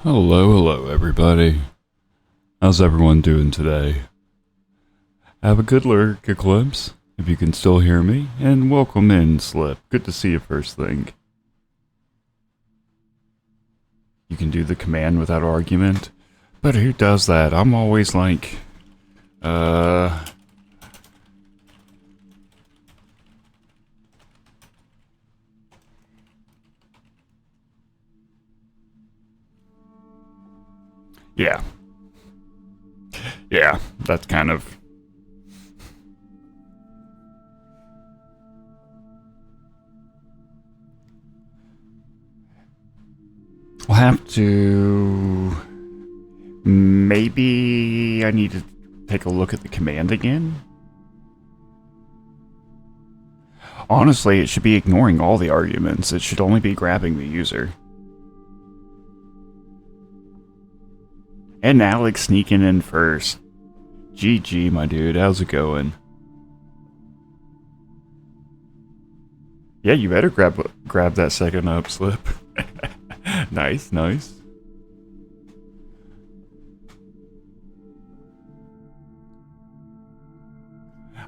Hello everybody. How's everyone doing today? Have a good lurk, Eclipse, if you can still hear me, and welcome in, Slip. Good to see you first thing. You can do the command without argument, but who does that? I'm always like, Yeah, that's kind of... I'll have to... Maybe I need to take a look at the command again? Honestly, it should be ignoring all the arguments. It should only be grabbing the user. And Alex sneaking in first. GG, my dude. How's it going? Yeah, you better grab that second up, Slip. Nice, nice.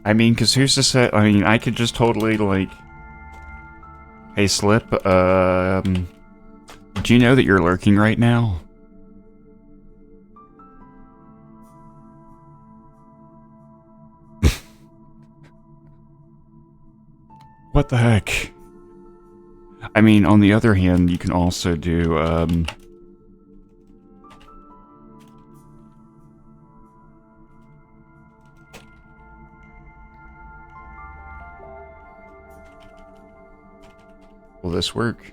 I mean, because here's the set. I mean, I could just totally, like... Hey, Slip, do you know that you're lurking right now? What the heck? I mean, on the other hand, you can also do, will this work?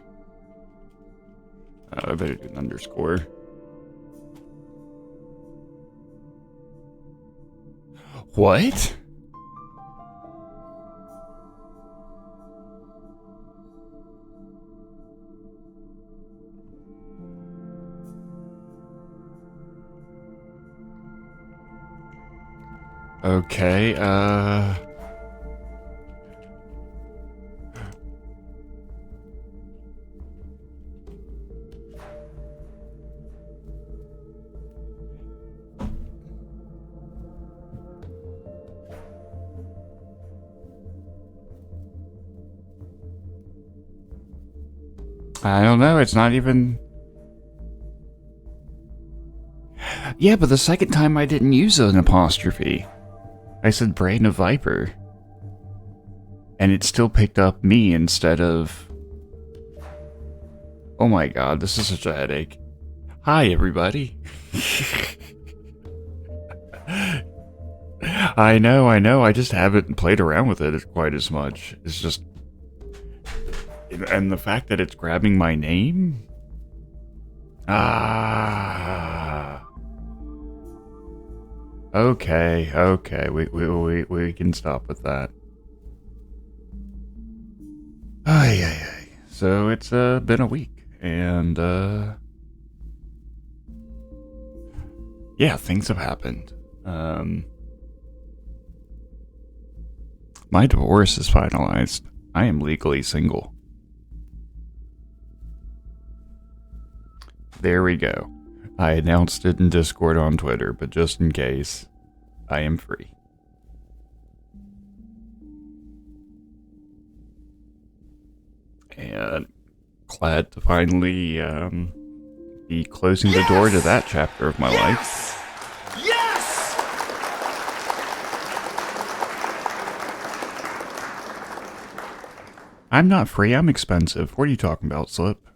I better do an underscore. What? Okay, I don't know, it's not even... Yeah, but the second time I didn't use an apostrophe. I said brain of viper. And it still picked up me instead of... Oh my god, this is such a headache. Hi, everybody. I know. I just haven't played around with it quite as much. It's just... And the fact that it's grabbing my name? Ah. Okay. We can stop with that. Ay. So it's been a week, and yeah, things have happened. My divorce is finalized. I am legally single. There we go. I announced it in Discord on Twitter, but just in case, I am free. And glad to finally be closing the door to that chapter of my life. Yes! I'm not free, I'm expensive. What are you talking about, Slip?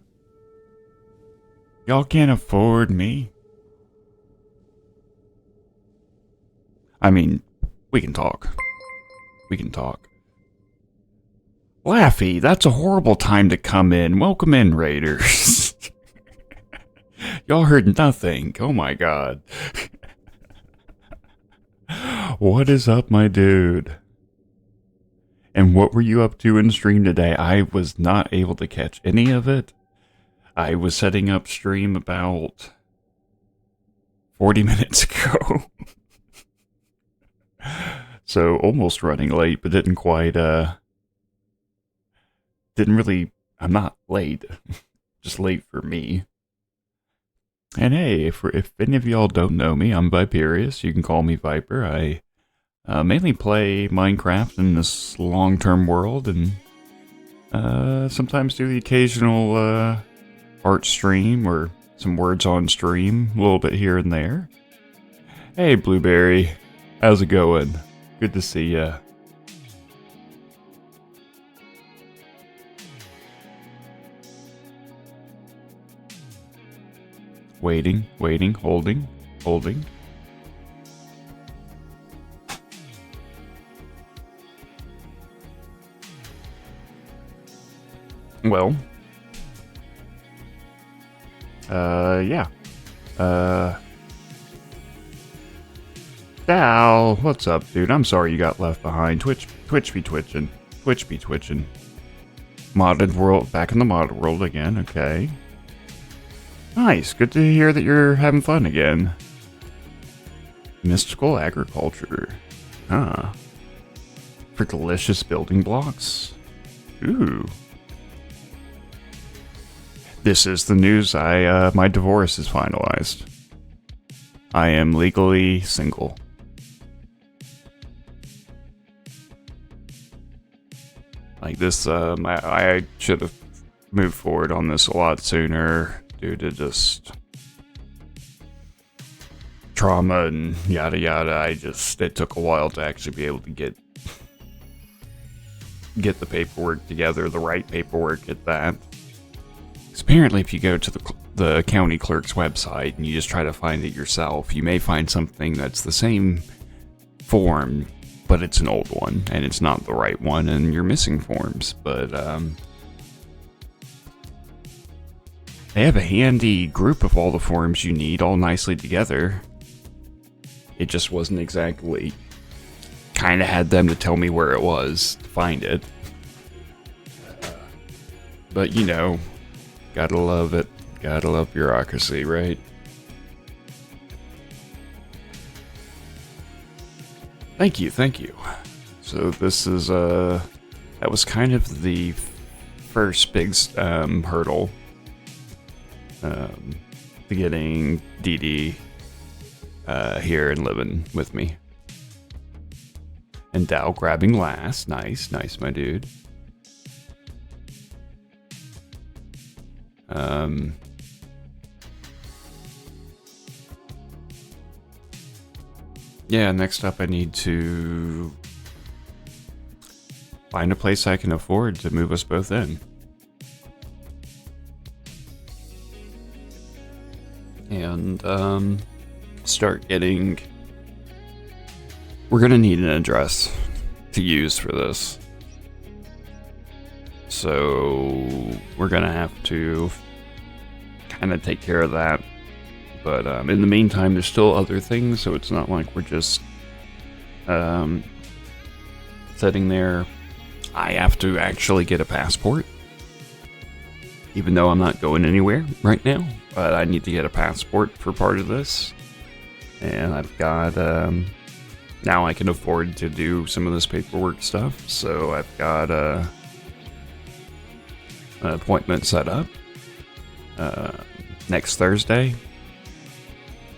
Y'all can't afford me. I mean, we can talk. Laffy, that's a horrible time to come in. Welcome in, Raiders. Y'all heard nothing. Oh my god. What is up, my dude? And what were you up to in stream today? I was not able to catch any of it. I was setting up stream about 40 minutes ago. So almost running late, but didn't quite, I'm not late. Just late for me. And hey, if any of y'all don't know me, I'm Viperius. You can call me Viper. I mainly play Minecraft in this long-term world, and sometimes do the occasional art stream or some words on stream, a little bit here and there. Hey, Blueberry, how's it going? Good to see ya. Waiting, holding. Well, yeah. Dal, what's up, dude? I'm sorry you got left behind. Twitch be twitching. Modded world, back in the modded world again, okay. Nice, good to hear that you're having fun again. Mystical agriculture. Huh. For delicious building blocks? Ooh. This is the news. My divorce is finalized. I am legally single. Like this, I should have moved forward on this a lot sooner due to just trauma and yada yada. It took a while to actually be able to get the paperwork together, the right paperwork at that. Because apparently if you go to the county clerk's website and you just try to find it yourself, you may find something that's the same form, but it's an old one, and it's not the right one, and you're missing forms. But they have a handy group of all the forms you need, all nicely together. It just wasn't exactly... Kind of had them to tell me where it was to find it. But, you know, gotta love it. Gotta love bureaucracy, right? Thank you. So this is, that was kind of the first big hurdle to getting DD here and living with me. And Dow grabbing last. Nice, my dude. Yeah, next up I need to find a place I can afford to move us both in. and start getting. We're gonna need an address to use for this, so we're gonna have to kind of take care of that. But in the meantime, there's still other things, so it's not like we're just sitting there. I have to actually get a passport, even though I'm not going anywhere right now. But I need to get a passport for part of this, and I've got now I can afford to do some of this paperwork stuff. So I've got an appointment set up next Thursday.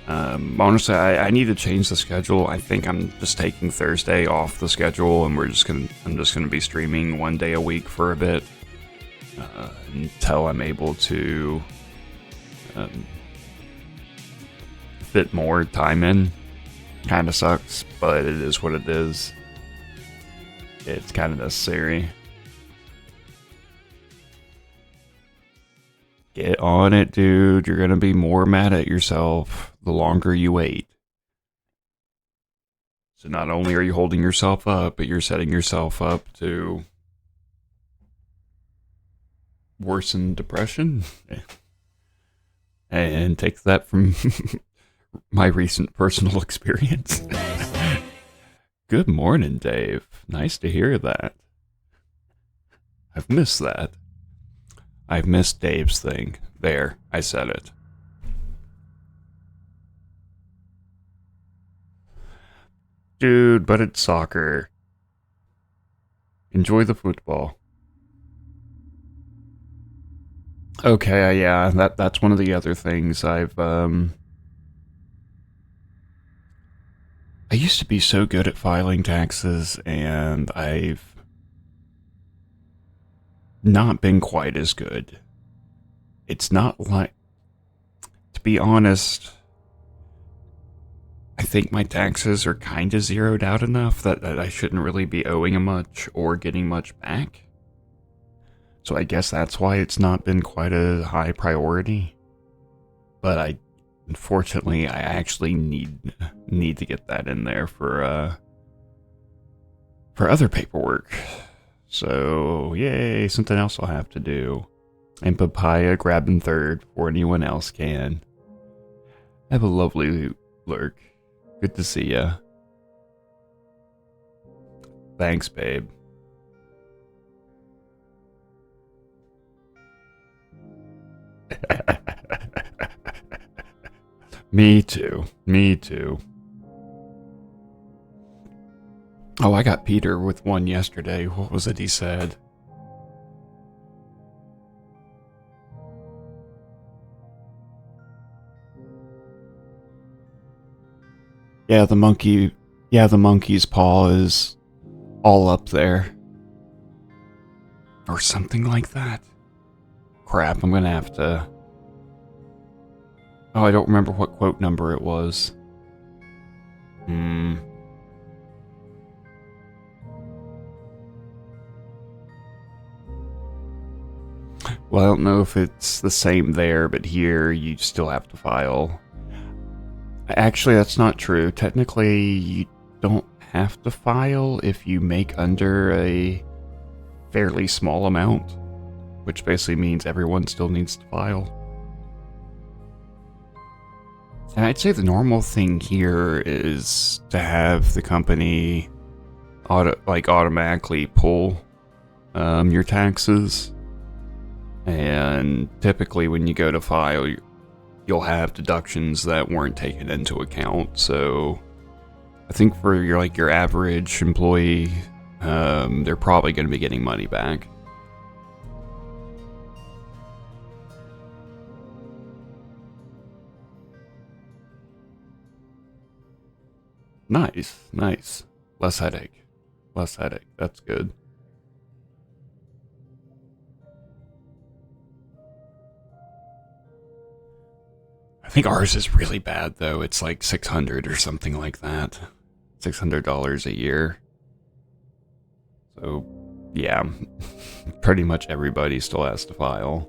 Honestly, I need to change the schedule. I think I'm just taking Thursday off the schedule, and I'm just gonna be streaming 1 day a week for a bit until I'm able to fit more time in. Kind of sucks, but it is what it is. It's kind of necessary. Get on it, dude. You're gonna be more mad at yourself the longer you wait. So not only are you holding yourself up, but you're setting yourself up to worsen depression. And take that from my recent personal experience. Good morning, Dave. Nice to hear that. I've missed that. I've missed Dave's thing. There, I said it. Dude, but it's soccer. Enjoy the football. Okay, yeah, that's one of the other things I've I used to be so good at filing taxes, and I've not been quite as good. It's not like, to be honest, I think my taxes are kind of zeroed out enough that I shouldn't really be owing much or getting much back. So I guess that's why it's not been quite a high priority. But unfortunately, I actually need to get that in there for other paperwork. So yay, something else I'll have to do. And Papaya grabbing third before anyone else can. Have a lovely lurk. Good to see ya. Thanks, babe. Me too. Me too. Oh, I got Peter with one yesterday. What was it he said? Yeah, the monkey's paw is all up there. Or something like that. Crap, I'm gonna have to... Oh, I don't remember what quote number it was. Well, I don't know if it's the same there, but here you still have to file. Actually, that's not true. Technically, you don't have to file if you make under a fairly small amount, which basically means everyone still needs to file. And I'd say the normal thing here is to have the company automatically pull your taxes. And typically when you go to file, you'll have deductions that weren't taken into account. So I think for your average employee, they're probably going to be getting money back. Nice, nice. Less headache. Less headache. That's good. I think ours is really bad, though. It's like $600 or something like that. $600 a year. So, yeah. Pretty much everybody still has to file.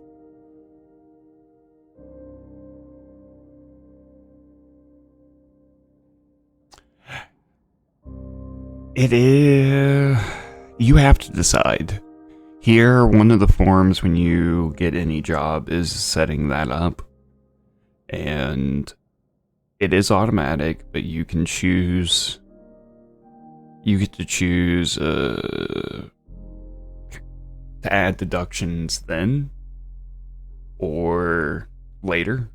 It is... You have to decide. Here, one of the forms when you get any job is setting that up. And it is automatic, but you can choose... You get to choose to add deductions then or later.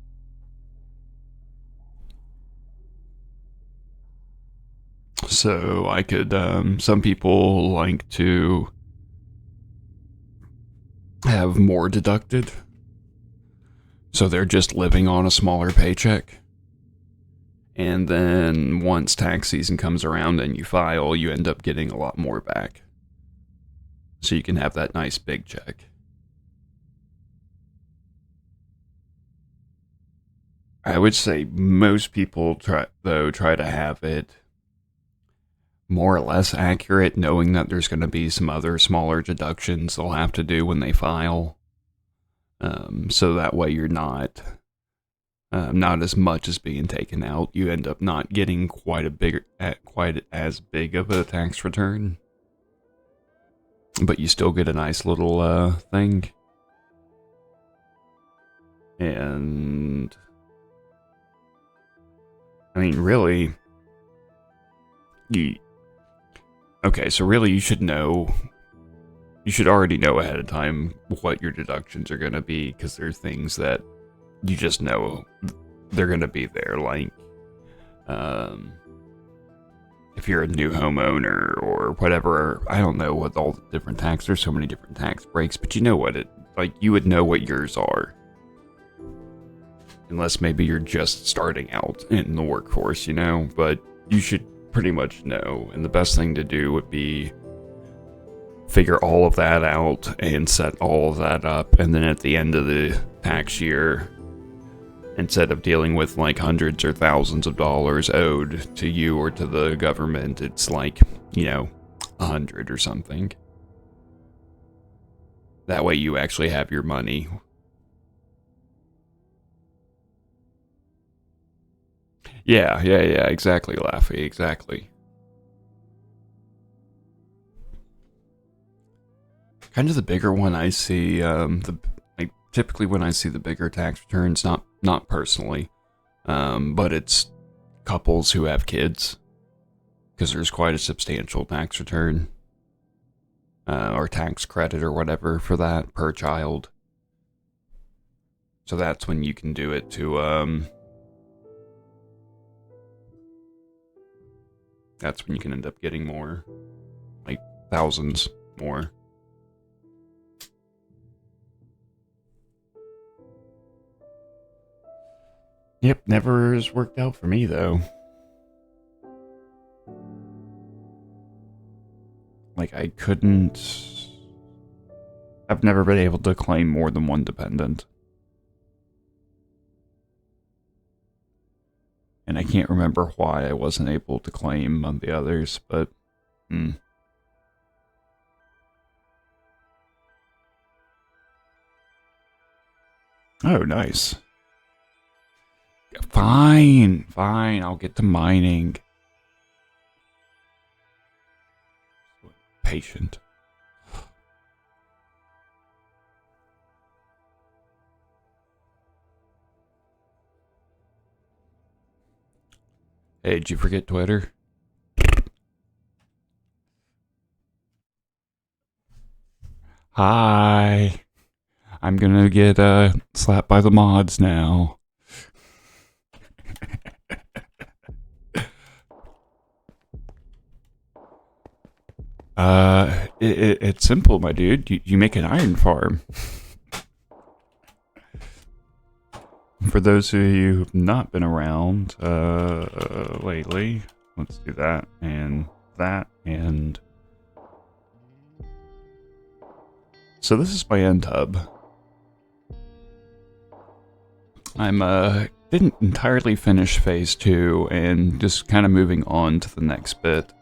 So I could, some people like to have more deducted. So they're just living on a smaller paycheck. And then once tax season comes around and you file, you end up getting a lot more back. So you can have that nice big check. I would say most people try to have it more or less accurate, knowing that there's going to be some other smaller deductions they'll have to do when they file. So that way you're not as much as being taken out. You end up not getting quite as big of a tax return, but you still get a nice little thing. And I mean, really, so really you should already know ahead of time what your deductions are going to be, because there are things that you just know they're going to be there, like if you're a new homeowner or whatever. I don't know what all the different there's so many different tax breaks, but you know what you would know what yours are. Unless maybe you're just starting out in the workforce, but you should pretty much know. And the best thing to do would be figure all of that out and set all of that up. And then at the end of the tax year, instead of dealing with like hundreds or thousands of dollars owed to you or to the government, it's like, 100 or something. That way you actually have your money. Yeah, exactly, Laffy, exactly. Kind of the bigger one I see, typically when I see the bigger tax returns, not personally, but it's couples who have kids, because there's quite a substantial tax return, or tax credit or whatever for that per child. So that's when you can do it to, that's when you can end up getting more, like thousands more. Yep, never has worked out for me though. Like I've never been able to claim more than one dependent. And I can't remember why I wasn't able to claim on the others, but Oh, nice. Fine, I'll get to mining. Patient. Hey, did you forget Twitter? Hi. I'm gonna get slapped by the mods now. It's simple, my dude. You make an iron farm. For those of you who've not been around lately, let's do that and that and... So this is my end hub. I'm didn't entirely finish phase 2 and just kind of moving on to the next bit.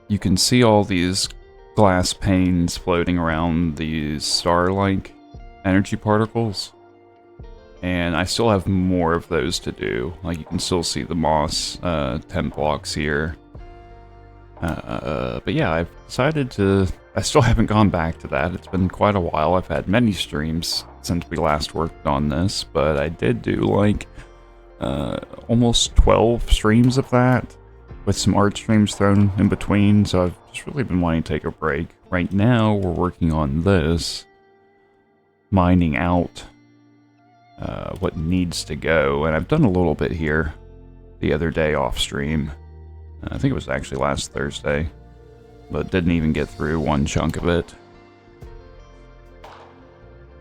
You can see all these glass panes floating around these star-like energy particles. And I still have more of those to do. Like, you can still see the moss 10 blocks here. But yeah, I've decided to... I still haven't gone back to that. It's been quite a while. I've had many streams since we last worked on this, but I did do like almost 12 streams of that, with some art streams thrown in between, so I've just really been wanting to take a break. Right now, we're working on this, mining out what needs to go, and I've done a little bit here the other day off stream. I think it was actually last Thursday, but didn't even get through one chunk of it.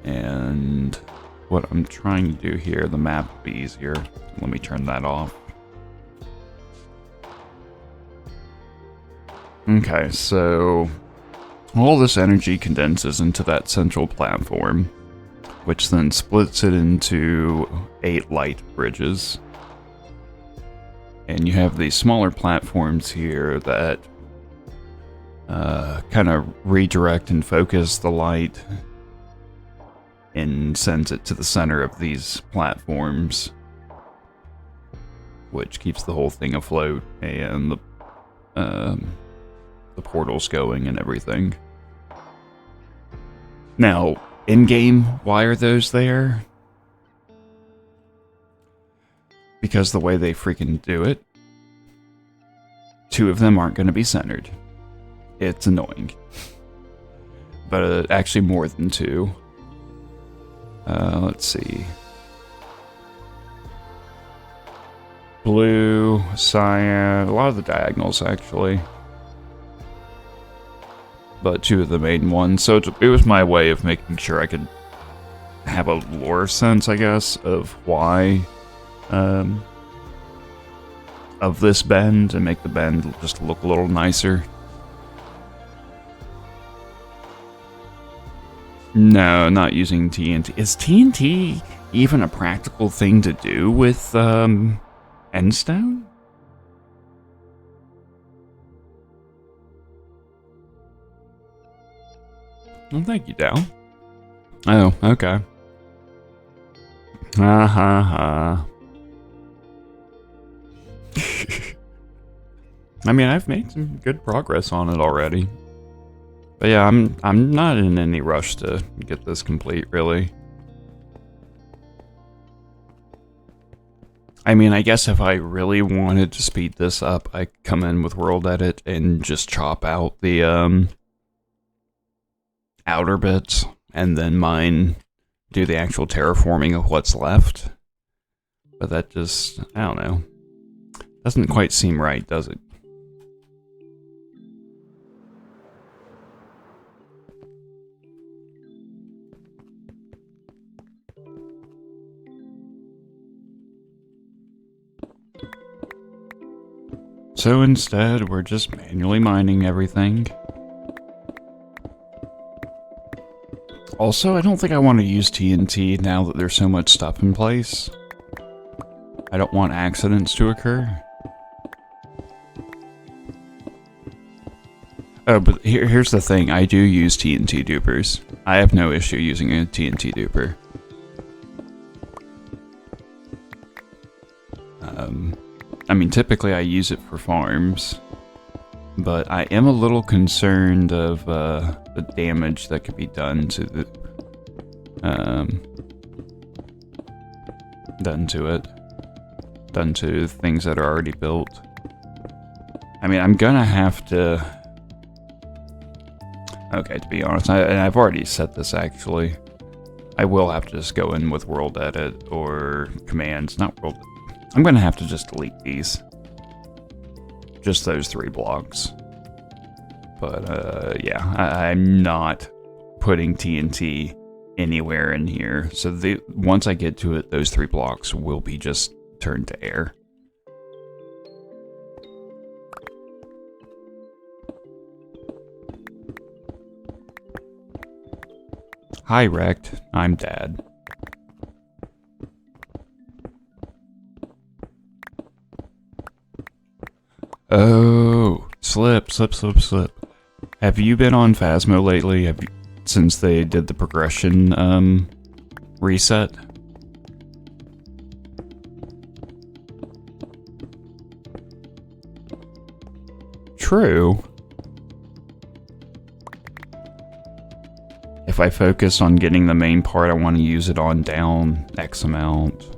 And what I'm trying to do here, the map will be easier. Let me turn that off. Okay, so all this energy condenses into that central platform, which then splits it into 8 light bridges. And you have these smaller platforms here that kind of redirect and focus the light and sends it to the center of these platforms, which keeps the whole thing afloat and the portals going and everything. Now, in-game, why are those there? Because the way they freaking do it, 2 of them aren't going to be centered. It's annoying. But actually more than 2. Let's see. Blue, cyan, a lot of the diagonals actually. But 2 of the main ones. So it was my way of making sure I could have a lore sense, I guess, of why of this bend, and make the bend just look a little nicer. No, not using TNT. Is TNT even a practical thing to do with endstone? Well, thank you, Dal. Oh, okay. Ha ha ha. I mean, I've made some good progress on it already. But yeah, I'm not in any rush to get this complete, really. I mean, I guess if I really wanted to speed this up, I could come in with World Edit and just chop out the outer bits, and then do the actual terraforming of what's left. But that just, I don't know. Doesn't quite seem right, does it? So instead, we're just manually mining everything. Also, I don't think I want to use TNT now that there's so much stuff in place. I don't want accidents to occur. Oh, but here's the thing. I do use TNT dupers. I have no issue using a TNT duper. I mean, typically I use it for farms, but I am a little concerned of the damage that could be done to the done to things that are already built. I mean, I'm gonna have to. Okay, to be honest, and I've already said this actually. I will have to just go in with World Edit or commands, not World Edit. I'm gonna have to just delete these. Just those 3 blocks. But, yeah, I'm not putting TNT anywhere in here. So once I get to it, those 3 blocks will be just turned to air. Hi, Rect. I'm Dad. Oh, slip. Have you been on Phasmo lately? Since they did the progression reset? true. If I focus on getting the main part, I want to use it on down X amount.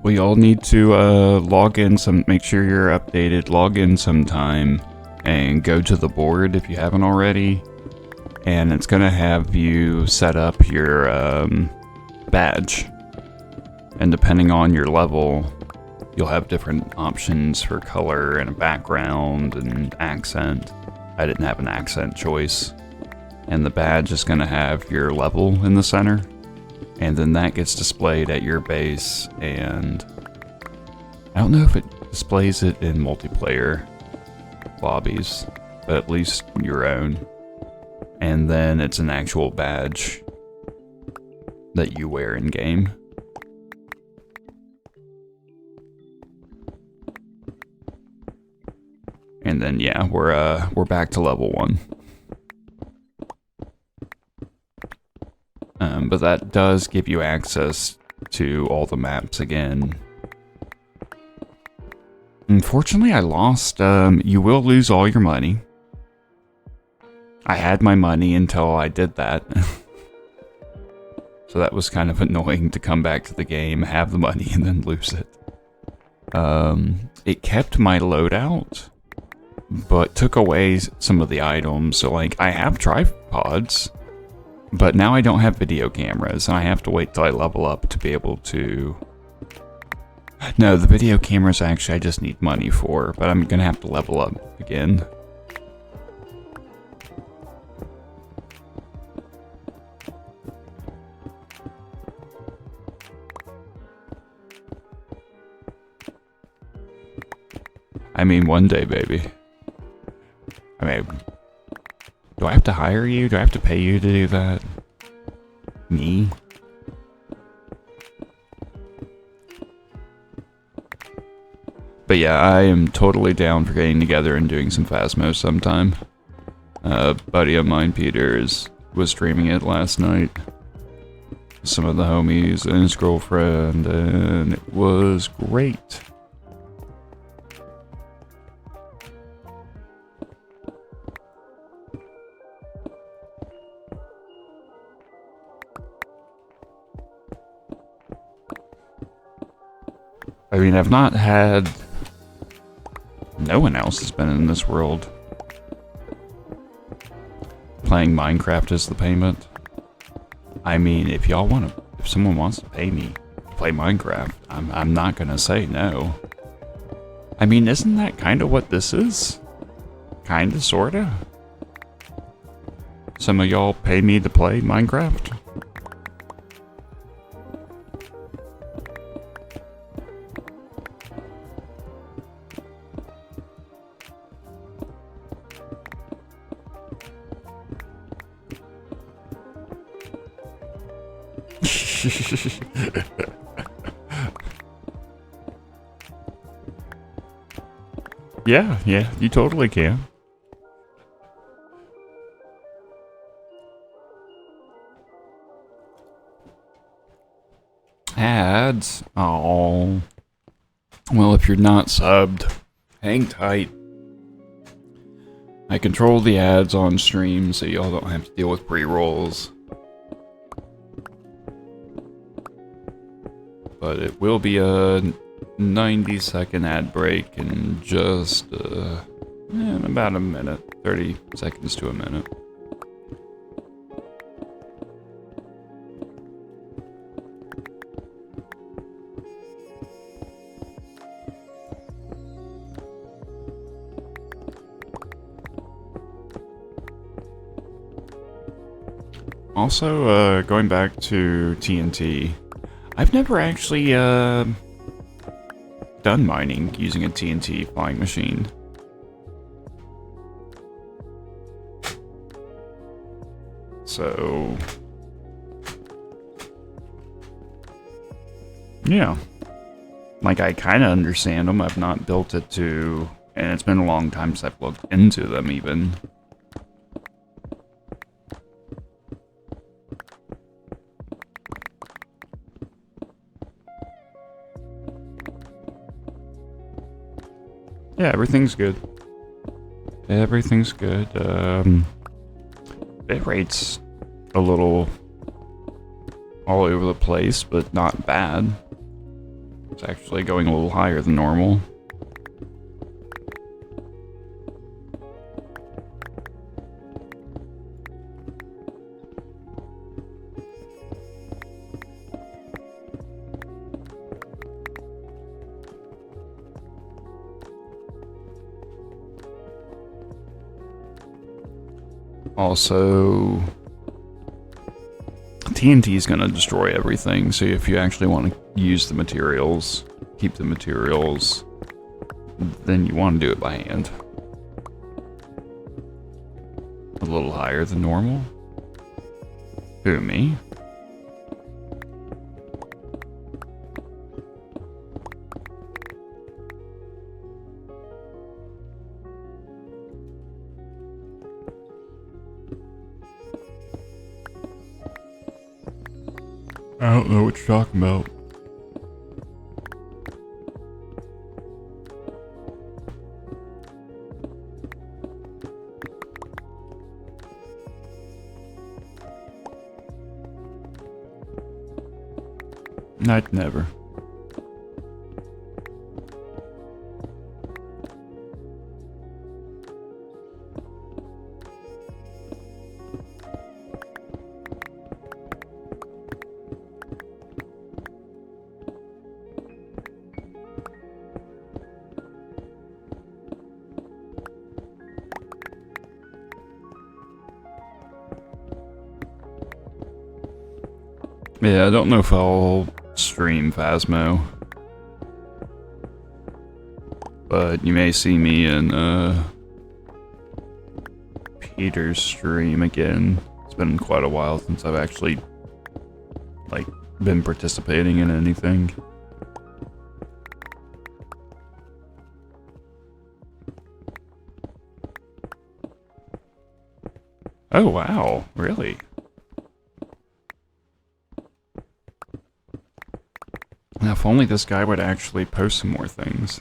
We all need to log in make sure you're updated, log in sometime, and go to the board if you haven't already. And it's gonna have you set up your badge. And depending on your level, you'll have different options for color and a background and accent. I didn't have an accent choice. And the badge is gonna have your level in the center. And then that gets displayed at your base, and I don't know if it displays it in multiplayer lobbies, but at least your own. And then it's an actual badge that you wear in game. And then yeah, we're back to level 1. But that does give you access to all the maps again. Unfortunately, I lost. You will lose all your money. I had my money until I did that. So that was kind of annoying to come back to the game, have the money, and then lose it. It kept my loadout, but took away some of the items. So like, I have tripods. But now I don't have video cameras, and I have to wait till I level up to be able to... No, the video cameras actually I just need money for, but I'm gonna have to level up again. I mean, one day, baby. I mean... Do I have to hire you? Do I have to pay you to do that? Me? But yeah, I am totally down for getting together and doing some Phasmo sometime. A buddy of mine, Peter, was streaming it last night. Some of the homies and his girlfriend, and it was great. I mean, I've not had... No one else has been in this world playing Minecraft as the payment. I mean, if y'all want to... If someone wants to pay me to play Minecraft, I'm not gonna say no. I mean, isn't that kind of what this is? Kinda, sorta? Some of y'all pay me to play Minecraft? Yeah, you totally can. Ads? Oh. Well, if you're not subbed, hang tight. I control the ads on stream, so y'all don't have to deal with pre-rolls. But it will be a 90-second ad break in just in about a minute, 30 seconds to a minute. Also, going back to TNT, I've never actually done mining using a TNT flying machine. So, yeah. Like, I kind of understand them. I've not built it to, and it's been a long time since I've looked into them even. Yeah, everything's good. Everything's good. Bit rate's a little all over the place, but not bad. It's actually going a little higher than normal. Also, TNT is going to destroy everything, so if you actually want to use the materials, keep the materials, then you want to do it by hand. A little higher than normal. Who, me? I don't know what you're talking about. I'd never. Yeah, I don't know if I'll stream Phasmo, but you may see me in Peter's stream again. It's been quite a while since I've actually been participating in anything. Oh wow, really? Now, if only this guy would actually post some more things.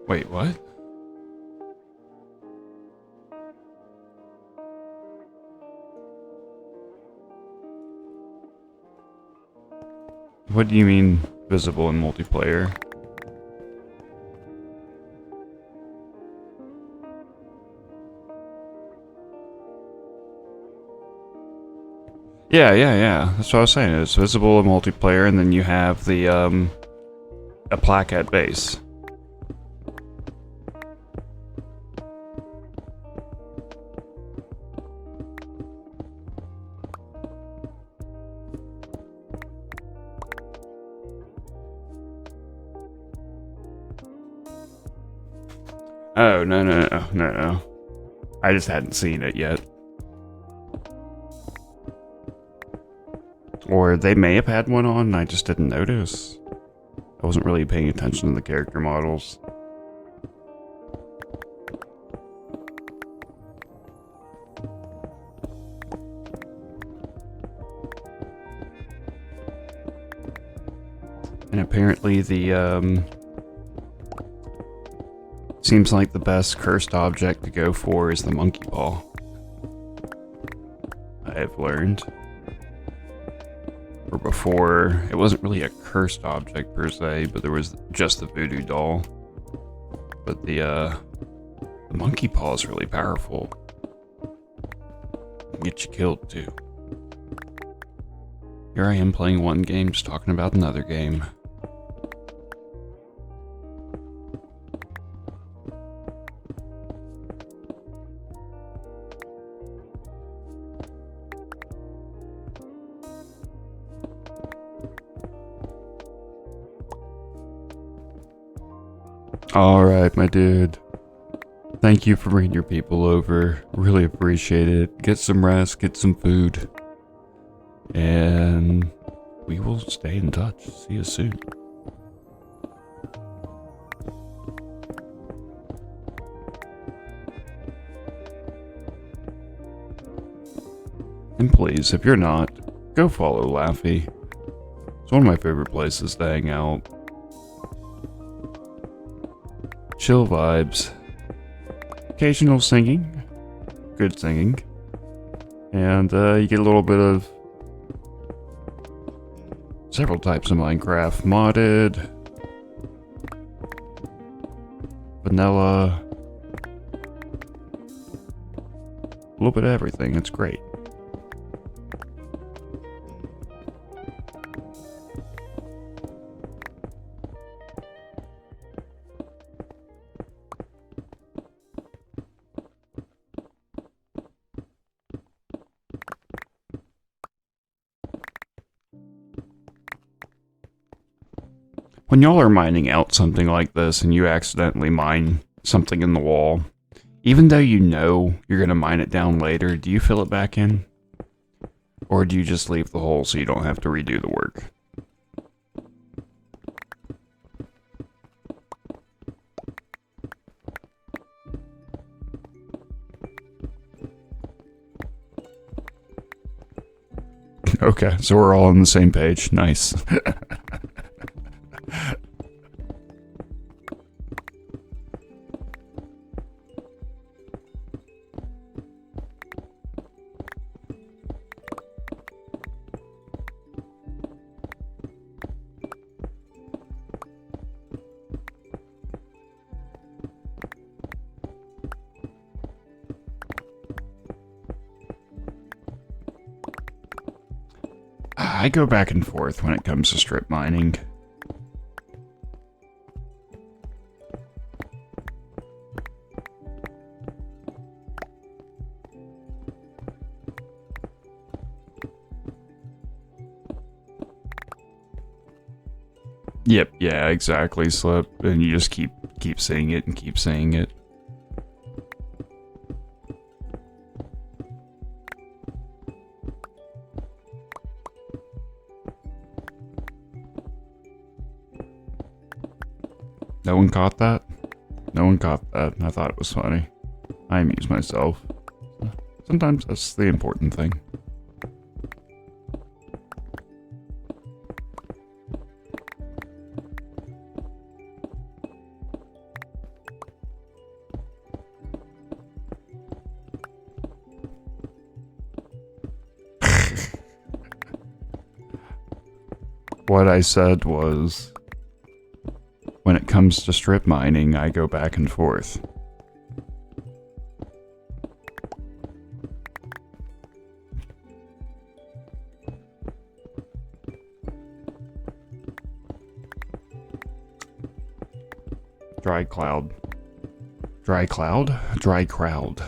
Wait, what? What do you mean, visible in multiplayer? Yeah. That's what I was saying. It's visible in multiplayer, and then you have the, a plaque at base. Oh, no. I just hadn't seen it yet. Or they may have had one on, and I just didn't notice. I wasn't really paying attention to the character models. And apparently the, seems like the best cursed object to go for is the monkey paw. I've learned. Or before, it wasn't really a cursed object per se, but there was just the voodoo doll. But the monkey paw is really powerful. Can get you killed too. Here I am playing one game, just talking about another game. Alright, my dude. Thank you for bringing your people over. Really appreciate it. Get some rest, get some food. And we will stay in touch. See you soon. And please, if you're not, go follow Laffy. It's one of my favorite places to hang out. Chill vibes. Occasional singing. Good singing. And you get a little bit of several types of Minecraft. Modded. Vanilla. A little bit of everything. It's great. When y'all are mining out something like this and you accidentally mine something in the wall, even though you know you're going to mine it down later, do you fill it back in? Or do you just leave the hole so you don't have to redo the work? Okay, so we're all on the same page. Nice. I go back and forth when it comes to strip mining. Yep, yeah, exactly, Slip. And you just keep saying it and keep saying it. No one caught that? No one caught that. I thought it was funny. I amuse myself. Sometimes that's the important thing. What I said was, when it comes to strip mining, I go back and forth. Dry cloud. Dry cloud? Dry crowd.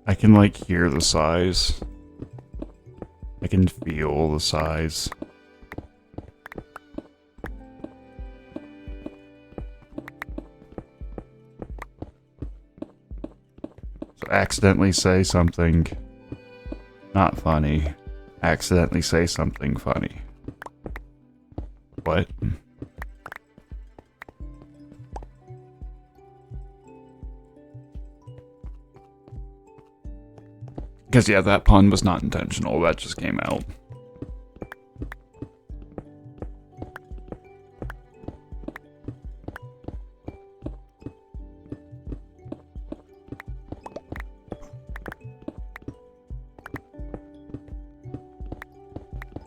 I can like hear the sighs. I can feel the sighs. So accidentally say something not funny. Accidentally say something funny. What? Because yeah, that pun was not intentional. That just came out.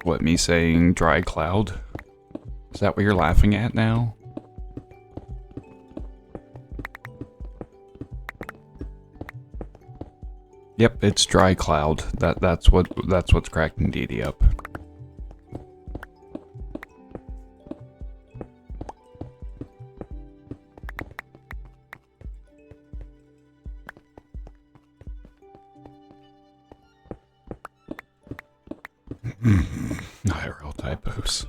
What, me saying dry cloud? Is that what you're laughing at now? Yep, it's dry cloud. That's what's cracking DD up. IRL typos.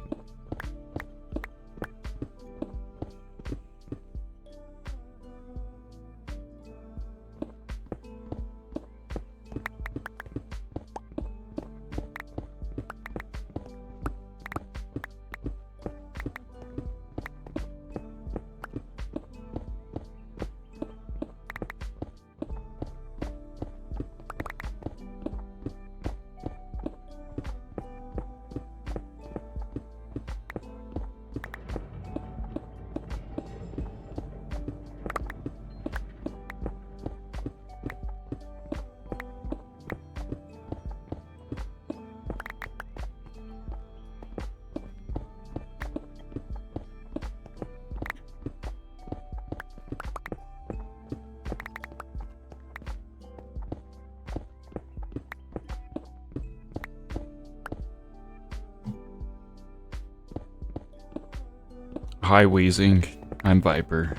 Hi, Wheezing. I'm Viper.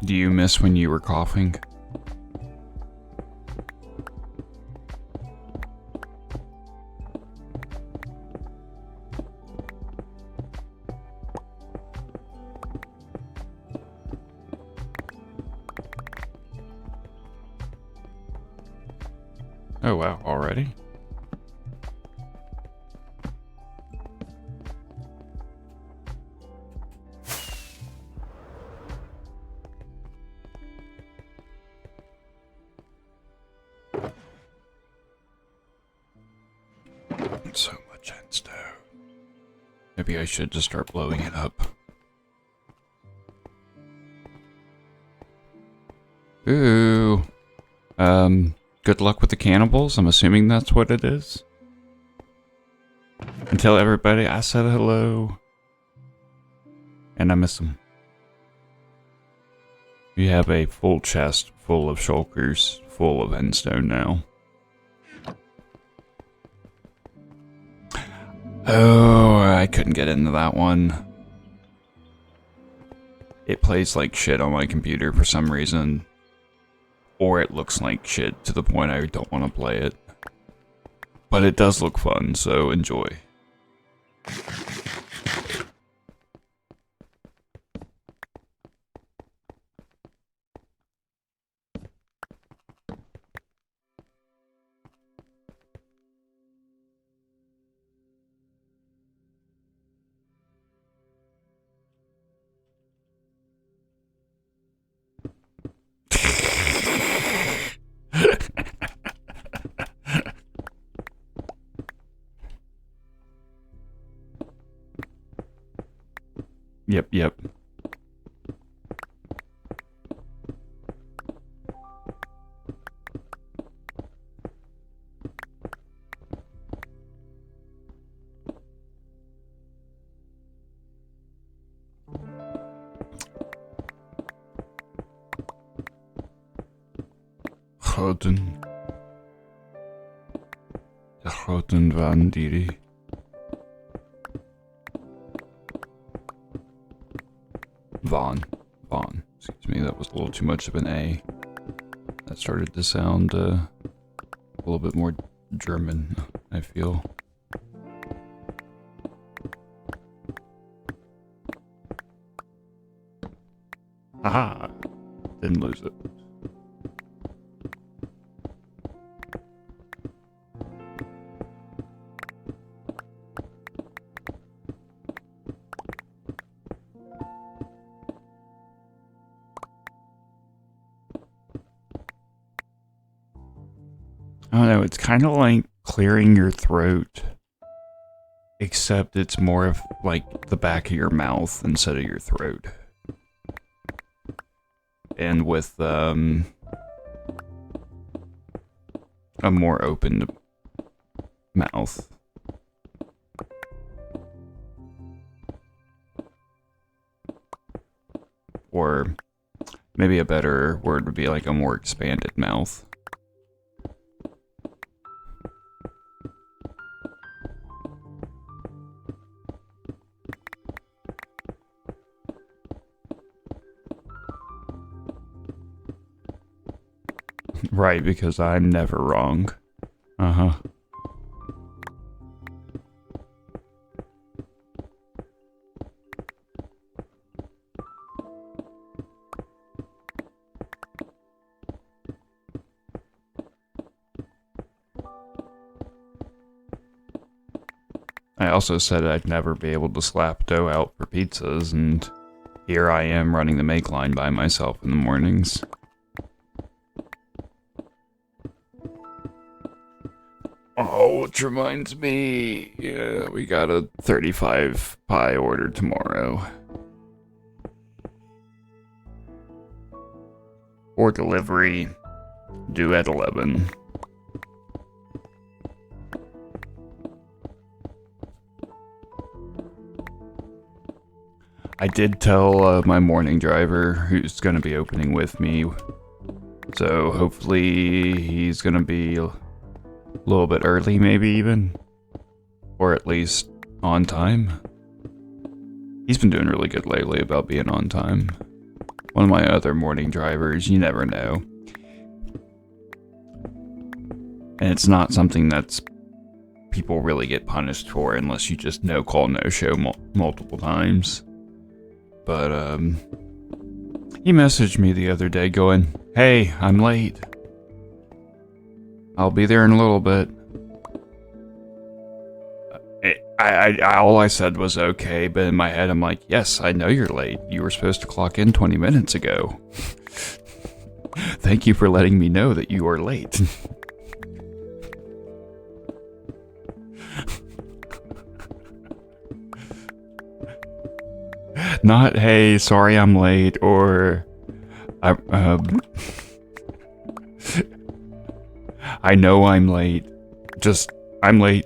Do you miss when you were coughing? Oh wow, already? So much endstone. Maybe I should just start blowing it up. Ooh. Good luck with the cannibals. I'm assuming that's what it is. And tell everybody I said hello. And I miss them. We have a full chest full of shulkers, full of endstone now. Oh, I couldn't get into that one. It plays like shit on my computer for some reason. Or it looks like shit to the point I don't want to play it. But it does look fun, so enjoy. Yep. De groten Vandiri. Vaughn. Excuse me, that was a little too much of an A. That started to sound a little bit more German, I feel. Aha! Didn't lose it. I don't know, it's kind of like clearing your throat, except it's more of like the back of your mouth instead of your throat. And with a more open mouth. Or maybe a better word would be like a more expanded mouth. Right, because I'm never wrong. Uh-huh. I also said I'd never be able to slap dough out for pizzas, and here I am running the make line by myself in the mornings. Oh, which reminds me, yeah, we got a 35 pie order tomorrow. For delivery, due at 11. I did tell my morning driver who's going to be opening with me. So hopefully he's going to be a little bit early, maybe even. Or at least on time. He's been doing really good lately about being on time. One of my other morning drivers, you never know. And it's not something that's people really get punished for unless you just no call, no show multiple times. But he messaged me the other day going, "Hey, I'm late. I'll be there in a little bit." All I said was okay, but in my head I'm like, yes, I know you're late. You were supposed to clock in 20 minutes ago. Thank you for letting me know that you are late. Not, hey, sorry I'm late, or I know I'm late. Just, I'm late.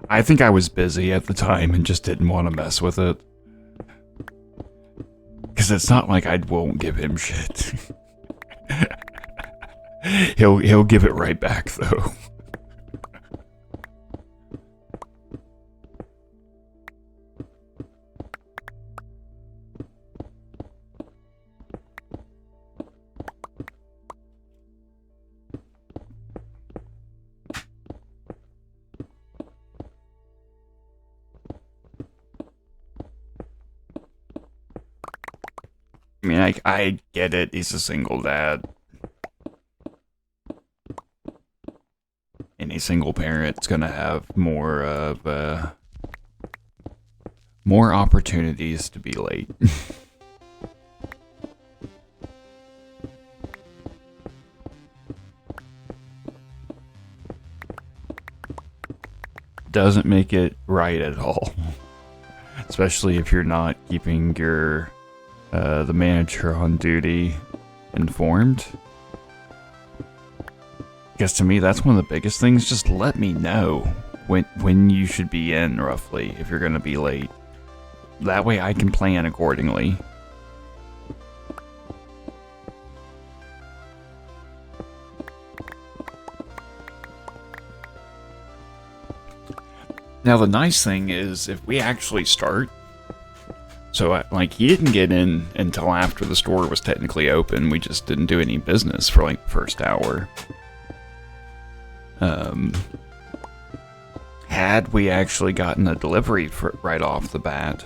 I think I was busy at the time and just didn't want to mess with it. Because it's not like I won't give him shit. He'll give it right back, though. I mean, I get it. He's a single dad. Any single parent's gonna have more of more opportunities to be late. Doesn't make it right at all. Especially if you're not keeping your the manager on duty informed. Because to me, that's one of the biggest things. Just let me know when you should be in, roughly, if you're going to be late. That way I can plan accordingly. Now, the nice thing is, if we actually start... So, like, he didn't get in until after the store was technically open. We just didn't do any business for, like, the first hour. Had we actually gotten a delivery right off the bat,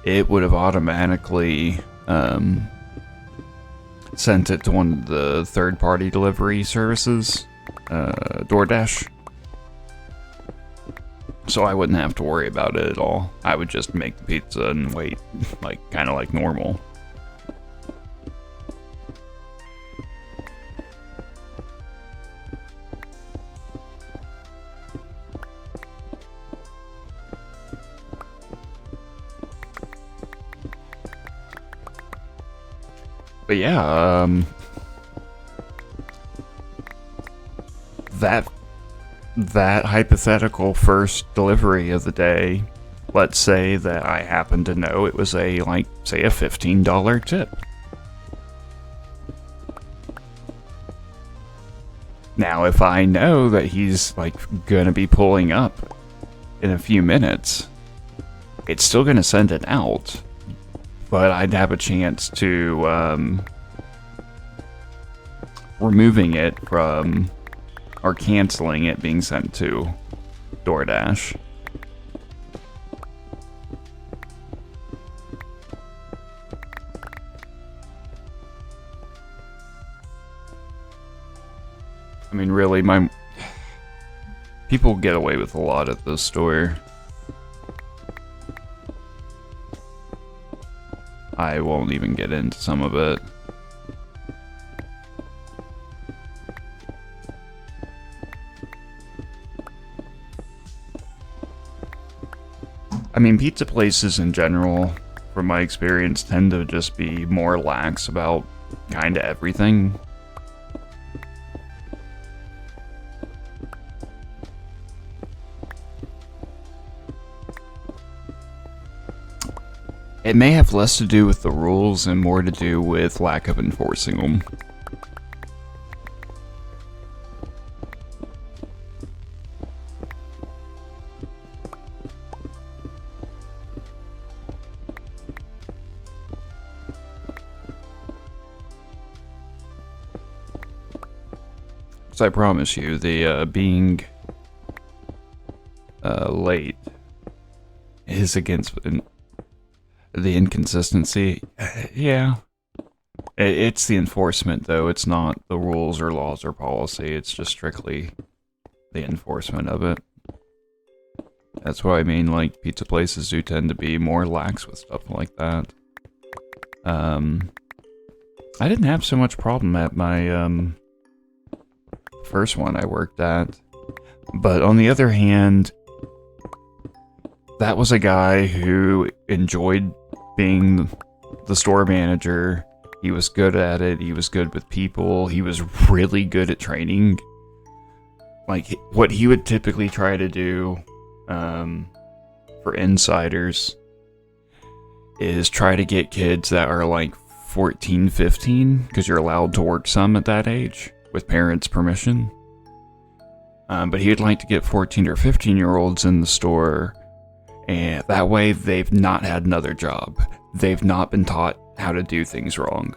it would have automatically sent it to one of the third-party delivery services, DoorDash. So I wouldn't have to worry about it at all. I would just make the pizza and wait, like, kind of like normal. But yeah, that hypothetical first delivery of the day, let's say that I happen to know it was say a $15 tip. Now, if I know that he's like gonna be pulling up in a few minutes, it's still gonna send it out, but I'd have a chance to removing it from, or canceling it being sent to DoorDash. I mean, really, people get away with a lot at this store. I won't even get into some of it. I mean, pizza places in general, from my experience, tend to just be more lax about kind of everything. It may have less to do with the rules and more to do with lack of enforcing them. So I promise you, the being late is against the inconsistency. Yeah. It's the enforcement, though. It's not the rules or laws or policy. It's just strictly the enforcement of it. That's what I mean, like, pizza places do tend to be more lax with stuff like that. I didn't have so much problem at my, first one I worked at. But on the other hand, that was a guy who enjoyed being the store manager. He was good at it. He was good with people. He was really good at training. Like, what he would typically try to do for insiders is try to get kids that are like 14, 15, because you're allowed to work some at that age with parents' permission. But he would like to get 14 or 15-year-olds in the store, and that way they've not had another job. They've not been taught how to do things wrong.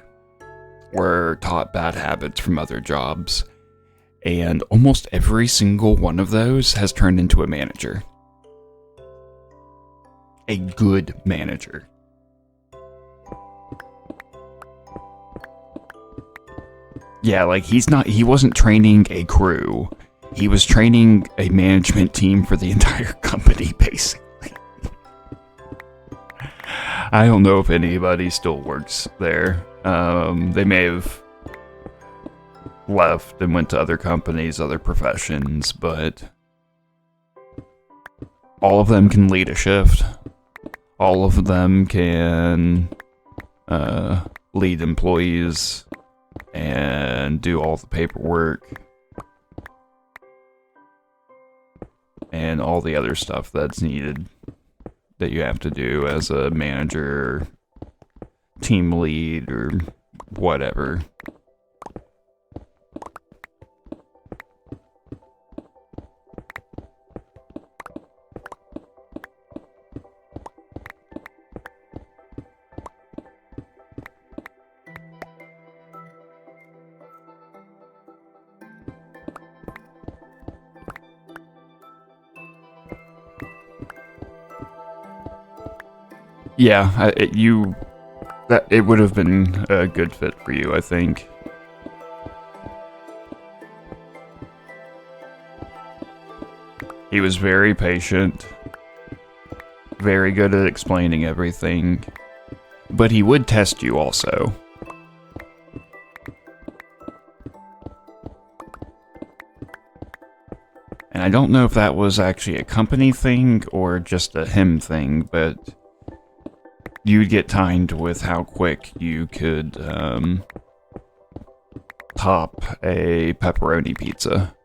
We're taught bad habits from other jobs. And almost every single one of those has turned into a manager. A good manager. Yeah, like he wasn't training a crew. He was training a management team for the entire company, basically. I don't know if anybody still works there. They may have left and went to other companies, other professions, but all of them can lead a shift. All of them can lead employees and do all the paperwork and all the other stuff that's needed that you have to do as a manager, team lead, or whatever. Yeah, it would have been a good fit for you, I think. He was very patient, very good at explaining everything, but he would test you also. And I don't know if that was actually a company thing or just a him thing, but you'd get timed with how quick you could top a pepperoni pizza.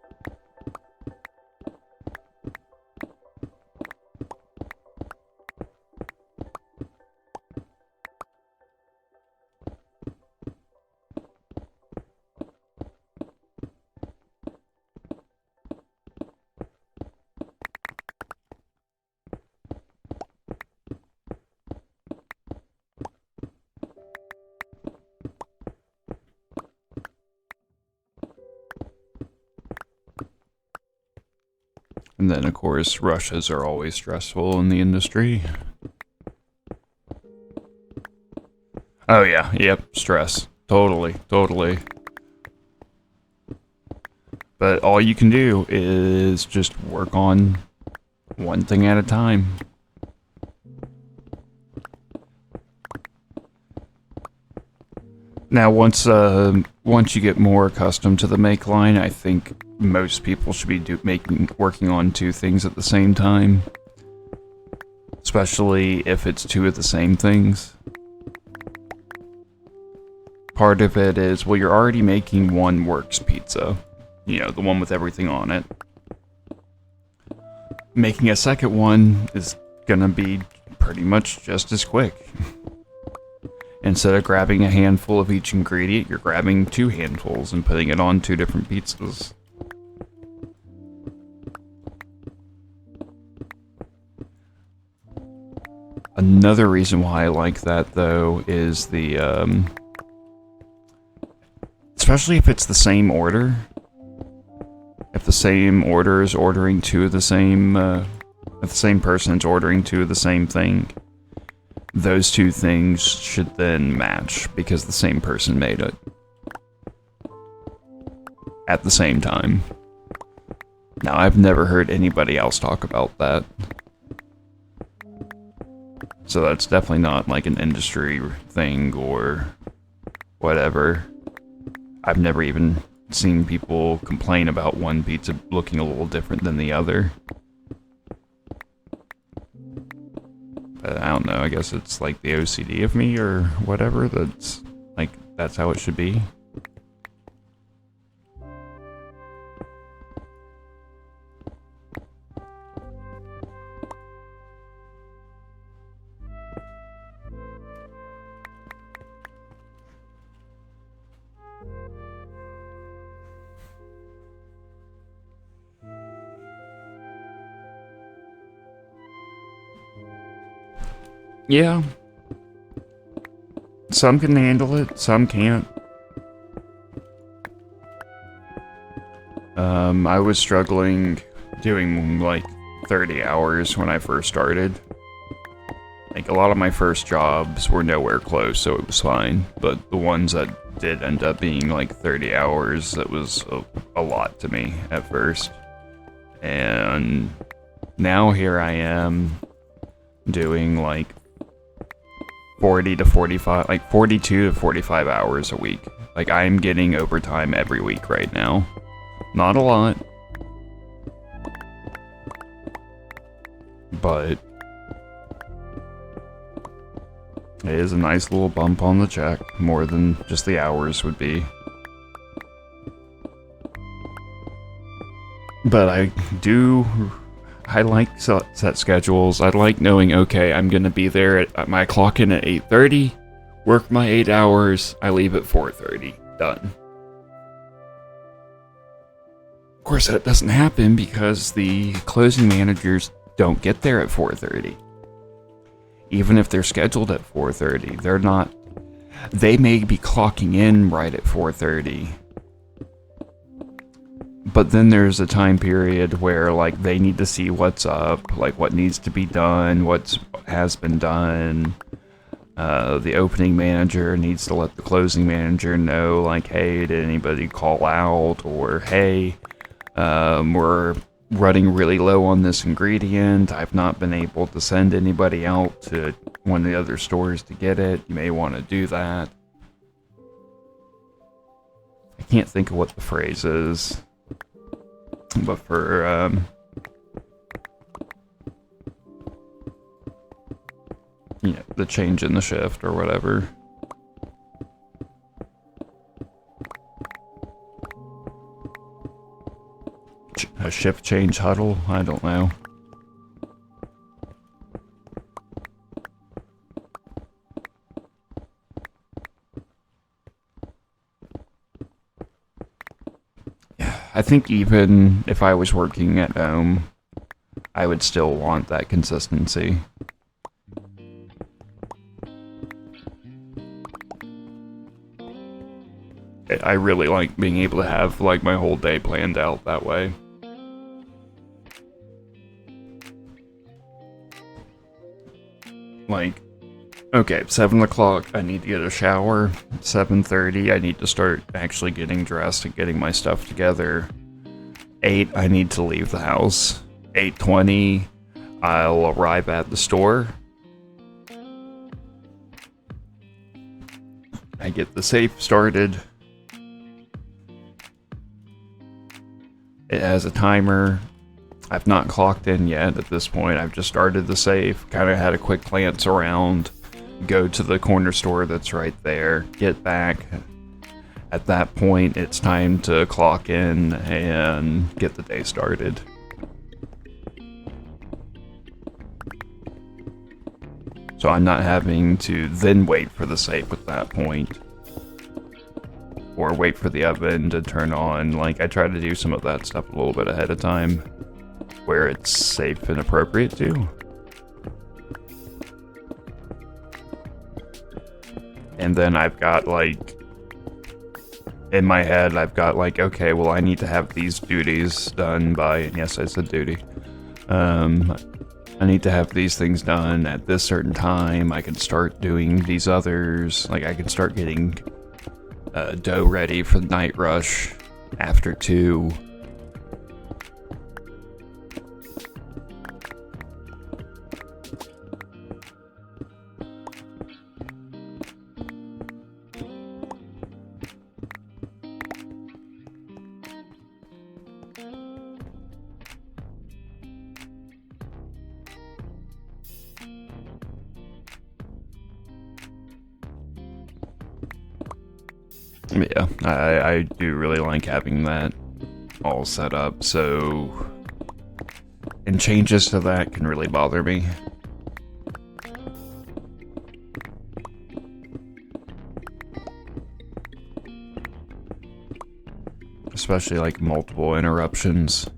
And then, of course, rushes are always stressful in the industry. Oh yeah, yep, stress. Totally. But all you can do is just work on one thing at a time. Now, once you get more accustomed to the make line, I think most people should be working on two things at the same time, especially if it's two of the same things. Part of it is, well, you're already making one works pizza, the one with everything on it. Making a second one is gonna be pretty much just as quick. Instead of grabbing a handful of each ingredient, you're grabbing 2 handfuls and putting it on 2 different pizzas. Another reason why I like that, though, is the, especially if it's the same order. If the same order is ordering 2 of the same, if the same person is ordering 2 of the same thing, those 2 things should then match because the same person made it at the same time. Now, I've never heard anybody else talk about that. So that's definitely not like an industry thing or whatever. I've never even seen people complain about one pizza looking a little different than the other. But I don't know, I guess it's like the OCD of me or whatever, that's like, that's how it should be. Yeah. Some can handle it, some can't. I was struggling doing like 30 hours when I first started. Like a lot of my first jobs were nowhere close, so it was fine. But the ones that did end up being like 30 hours, that was a lot to me at first. And now here I am doing like 40 to 45, like 42 to 45 hours a week. Like I'm getting overtime every week right now. Not a lot, but it is a nice little bump on the check, more than just the hours would be. But I like set schedules. I like knowing, okay, I'm gonna be there at my clock in at 8:30, work my 8 hours, I leave at 4:30, done. Of course, that doesn't happen because the closing managers don't get there at 4:30. Even if they're scheduled at 4:30, they're not. They may be clocking in right at 4:30. But then there's a time period where, like, they need to see what's up, like what needs to be done, what has been done. The opening manager needs to let the closing manager know, like, hey, did anybody call out? Or, hey, we're running really low on this ingredient. I've not been able to send anybody out to one of the other stores to get it. You may want to do that. I can't think of what the phrase is. But for, you know, the change in the shift or whatever. A shift change huddle? I don't know. I think even if I was working at home, I would still want that consistency. I really like being able to have like my whole day planned out that way. Like, okay, 7 o'clock, I need to get a shower. 7:30, I need to start actually getting dressed and getting my stuff together. 8, I need to leave the house. 8:20, I'll arrive at the store. I get the safe started. It has a timer. I've not clocked in yet at this point. I've just started the safe, kind of had a quick glance around, go to the corner store that's right there, get back. At that point, it's time to clock in and get the day started. So I'm not having to then wait for the safe at that point. Or wait for the oven to turn on. Like, I try to do some of that stuff a little bit ahead of time, where it's safe and appropriate to. And then I've got, like, in my head, I've got, like, okay, well, I need to have these duties done by, and yes, I said duty. I need to have these things done at this certain time. I can start doing these others. Like, I can start getting dough ready for the night rush after 2. Yeah, I do really like having that all set up, so... And changes to that can really bother me. Especially, like, multiple interruptions.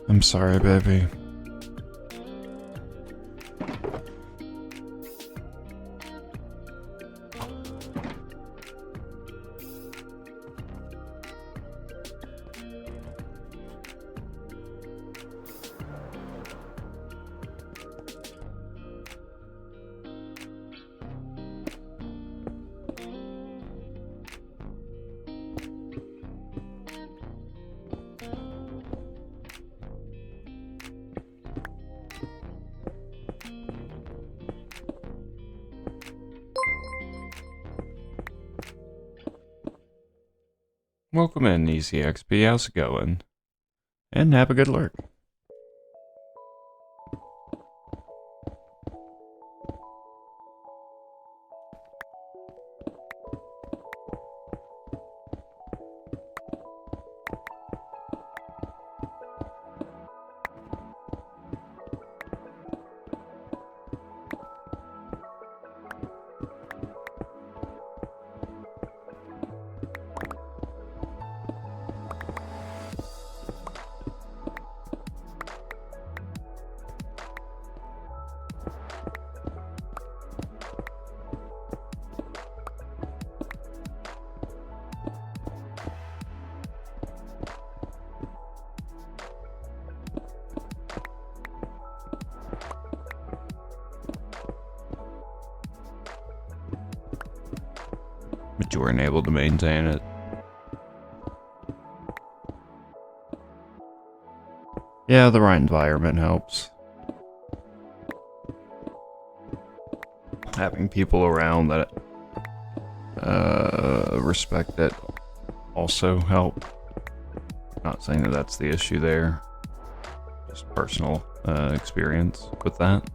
I'm sorry, baby. Welcome in, ECXP. How's it going? And have a good lurk. But you weren't able to maintain it. Yeah, the right environment helps. Having people around that respect it also help. Not saying that that's the issue there. Just personal experience with that.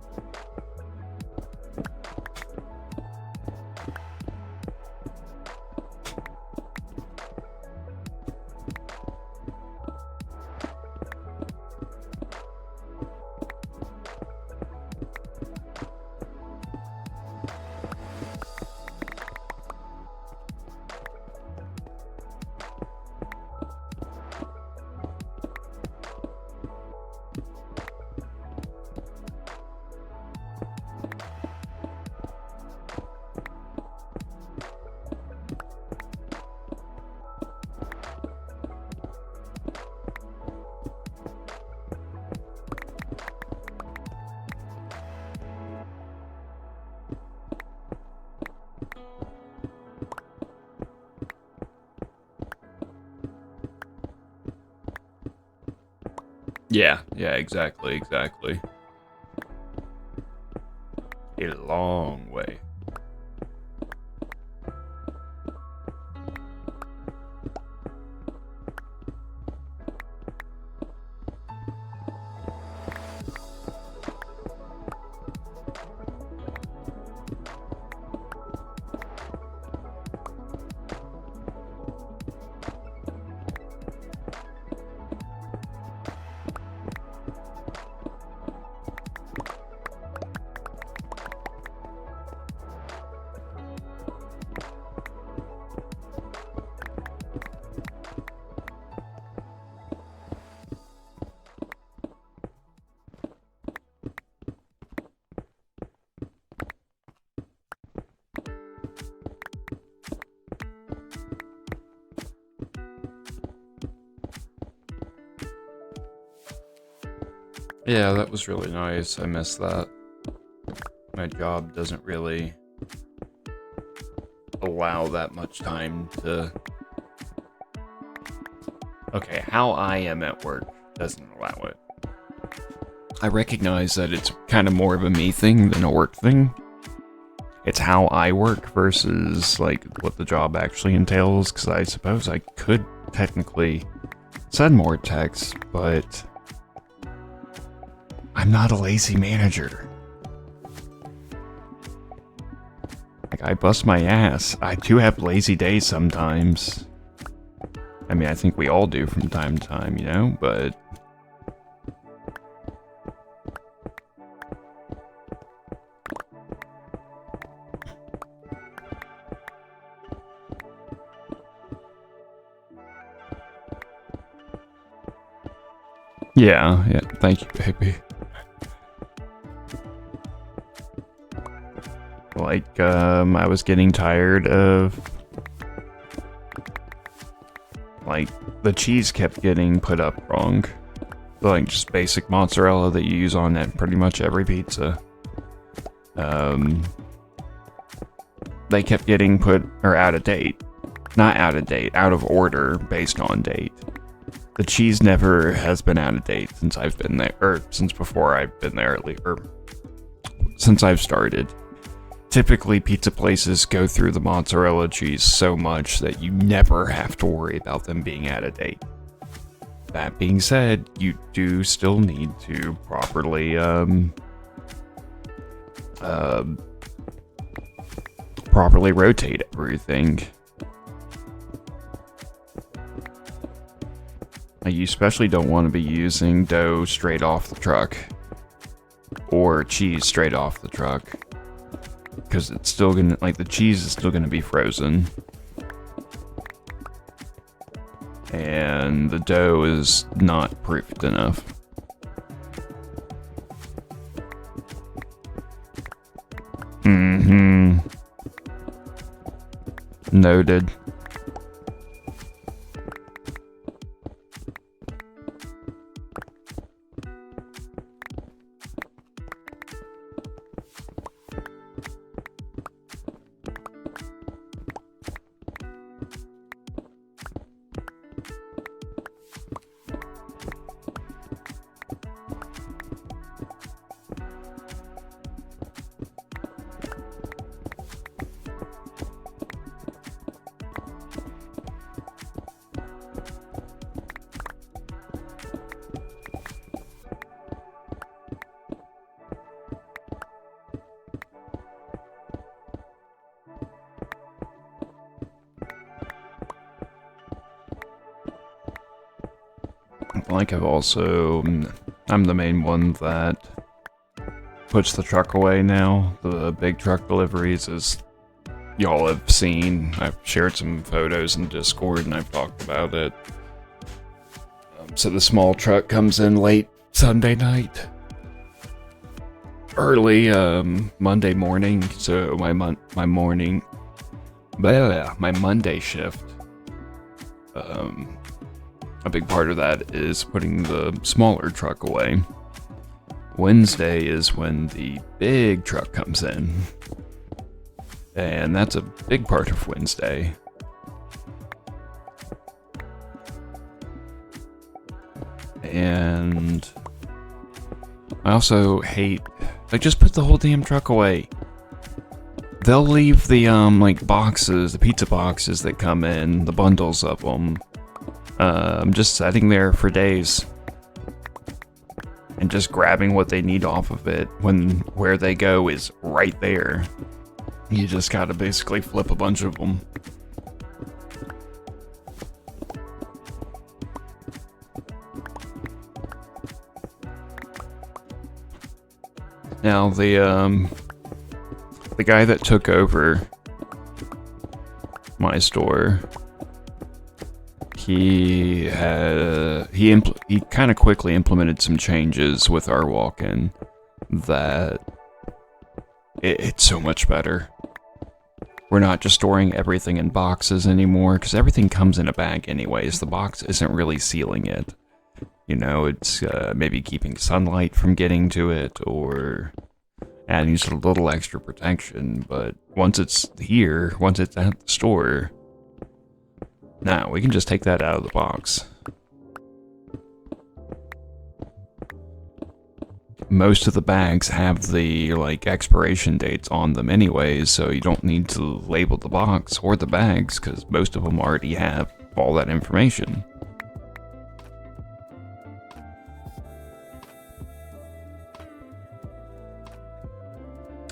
Yeah, exactly. A long way. Yeah, that was really nice. I missed that. My job doesn't really allow that much time to... Okay, how I am at work doesn't allow it. I recognize that it's kind of more of a me thing than a work thing. It's how I work versus, like, what the job actually entails, because I suppose I could technically send more texts, but I'm not a lazy manager. Like, I bust my ass. I do have lazy days sometimes. I mean, I think we all do from time to time, you know, but... Yeah, thank you, baby. Like, I was getting tired of... Like, the cheese kept getting put up wrong. Like, just basic mozzarella that you use on pretty much every pizza. They kept getting put, or out of date. Not out of date, out of order based on date. The cheese never has been out of date since I've been there, or since before I've been there, or since I've started. Typically, pizza places go through the mozzarella cheese so much that you never have to worry about them being out of date. That being said, you do still need to properly, properly rotate everything. You especially don't want to be using dough straight off the truck or cheese straight off the truck, because it's still gonna, like, the cheese is still gonna be frozen and the dough is not proofed enough. Noted. Like, I'm the main one that puts the truck away now. The big truck deliveries, as y'all have seen. I've shared some photos in Discord and I've talked about it. So the small truck comes in late Sunday night, early Monday morning. So my Monday shift. A big part of that is putting the smaller truck away. Wednesday is when the big truck comes in. And that's a big part of Wednesday. And I also hate, like, just put the whole damn truck away. They'll leave the, like, boxes, the pizza boxes that come in, the bundles of them, just sitting there for days and just grabbing what they need off of it when where they go is right there. You just gotta basically flip a bunch of them. Now the guy that took over my store, he kind of quickly implemented some changes with our walk-in that it's so much better. We're not just storing everything in boxes anymore, because everything comes in a bag anyways. The box isn't really sealing it. You know, it's maybe keeping sunlight from getting to it or adding just a little extra protection. But once it's here, once it's at the store, now we can just take that out of the box. Most of the bags have the expiration dates on them anyways, so you don't need to label the box or the bags because most of them already have all that information.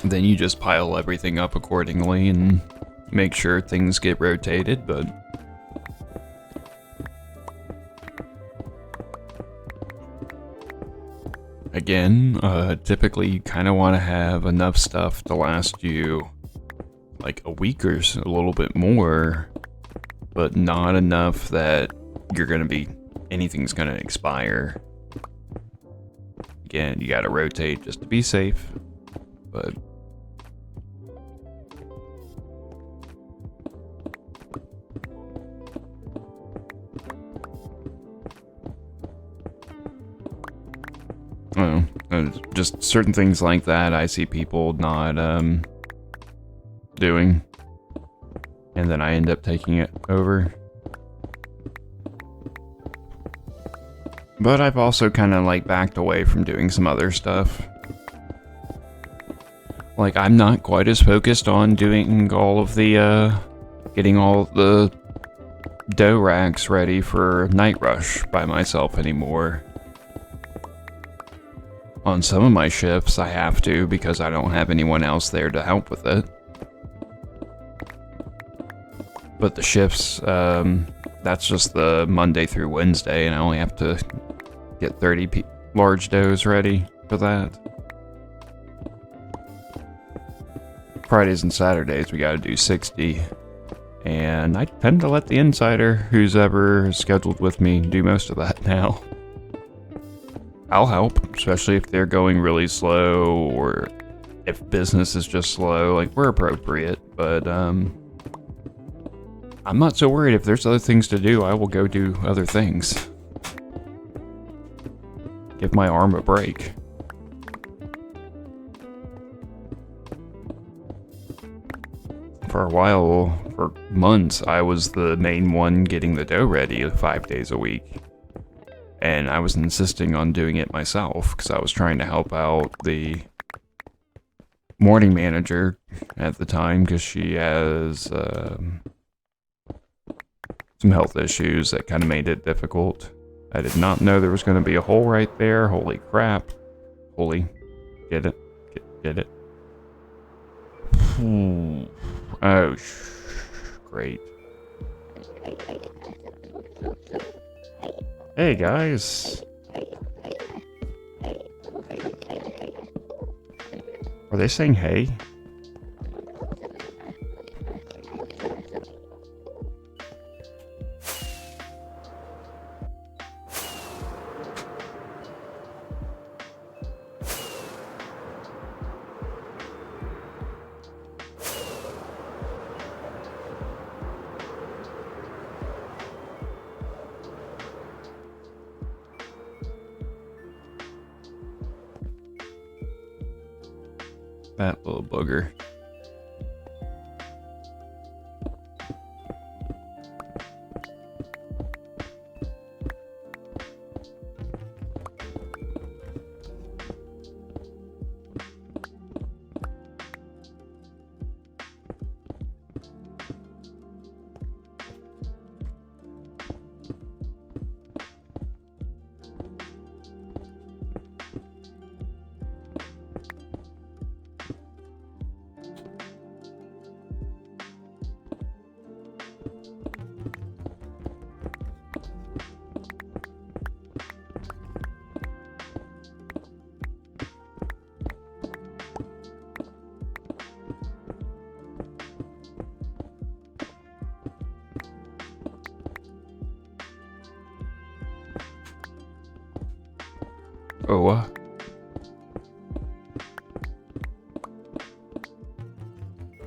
Then you just pile everything up accordingly and make sure things get rotated, but again, typically you kind of want to have enough stuff to last you like a week or so, a little bit more, but not enough that anything's gonna expire. Again, you gotta rotate just to be safe, but I don't know, just certain things like that I see people not doing, and then I end up taking it over. But I've also kind of backed away from doing some other stuff. I'm not quite as focused on doing all of the getting all the dough racks ready for night rush by myself anymore. On some of my shifts, I have to because I don't have anyone else there to help with it. But the shifts, that's just the Monday through Wednesday, and I only have to get 30 large doughs ready for that. Fridays and Saturdays, we gotta do 60. And I tend to let the insider, who's ever scheduled with me, do most of that now. I'll help, especially if they're going really slow or if business is just slow. We're appropriate, but I'm not so worried. If there's other things to do, I will go do other things. Give my arm a break. For a while, for months, I was the main one getting the dough ready 5 days a week. And I was insisting on doing it myself because I was trying to help out the morning manager at the time because she has some health issues that kind of made it difficult. I did not know there was going to be a hole right there. Holy crap. Get it? Get it? Oh, great. Hey guys. Are they saying hey? That little booger. Oh,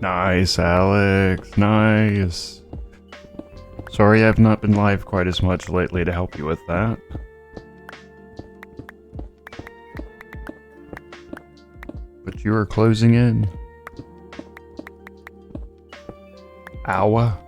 nice, Alex. Nice. Sorry I've not been live quite as much lately to help you with that. you were closing in. Hour?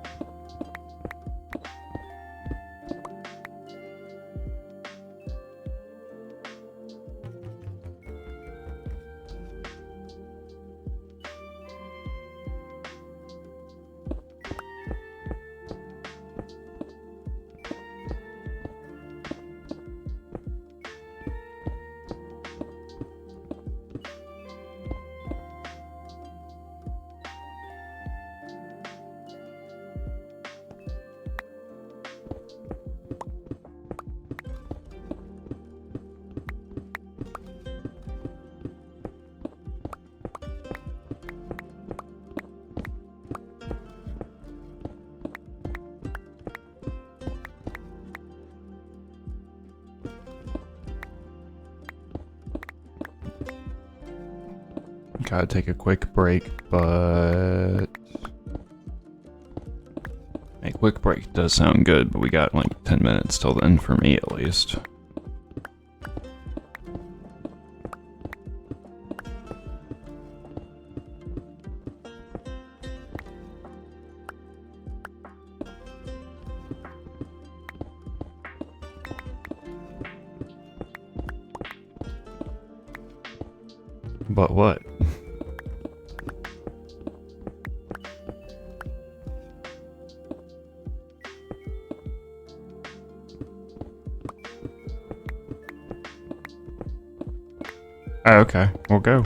Gotta take a quick break, but... A quick break does sound good, but we got like 10 minutes till then, for me at least. But what? Oh, okay. Well, go.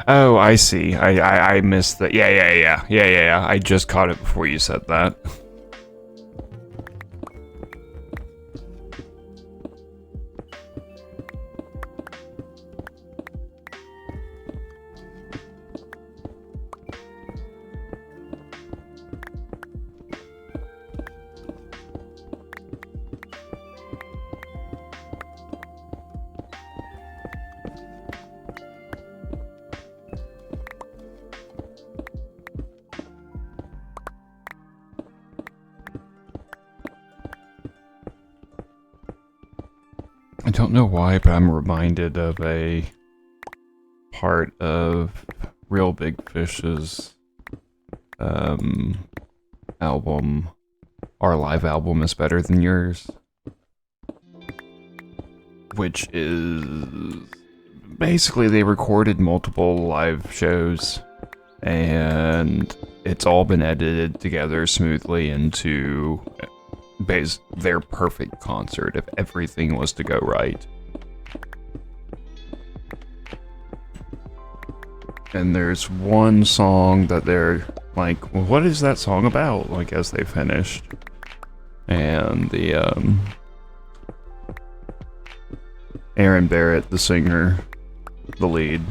Oh, I see. I missed that. Yeah. I just caught it before you said that. I don't know why, but I'm reminded of a part of Real Big Fish's album. Our live album is better than yours, which is basically they recorded multiple live shows and it's all been edited together smoothly into their perfect concert if everything was to go right. And there's one song that they're like, well, what is that song about? Like, as they finished. And the, Aaron Barrett, the singer, the lead,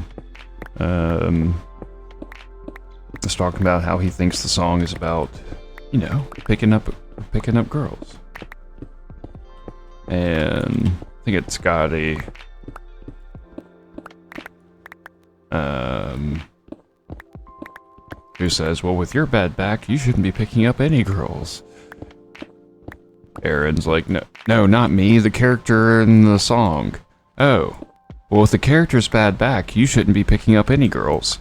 is talking about how he thinks the song is about, you know, picking up girls. And I think it's got a, who says, well, with your bad back, you shouldn't be picking up any girls. Aaron's like, no, not me, the character in the song. Oh, well, with the character's bad back, you shouldn't be picking up any girls.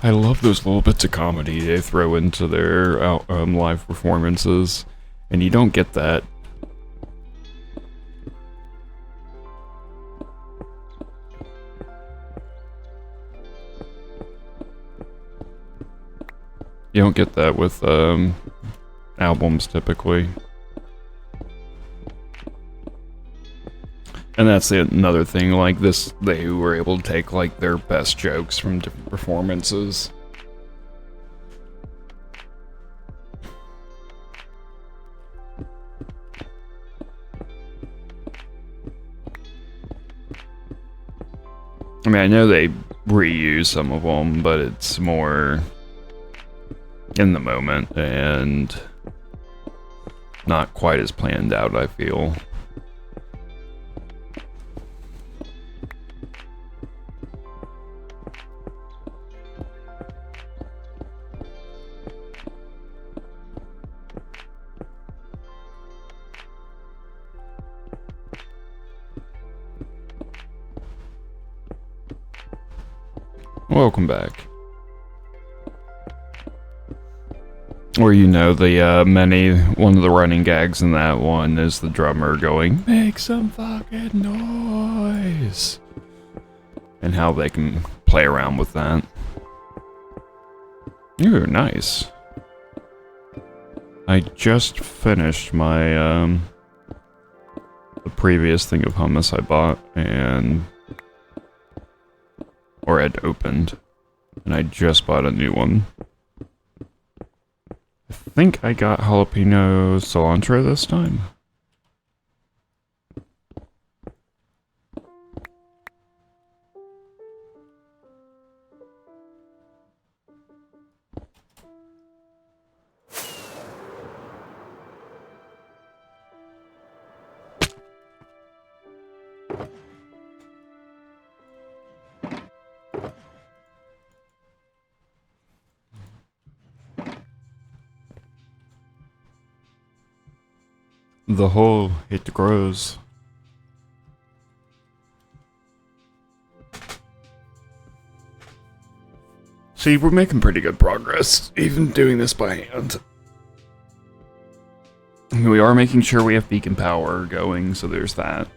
I love those little bits of comedy they throw into their live performances, and you don't get that. You don't get that with albums typically. And that's another thing, like this, they were able to take like their best jokes from different performances. I mean, I know they reuse some of them, but it's more in the moment and not quite as planned out, I feel. Welcome back. Or one of the running gags in that one is the drummer going, "Make some fucking noise," and how they can play around with that. Ooh, nice. I just finished my the previous thing of hummus I bought or had opened, and I just bought a new one. I think I got jalapeno cilantro this time. The hole, it grows. See, we're making pretty good progress, even doing this by hand. We are making sure we have beacon power going, so there's that.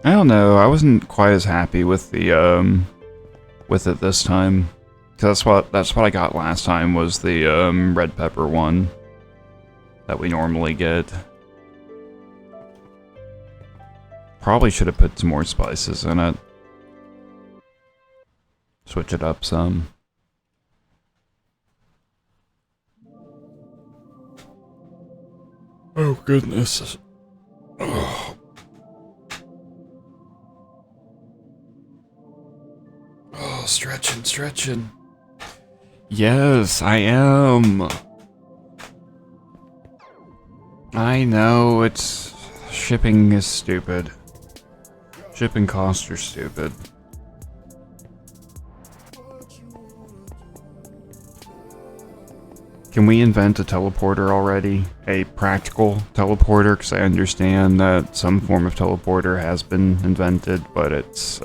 I don't know, I wasn't quite as happy with the, with it this time. Cause that's what I got last time, was the, red pepper one that we normally get. Probably should have put some more spices in it. Switch it up some. Oh goodness. Oh. Oh, stretching. Yes, I am. I know, shipping is stupid. Shipping costs are stupid. Can we invent a teleporter already? A practical teleporter? Because I understand that some form of teleporter has been invented, but it's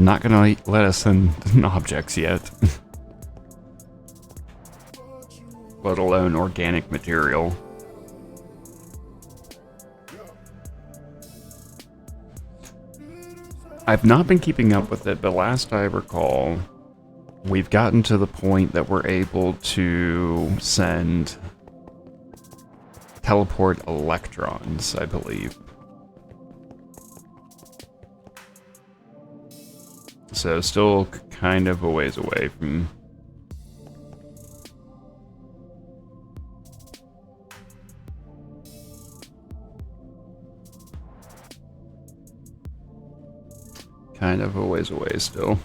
not gonna let us send objects yet. Let alone organic material. I've not been keeping up with it, but last I recall, we've gotten to the point that we're able to teleport electrons, I believe. So still kind of a ways away from... Kind of a ways away still.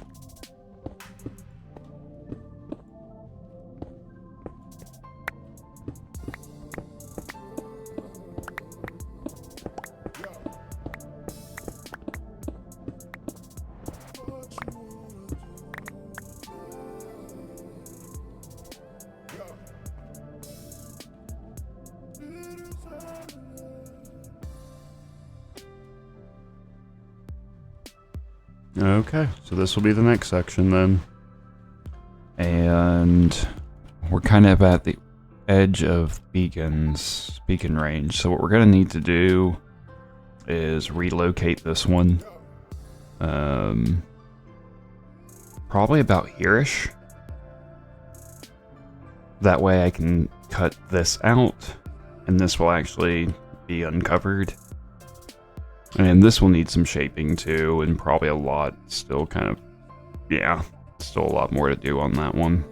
Okay, so this will be the next section then. And we're kind of at the edge of beacon range. So what we're going to need to do is relocate this one. Probably about here-ish. That way I can cut this out, and this will actually be uncovered. And this will need some shaping too, and probably a lot still kind of, yeah, still a lot more to do on that one.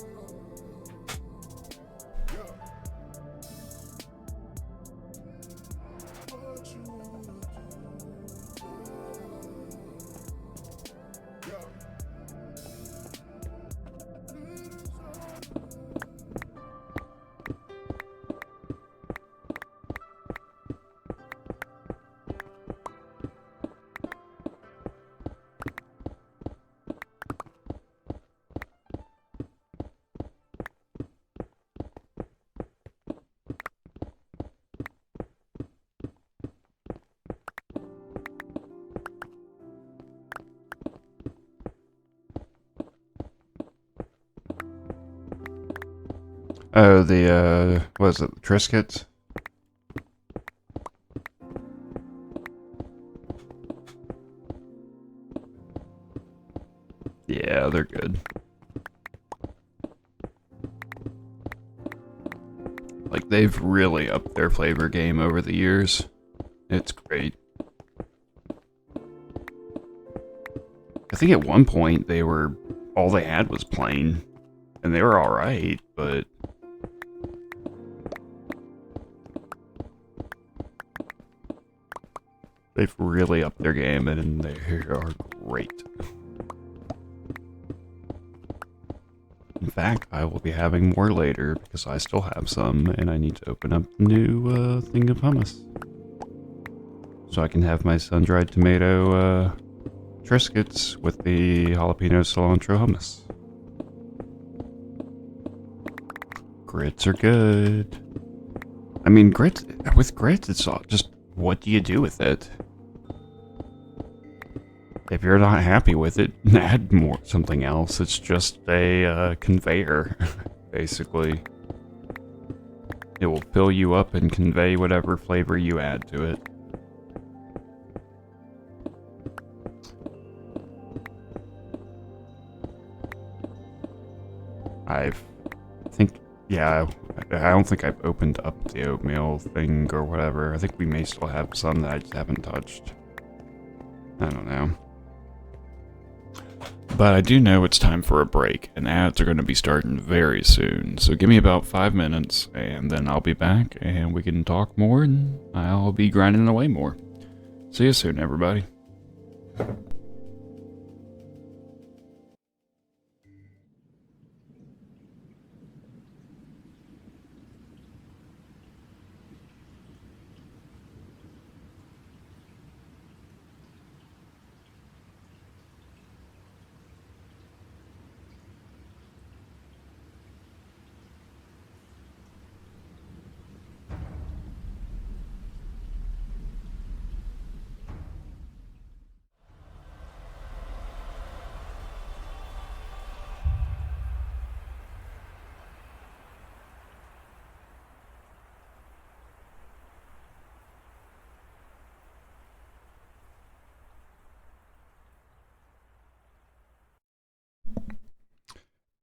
Oh, the, what is it, the Triscuits? Yeah, they're good. Like, they've really upped their flavor game over the years. It's great. I think at one point all they had was plain, and they were alright, but they've really upped their game, and they are great. In fact, I will be having more later, because I still have some, and I need to open up the new thing of hummus. So I can have my sun-dried tomato Triscuits with the jalapeno cilantro hummus. Grits are good. I mean, grits, it's all just, what do you do with it? If you're not happy with it, add something else. It's just a conveyor, basically. It will fill you up and convey whatever flavor you add to it. I don't think I've opened up the oatmeal thing or whatever. I think we may still have some that I just haven't touched. I don't know. But I do know it's time for a break, and ads are going to be starting very soon. So give me about 5 minutes, and then I'll be back, and we can talk more, and I'll be grinding away more. See you soon, everybody.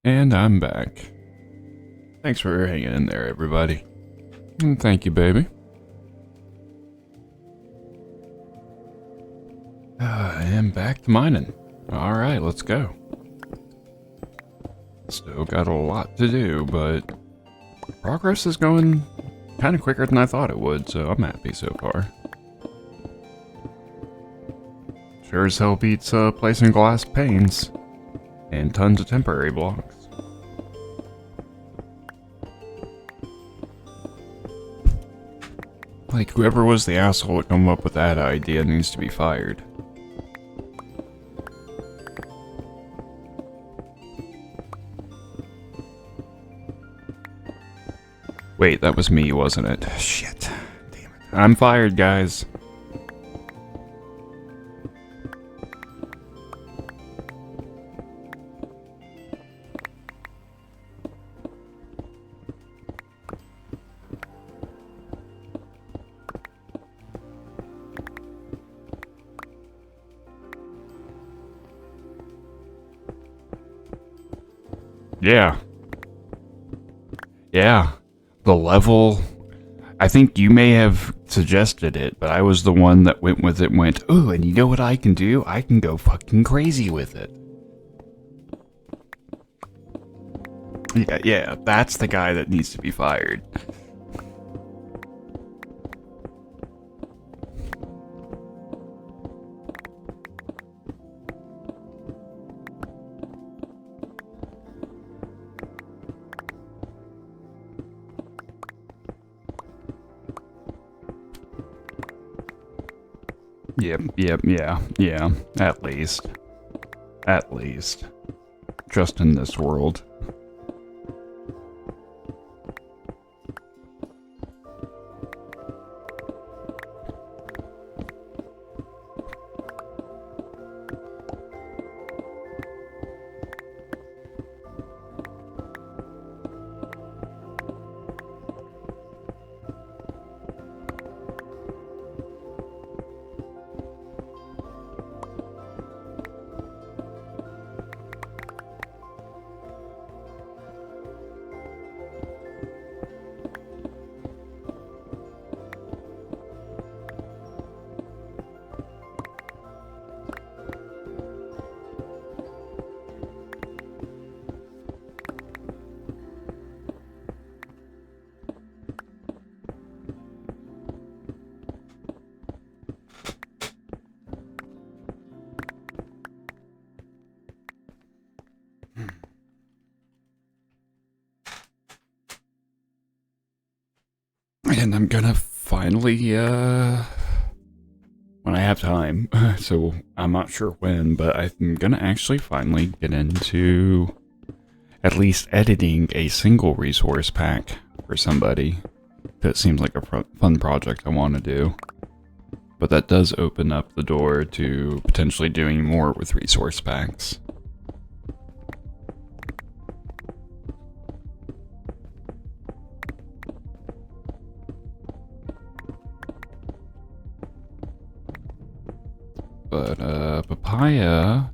And I'm back. Thanks for hanging in there, everybody. And thank you, baby. And back to mining. Alright, let's go. Still got a lot to do, but progress is going kind of quicker than I thought it would, so I'm happy so far. Sure as hell beats placing glass panes and tons of temporary blocks. Like, whoever was the asshole to come up with that idea needs to be fired. Wait, that was me, wasn't it? Shit. Damn it. I'm fired, guys. Yeah. Yeah. The level... I think you may have suggested it, but I was the one that went with it and went, ooh, and you know what I can do? I can go fucking crazy with it. Yeah, that's the guy that needs to be fired. Yeah, at least. At least. Just in this world. And I'm gonna finally, when I have time, so I'm not sure when, but I'm gonna actually finally get into at least editing a single resource pack for somebody. That seems like a fun project I want to do. But that does open up the door to potentially doing more with resource packs. But Papaya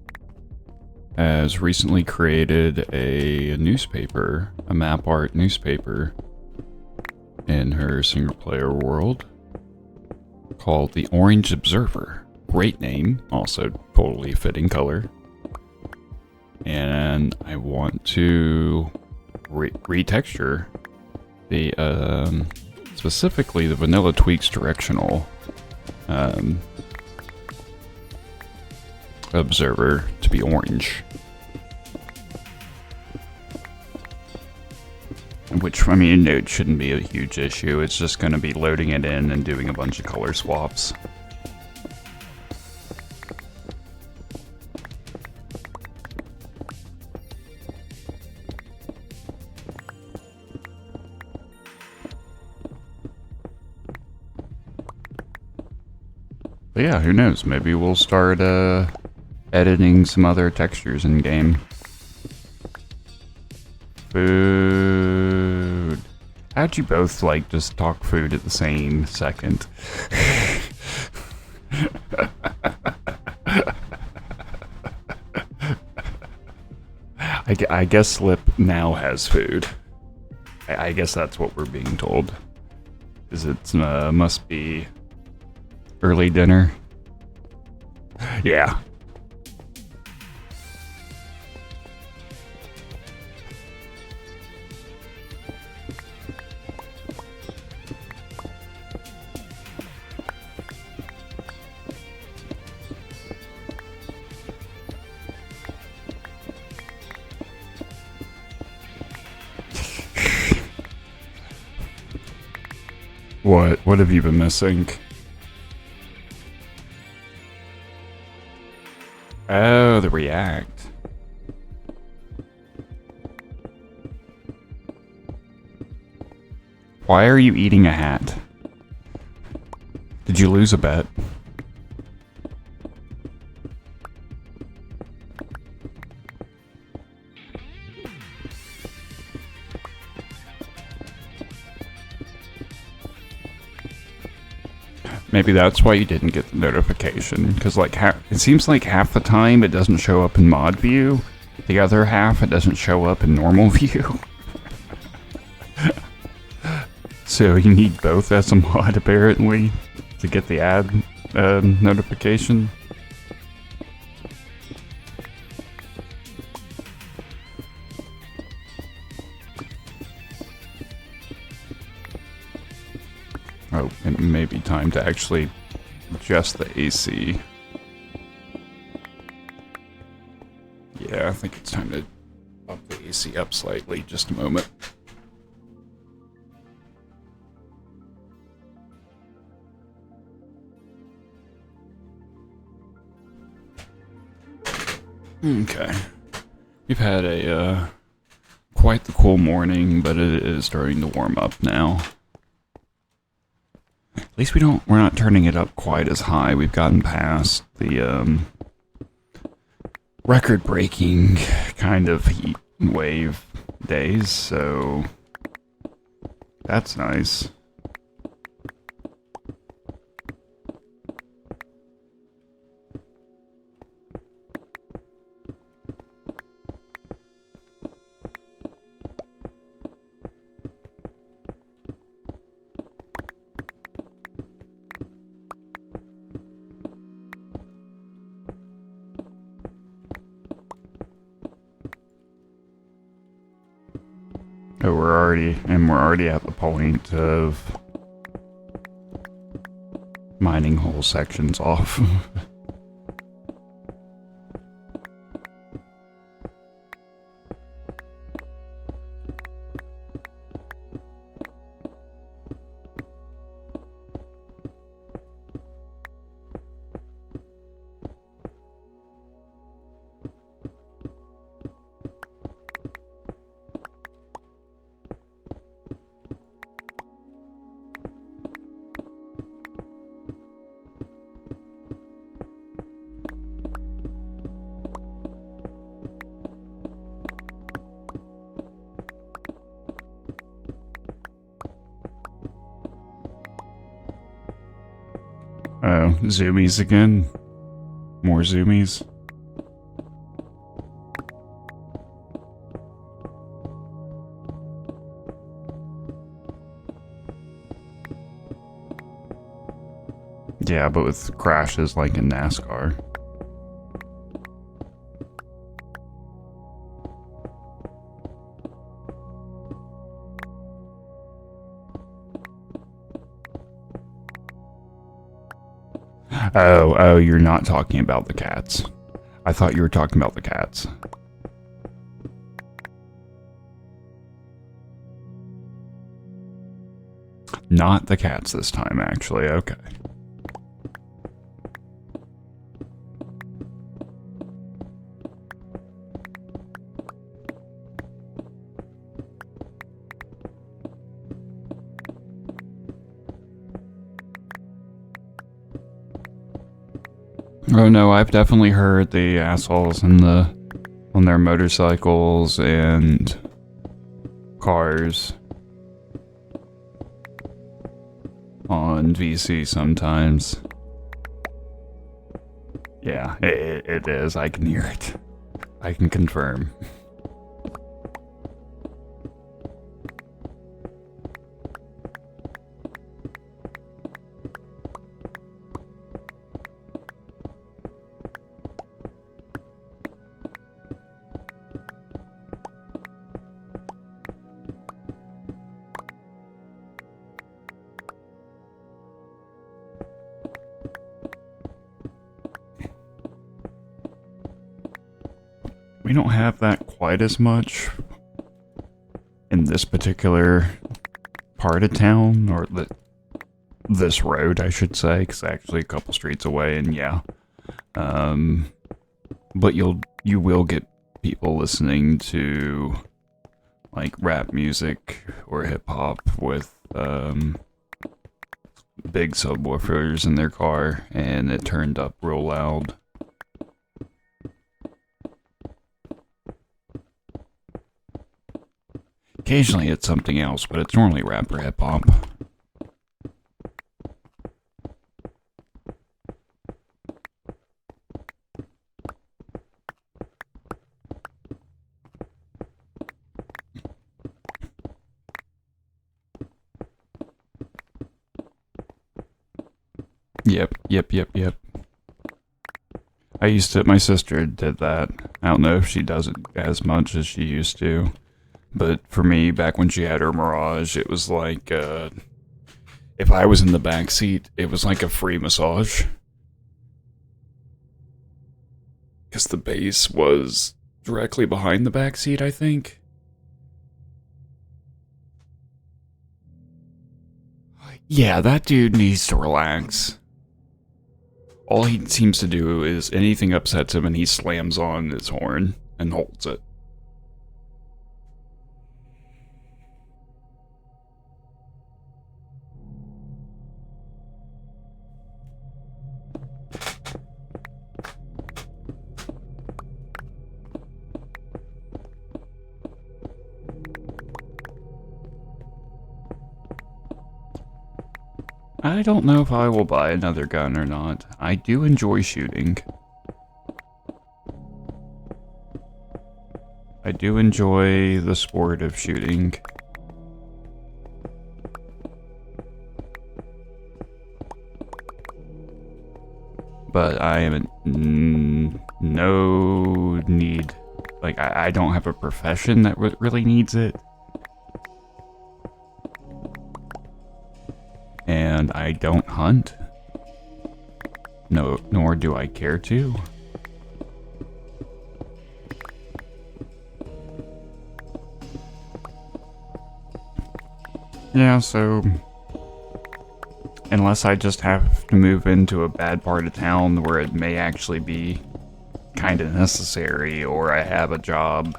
has recently created a newspaper, a map art newspaper, in her single player world called the Orange Observer. Great name, also totally fitting color. And I want to retexture the specifically the Vanilla Tweaks directional observer to be orange. Which, I mean, it shouldn't be a huge issue. It's just going to be loading it in and doing a bunch of color swaps. But yeah, who knows? Maybe we'll start editing some other textures in game. Food. How'd you both like just talk food at the same second? I guess Slip now has food. I guess that's what we're being told. Is it must be early dinner? Yeah. What have you been missing? Oh, the React. Why are you eating a hat? Did you lose a bet? Maybe that's why you didn't get the notification, because like it seems like half the time it doesn't show up in mod view, the other half it doesn't show up in normal view. So you need both as a mod apparently to get the ad notification. Oh, it may be time to actually adjust the AC. Yeah, I think it's time to up the AC up slightly. Just a moment. Okay. We've had a quite the cool morning, but it is starting to warm up now. At least we're not turning it up quite as high. We've gotten past the record-breaking kind of heat wave days, so that's nice. Oh, we're already at the point of mining whole sections off. Oh, zoomies again? More zoomies? Yeah, but with crashes like in NASCAR. Oh, you're not talking about the cats. I thought you were talking about the cats. Not the cats this time, actually. Okay. Oh no, I've definitely heard the assholes on their motorcycles and cars on VC sometimes. Yeah, it is. I can hear it. I can confirm. We don't have that quite as much in this particular part of town, or this road, I should say, because actually a couple streets away, and yeah. But you will get people listening to like rap music or hip hop with big subwoofers in their car, and it turned up real loud. Occasionally it's something else, but it's normally rap or hip hop. Yep. My sister did that. I don't know if she does it as much as she used to. But for me, back when she had her Mirage, it was like, if I was in the back seat, it was like a free massage. Because the bass was directly behind the back seat, I think. Yeah, that dude needs to relax. All he seems to do is anything upsets him and he slams on his horn and holds it. I don't know if I will buy another gun or not. I do enjoy shooting. I do enjoy the sport of shooting. But I am in no need. Like, I don't have a profession that really needs it. And I don't hunt. No, nor do I care to. Yeah, so unless I just have to move into a bad part of town where it may actually be kind of necessary, or I have a job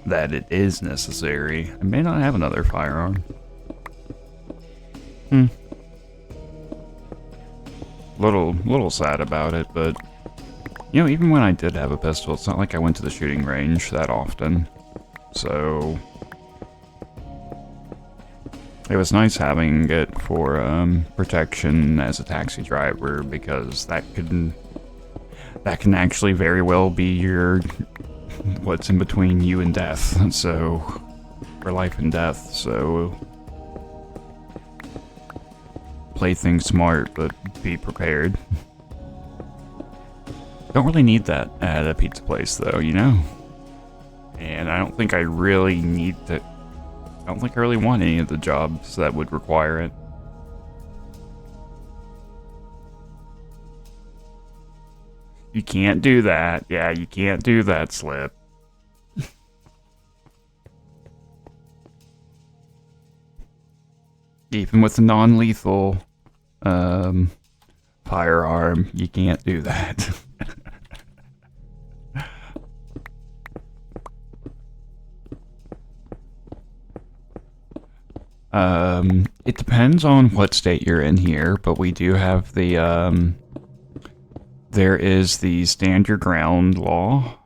that it is necessary, I may not have another firearm. Little sad about it, but you know, even when I did have a pistol, it's not like I went to the shooting range that often. So It was nice having it for protection as a taxi driver, because that can actually very well be your what's in between you and death. So, or life and death. So, play things smart, but be prepared. Don't really need that at a pizza place, though, you know? And I don't think I really need to... I don't think I really want any of the jobs that would require it. You can't do that. Yeah, you can't do that, Slip. Even with a non-lethal firearm, you can't do that. It depends on what state you're in here, but we do have the, there is the Stand Your Ground law,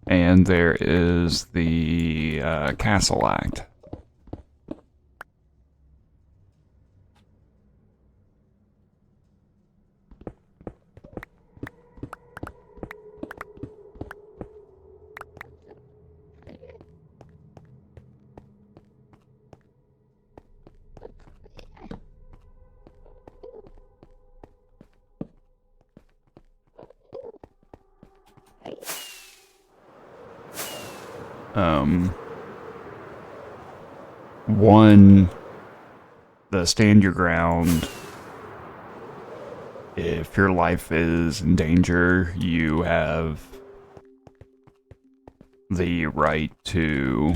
and there is the, Castle Act. One, the Stand Your Ground, if your life is in danger, you have the right to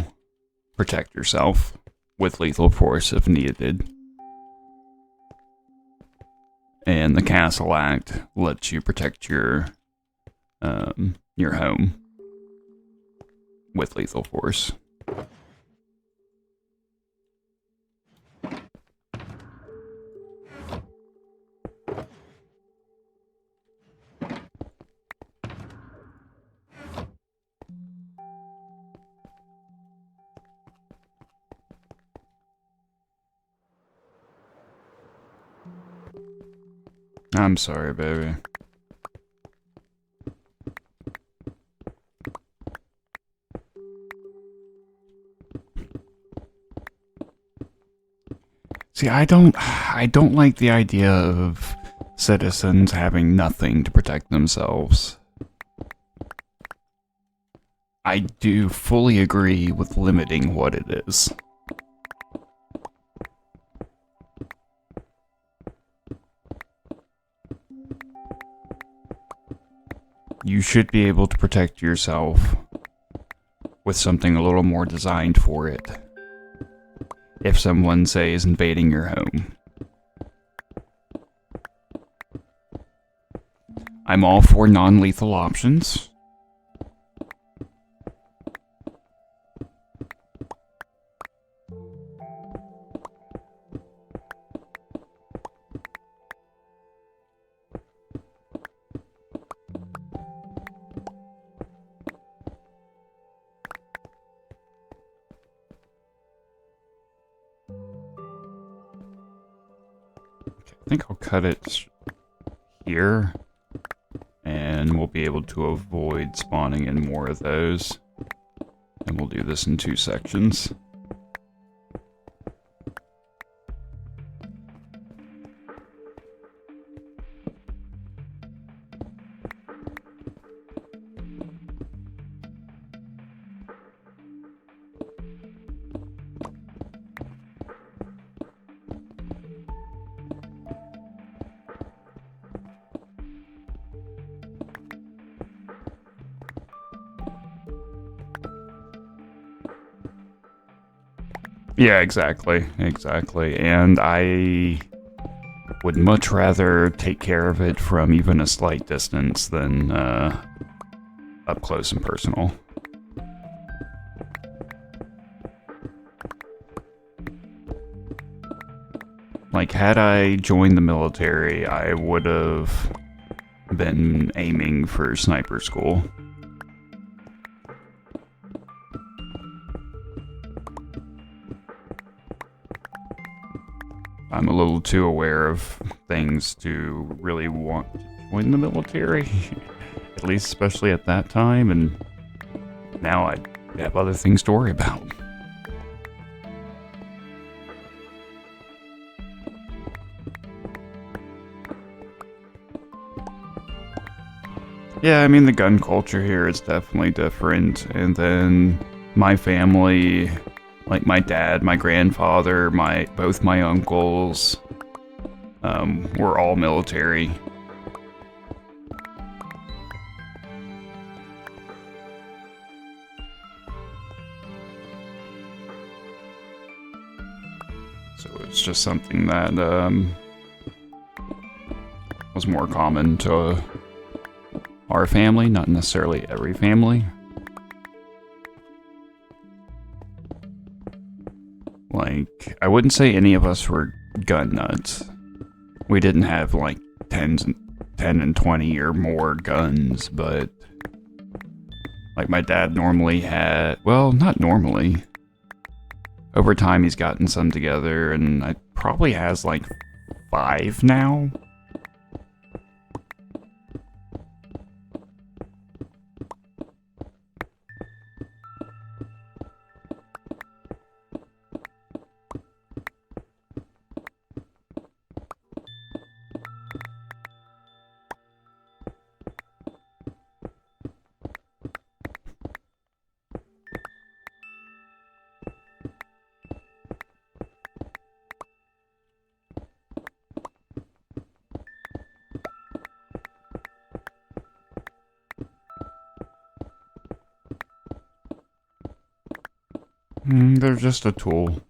protect yourself with lethal force if needed. And the Castle Act lets you protect your home with lethal force. I'm sorry, baby. See, I don't like the idea of citizens having nothing to protect themselves. I do fully agree with limiting what it is. You should be able to protect yourself with something a little more designed for it. If someone, say, is invading your home. I'm all for non-lethal options. I think I'll cut it here, and we'll be able to avoid spawning in more of those. And we'll do this in 2 sections. Yeah, exactly. And I would much rather take care of it from even a slight distance than up close and personal. Like, had I joined the military, I would have been aiming for sniper school. I'm a little too aware of things to really want to join the military. At least especially at that time, and now I have other things to worry about. Yeah, I mean, the gun culture here is definitely different, and then my family, like my dad, my grandfather, both my uncles, were all military. So it's just something that was more common to our family, not necessarily every family. Like, I wouldn't say any of us were gun nuts. We didn't have like 10 and 20 or more guns, but like my dad normally had, well, not normally. Over time he's gotten some together, and I probably has like 5 now. They're just a tool.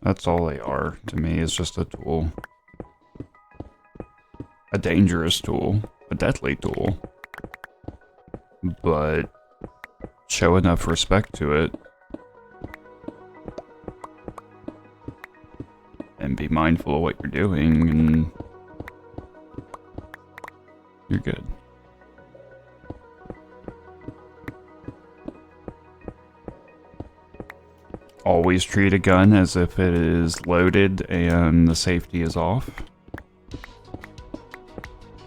That's all they are to me, is just a tool. A dangerous tool. A deadly tool. But show enough respect to it. And be mindful of what you're doing, and you're good. Always treat a gun as if it is loaded and the safety is off.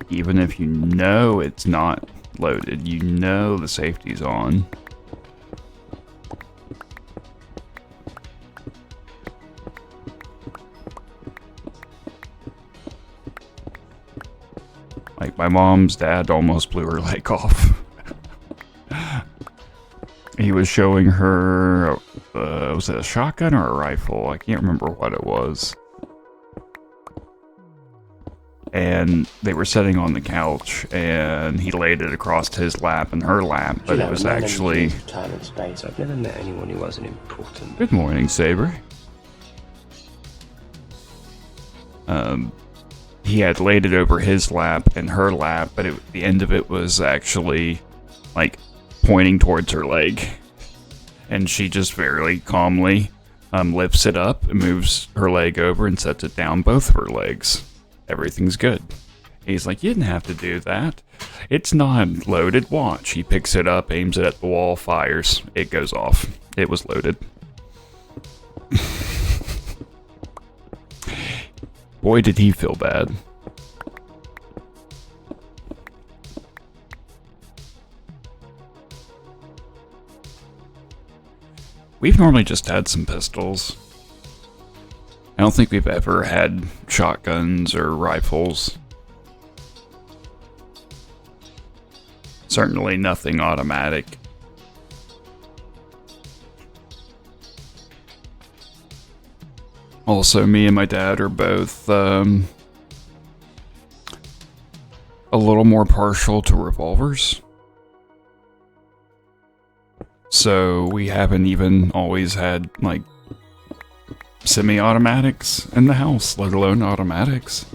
Even if you know it's not loaded, you know the safety's on. Like, my mom's dad almost blew her leg off. He was showing her, was it a shotgun or a rifle? I can't remember what it was. And they were sitting on the couch, and he laid it across his lap and her lap, but it was actually... Time and space. I've never met anyone who wasn't important. Good morning, Saber. He had laid it over his lap and her lap, but the end of it was actually, like, pointing towards her leg. And she just very calmly lifts it up and moves her leg over and sets it down both of her legs. Everything's good. He's like, you didn't have to do that. It's not loaded. Watch. He picks it up, aims it at the wall, fires. It goes off. It was loaded. Boy, did he feel bad. We've normally just had some pistols. I don't think we've ever had shotguns or rifles. Certainly nothing automatic. Also, me and my dad are both a little more partial to revolvers. So we haven't even always had, like, semi-automatics in the house, let alone automatics.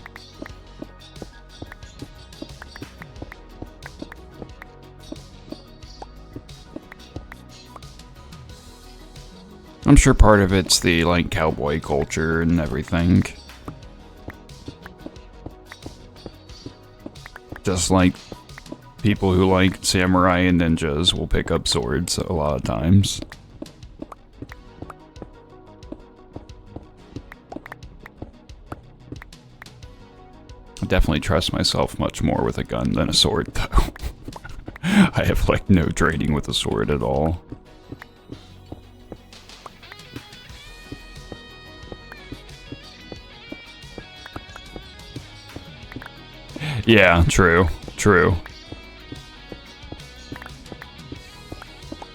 I'm sure part of it's the, like, cowboy culture and everything. Just like people who like samurai and ninjas will pick up swords a lot of times. definitely trust myself much more with a gun than a sword, though. I have, like, no training with a sword at all. Yeah, true. True.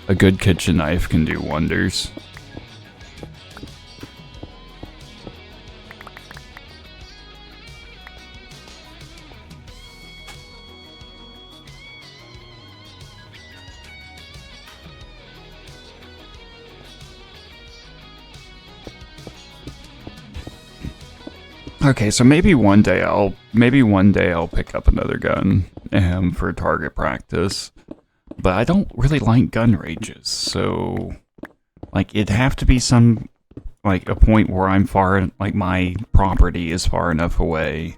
A good kitchen knife can do wonders. Okay, so maybe one day I'll pick up another gun for target practice. But I don't really like gun ranges, so like it'd have to be some like a point where I'm far, like my property is far enough away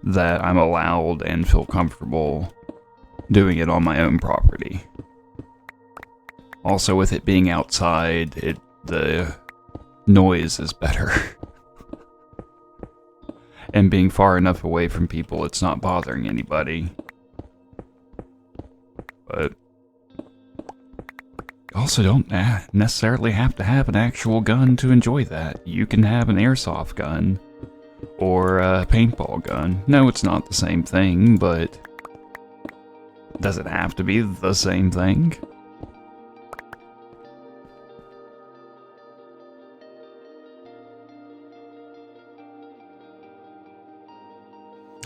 that I'm allowed and feel comfortable doing it on my own property. Also, with it being outside, the noise is better. And being far enough away from people, it's not bothering anybody. But you also don't necessarily have to have an actual gun to enjoy that. You can have an airsoft gun or a paintball gun. No, it's not the same thing, but does it have to be the same thing?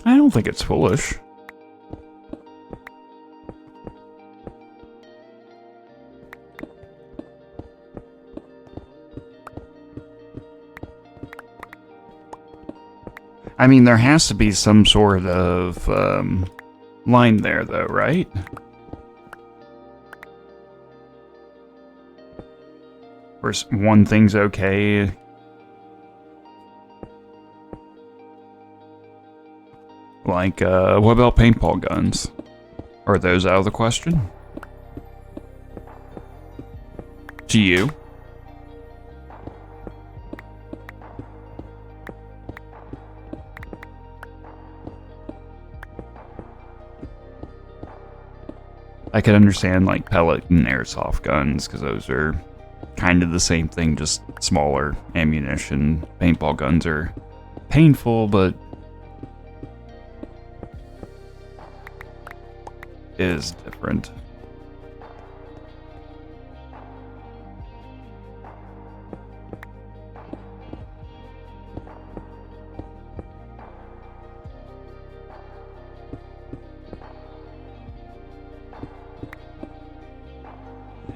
I don't think it's foolish. I mean, there has to be some sort of line there, though, right? Where one thing's okay. Like, what about paintball guns? Are those out of the question? To you? I could understand, like, pellet and airsoft guns, because those are kind of the same thing, just smaller ammunition. Paintball guns are painful, but is different.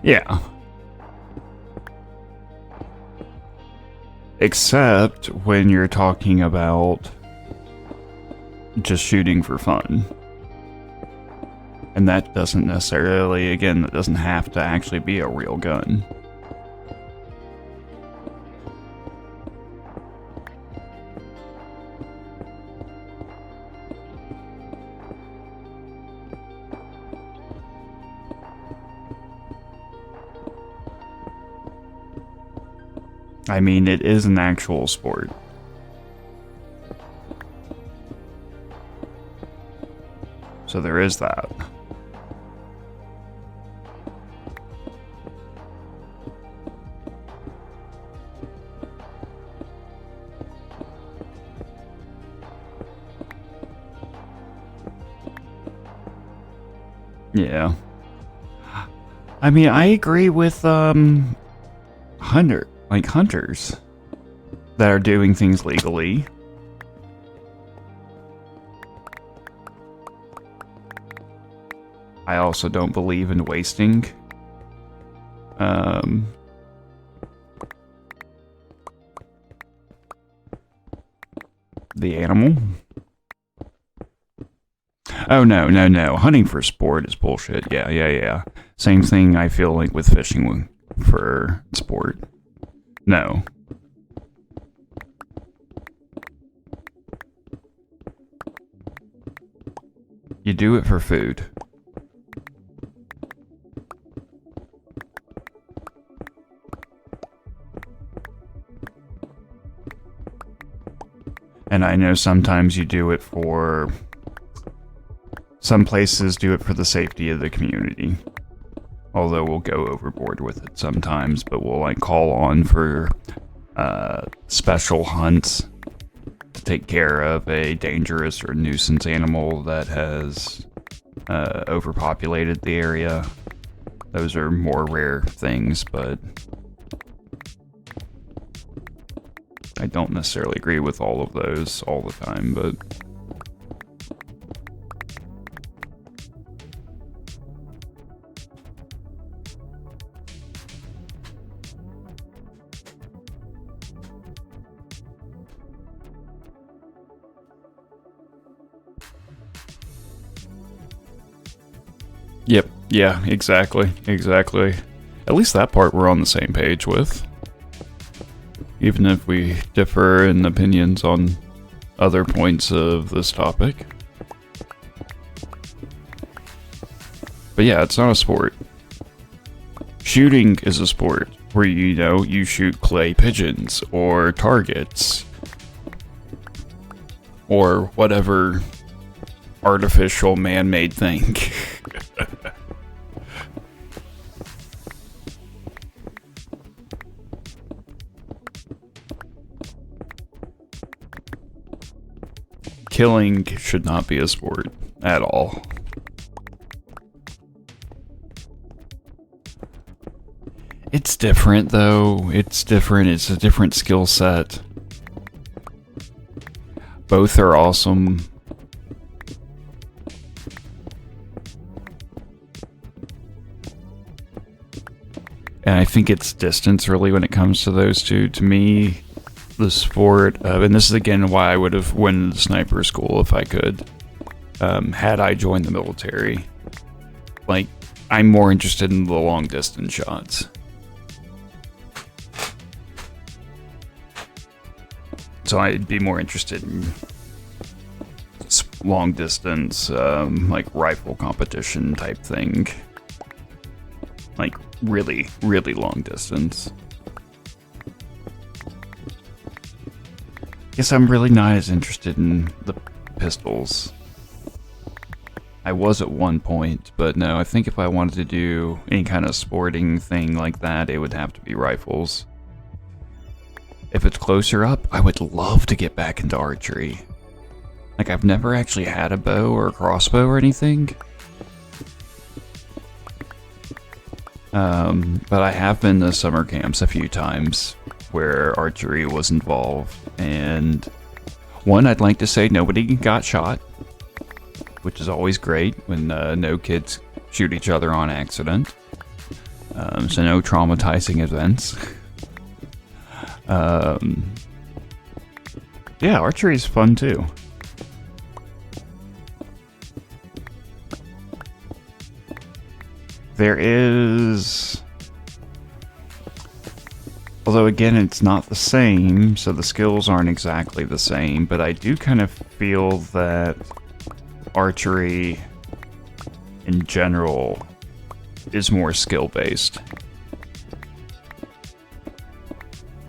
Yeah. Except when you're talking about just shooting for fun. And that doesn't necessarily, again, that doesn't have to actually be a real gun. I mean, it is an actual sport. So there is that. Yeah. I mean, I agree with hunters that are doing things legally. I also don't believe in wasting the animal. Oh, no. Hunting for sport is bullshit. Yeah. Same thing I feel like with fishing for sport. No. You do it for food. And I know sometimes you do it for... Some places do it for the safety of the community. Although we'll go overboard with it sometimes, but we'll like call on for special hunts to take care of a dangerous or nuisance animal that has overpopulated the area. Those are more rare things, but I don't necessarily agree with all of those all the time, but... Yep, yeah, exactly. At least that part we're on the same page with. Even if we differ in opinions on other points of this topic. But yeah, it's not a sport. Shooting is a sport where, you shoot clay pigeons or targets or whatever artificial man-made thing. Killing should not be a sport at all. It's different though. It's different. It's a different skill set. Both are awesome. And I think it's distance really when it comes to those two. To me, the sport, and this is again why I would have went to sniper school if I could, had I joined the military. Like, I'm more interested in the long distance shots. So I'd be more interested in long distance, like rifle competition type thing. Like really, really long distance. Guess I'm really not as interested in the pistols. I was at one point, but no, I think if I wanted to do any kind of sporting thing like that, it would have to be rifles. If it's closer up, I would love to get back into archery. Like, I've never actually had a bow or a crossbow or anything. But I have been to summer camps a few times where archery was involved, and one, I'd like to say nobody got shot, which is always great when no kids shoot each other on accident. So no traumatizing events. Yeah, archery is fun too. There is... Although again, it's not the same, so the skills aren't exactly the same, but I do kind of feel that archery in general is more skill-based.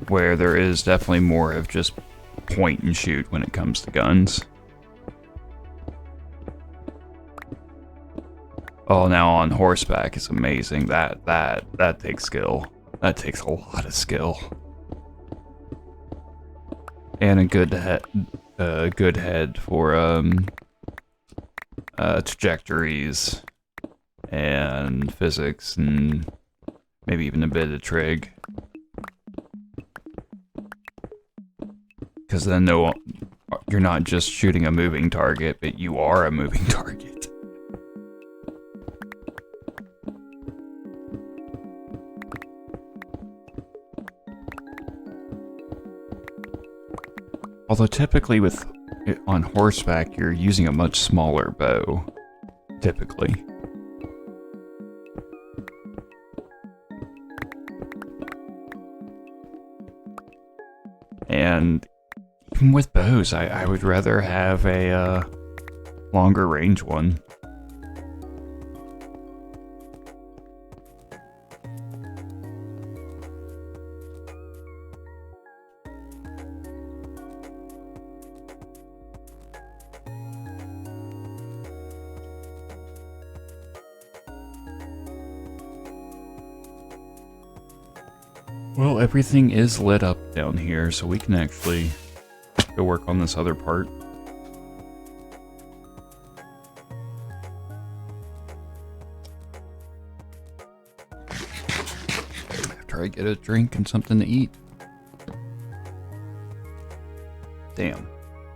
Where there is definitely more of just point and shoot when it comes to guns. Oh, now on horseback is amazing. That takes skill. That takes a lot of skill. And a good head for trajectories and physics and maybe even a bit of trig. Because then you're not just shooting a moving target, but you are a moving target. Although typically on horseback, you're using a much smaller bow, typically. And even with bows, I would rather have a longer range one. Well, everything is lit up down here, so we can actually go work on this other part. After I get a drink and something to eat. Damn.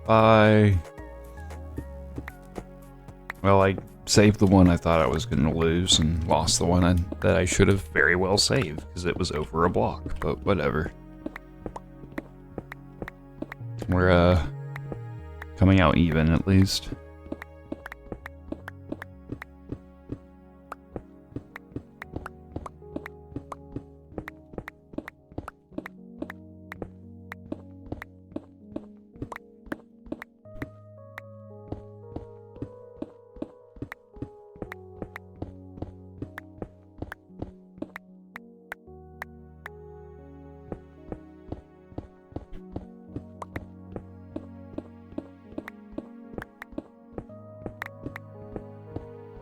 Bye. Well, I saved the one I thought I was going to lose and lost the one that I should have very well saved because it was over a block, but whatever. We're coming out even at least.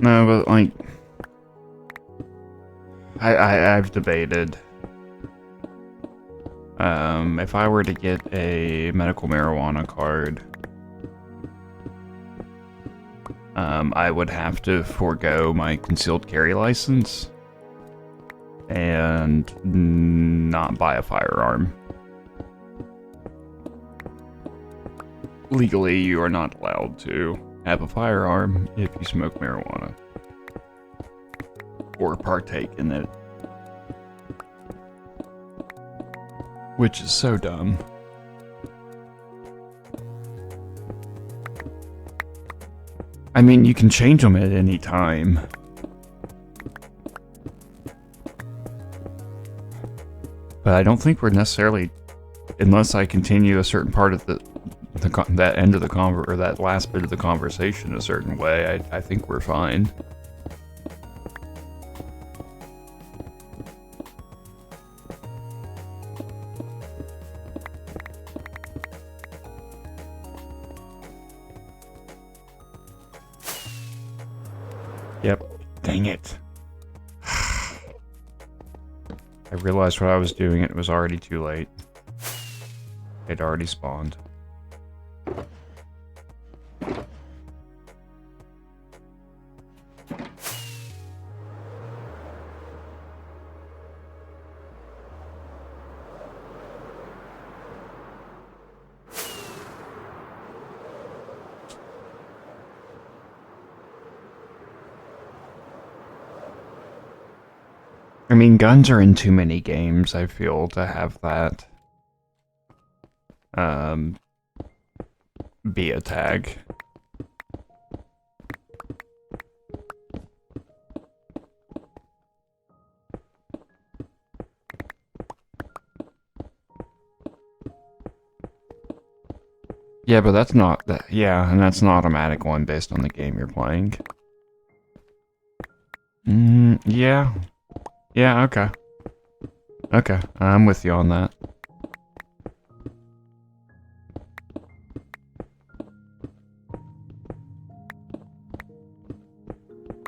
No, but like, I've debated. If I were to get a medical marijuana card, I would have to forego my concealed carry license and not buy a firearm. Legally, you are not allowed to have a firearm if you smoke marijuana or partake in it, which is so dumb. I mean, you can change them at any time. But I don't think we're necessarily, unless I continue a certain part of that end of the or that last bit of the conversation a certain way, I think we're fine. Yep. Dang it. I realized what I was doing. It was already too late. It already spawned. I mean, guns are in too many games, I feel, to have that be a tag. Yeah, but that's not that. Yeah, and that's an automatic one based on the game you're playing. Yeah. Yeah, okay. Okay, I'm with you on that.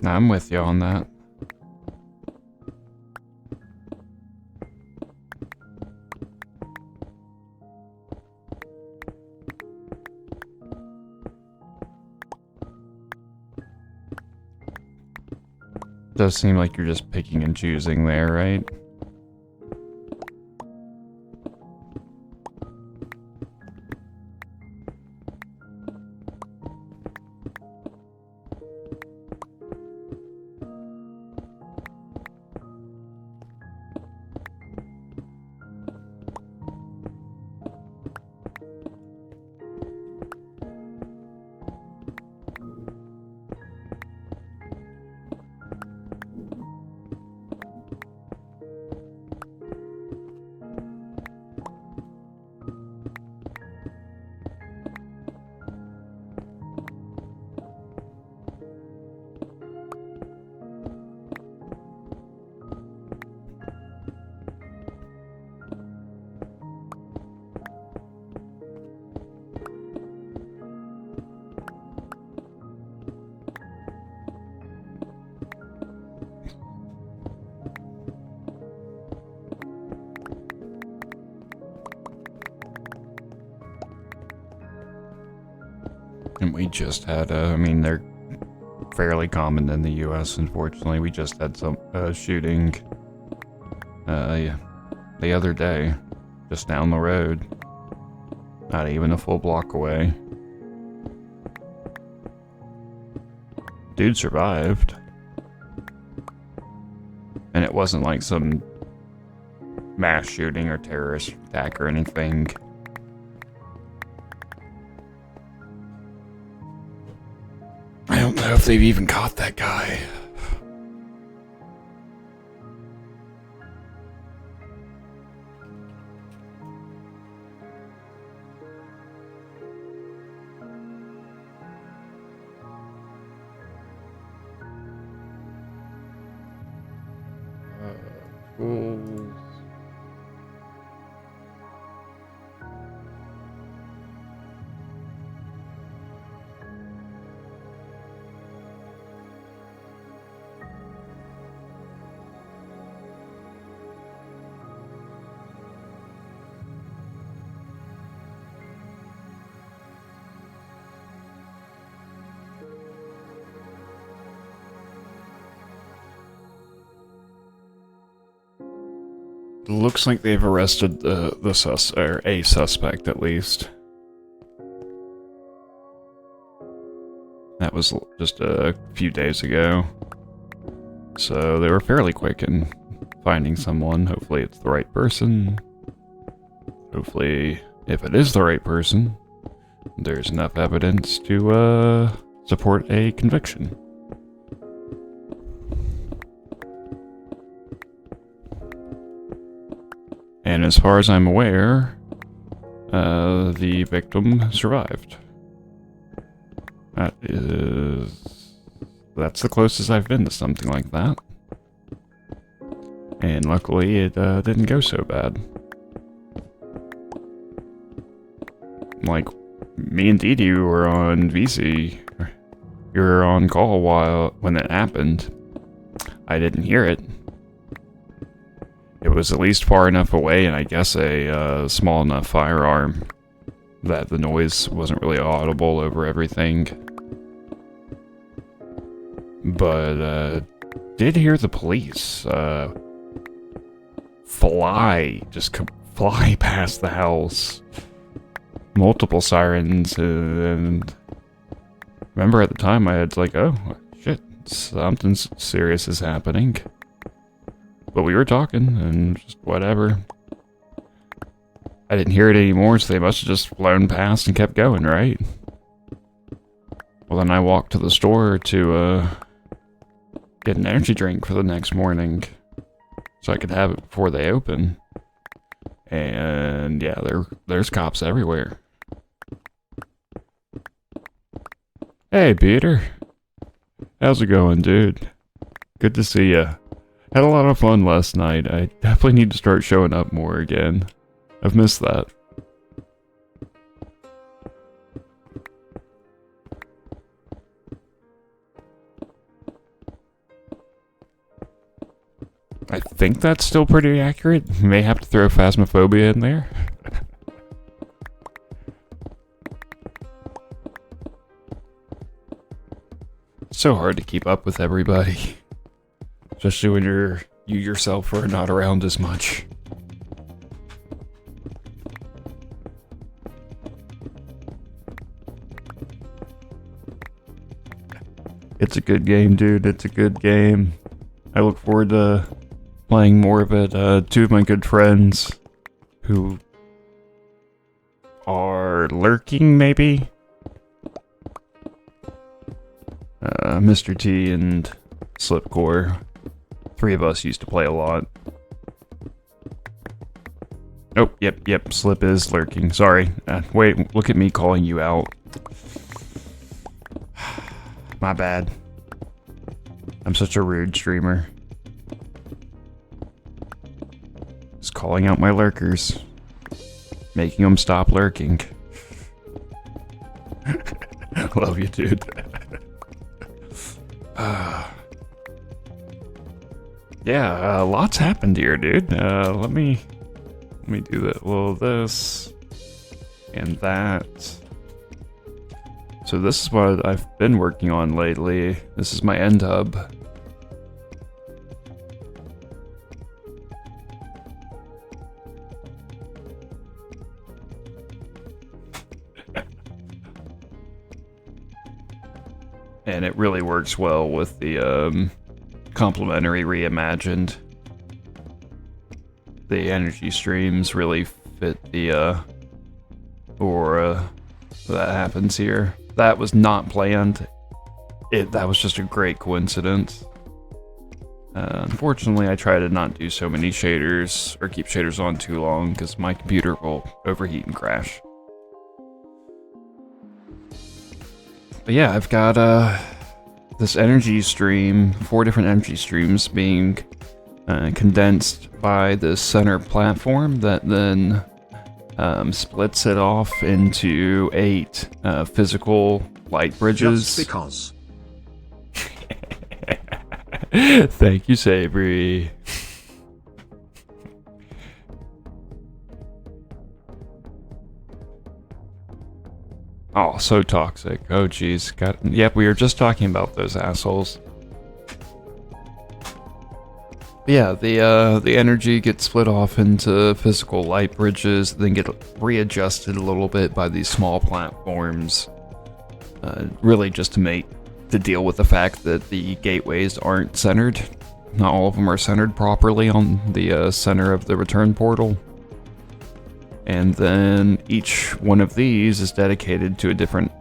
I'm with you on that. Does seem like you're just picking and choosing there, right? We just had, I mean, they're fairly common in the US, unfortunately. We just had some shooting yeah, the other day, just down the road. Not even a full block away. Dude survived. And it wasn't like some mass shooting or terrorist attack or anything. I don't know if they've even caught that guy. Fools. Looks like they've arrested a suspect at least. That was just a few days ago. So they were fairly quick in finding someone. Hopefully it's the right person. Hopefully, if it is the right person, there's enough evidence to support a conviction. And as far as I'm aware, the victim survived. That's the closest I've been to something like that. And luckily it didn't go so bad. Like, me and Didi were on VC. You were on call when it happened. I didn't hear it. It was at least far enough away, and I guess a small enough firearm that the noise wasn't really audible over everything. But did hear the police fly past the house. Multiple sirens, and remember at the time I had like, oh shit, something serious is happening. But we were talking, and just whatever. I didn't hear it anymore, so they must have just flown past and kept going, right? Well, then I walked to the store to get an energy drink for the next morning, so I could have it before they open. And yeah, there's cops everywhere. Hey, Peter. How's it going, dude? Good to see ya. Had a lot of fun last night. I definitely need to start showing up more again. I've missed that. I think that's still pretty accurate. May have to throw Phasmophobia in there. It's so hard to keep up with everybody. Especially when you yourself are not around as much. It's a good game, dude. It's a good game. I look forward to playing more of it. Two of my good friends who are lurking, maybe? Mr. T and Slipcore. Three of us used to play a lot. Oh, yep, Slip is lurking. Sorry. Wait, look at me calling you out. My bad. I'm such a rude streamer. Just calling out my lurkers. Making them stop lurking. Love you, dude. Yeah, lots happened here, dude. Let me do that. Well, this and that. So this is what I've been working on lately. This is my end hub. And it really works well with the complementary reimagined. The energy streams really fit the aura that happens here. That was not planned. That was just a great coincidence. Unfortunately, I try to not do so many shaders or keep shaders on too long because my computer will overheat and crash. But yeah, I've got this energy stream, 4 different energy streams being condensed by the center platform that then splits it off into 8 physical light bridges. Just because. Thank you, Sabri. Oh, so toxic. Oh, jeez. Yep, we were just talking about those assholes. Yeah, the energy gets split off into physical light bridges, then get readjusted a little bit by these small platforms. Really just to deal with the fact that the gateways aren't centered. Not all of them are centered properly on the center of the return portal. And then each one of these is dedicated to a different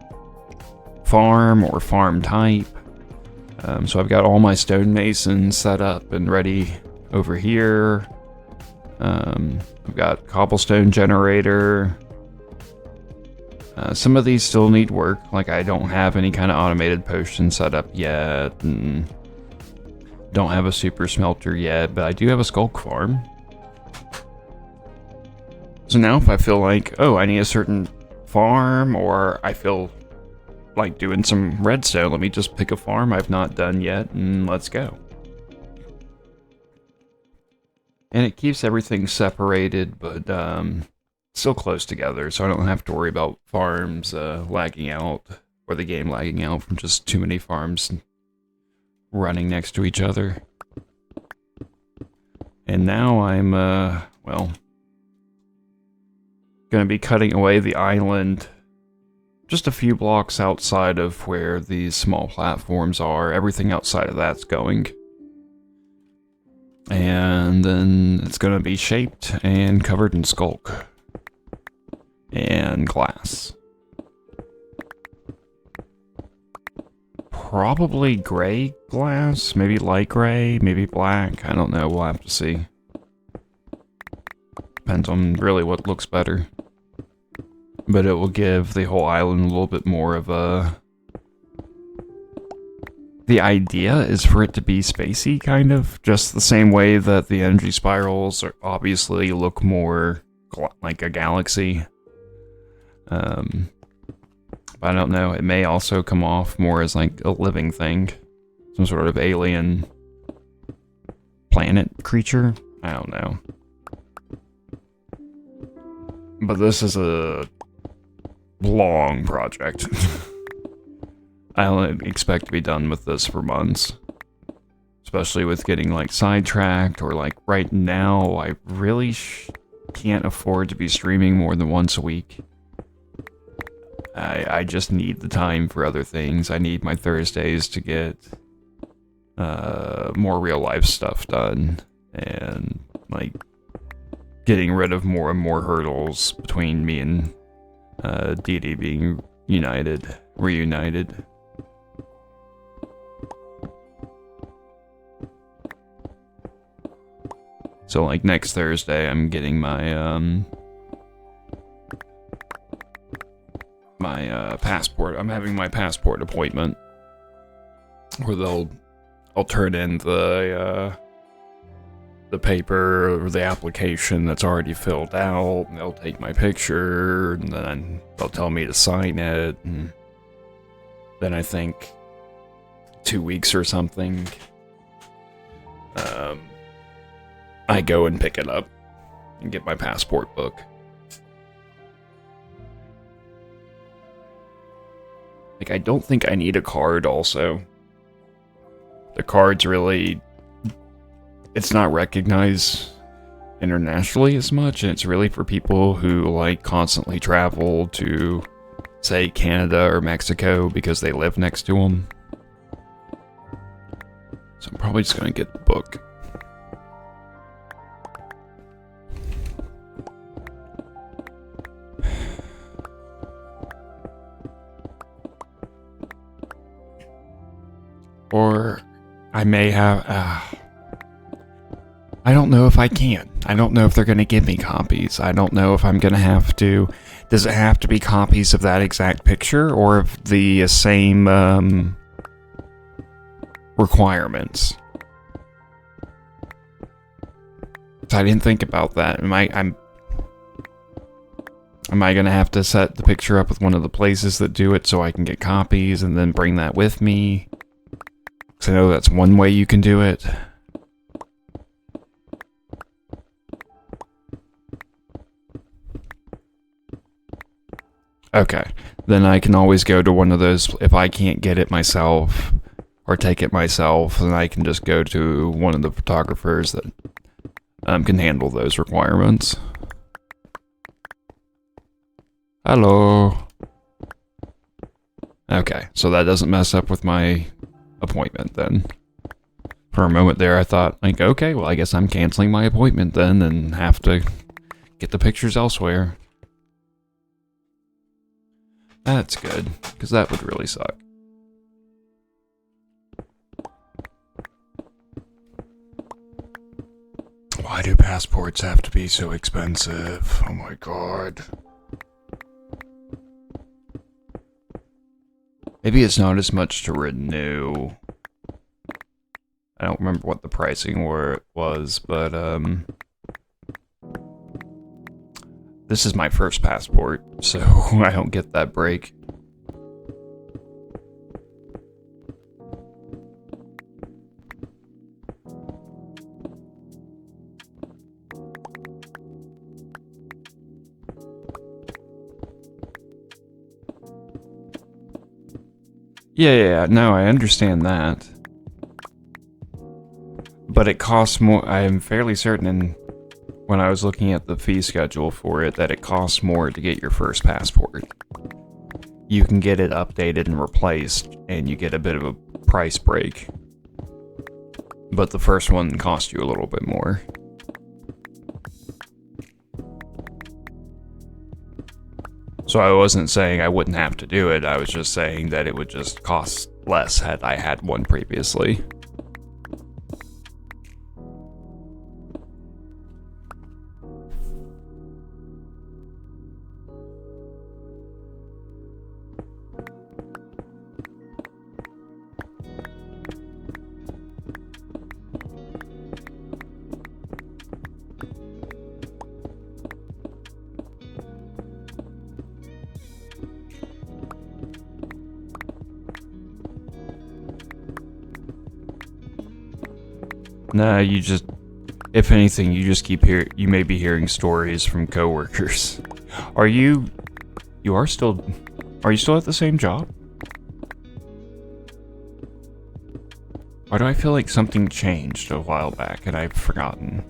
farm or farm type. So I've got all my stonemasons set up and ready over here. I've got cobblestone generator. Some of these still need work, like I don't have any kind of automated potion set up yet, and don't have a super smelter yet, but I do have a skulk farm. So now if I feel like, oh, I need a certain farm, or I feel like doing some redstone, let me just pick a farm I've not done yet, and let's go. And it keeps everything separated, but still close together, so I don't have to worry about farms lagging out, or the game lagging out from just too many farms running next to each other. And now I'm, well, gonna be cutting away the island just a few blocks outside of where these small platforms are. Everything outside of that's going. And then it's gonna be shaped and covered in skulk and glass. Probably gray glass, maybe light gray, maybe black, I don't know, we'll have to see. Depends on really what looks better. But it will give the whole island a little bit more of a... The idea is for it to be spacey, kind of. Just the same way that the energy spirals are obviously look more like a galaxy. But I don't know, it may also come off more as like a living thing. Some sort of alien planet creature? I don't know. But this is a long project. I don't expect to be done with this for months. Especially with getting like sidetracked, or like right now, I really can't afford to be streaming more than once a week. I just need the time for other things. I need my Thursdays to get more real life stuff done, and like getting rid of more and more hurdles between me and Dee Dee being reunited. So like next Thursday I'm getting my passport. I'm having my passport appointment where I'll turn in the paper or the application that's already filled out, and they'll take my picture, and then they'll tell me to sign it, and then I think 2 weeks or something, I go and pick it up and get my passport book. Like like, I don't think I need a card also. The card's really... It's not recognized internationally as much, and it's really for people who, like, constantly travel to, say, Canada or Mexico because they live next to them. So I'm probably just gonna get the book. Or I may have... I don't know if I can. I don't know if they're going to give me copies. I don't know if I'm going to have to... Does it have to be copies of that exact picture, or of the same requirements? I didn't think about that. Am I going to have to set the picture up with one of the places that do it so I can get copies and then bring that with me? Because I know that's one way you can do it. Okay, then I can always go to one of those. If I can't get it myself or take it myself, then I can just go to one of the photographers that can handle those requirements. Hello. Okay, so that doesn't mess up with my appointment then. For a moment there, I thought, like, okay, well, I guess I'm canceling my appointment then and have to get the pictures elsewhere. That's good, because that would really suck. Why do passports have to be so expensive? Oh my god. Maybe it's not as much to renew. I don't remember what the pricing was, but this is my first passport, so I don't get that break. Yeah, no, I understand that. But it costs more. I am fairly certain when I was looking at the fee schedule for it that it costs more to get your first passport. You can get it updated and replaced, and you get a bit of a price break. But the first one costs you a little bit more. So I wasn't saying I wouldn't have to do it, I was just saying that it would just cost less had I had one previously. Nah, you just, if anything, you just keep you may be hearing stories from coworkers. Are you still at the same job? Why do I feel like something changed a while back and I've forgotten?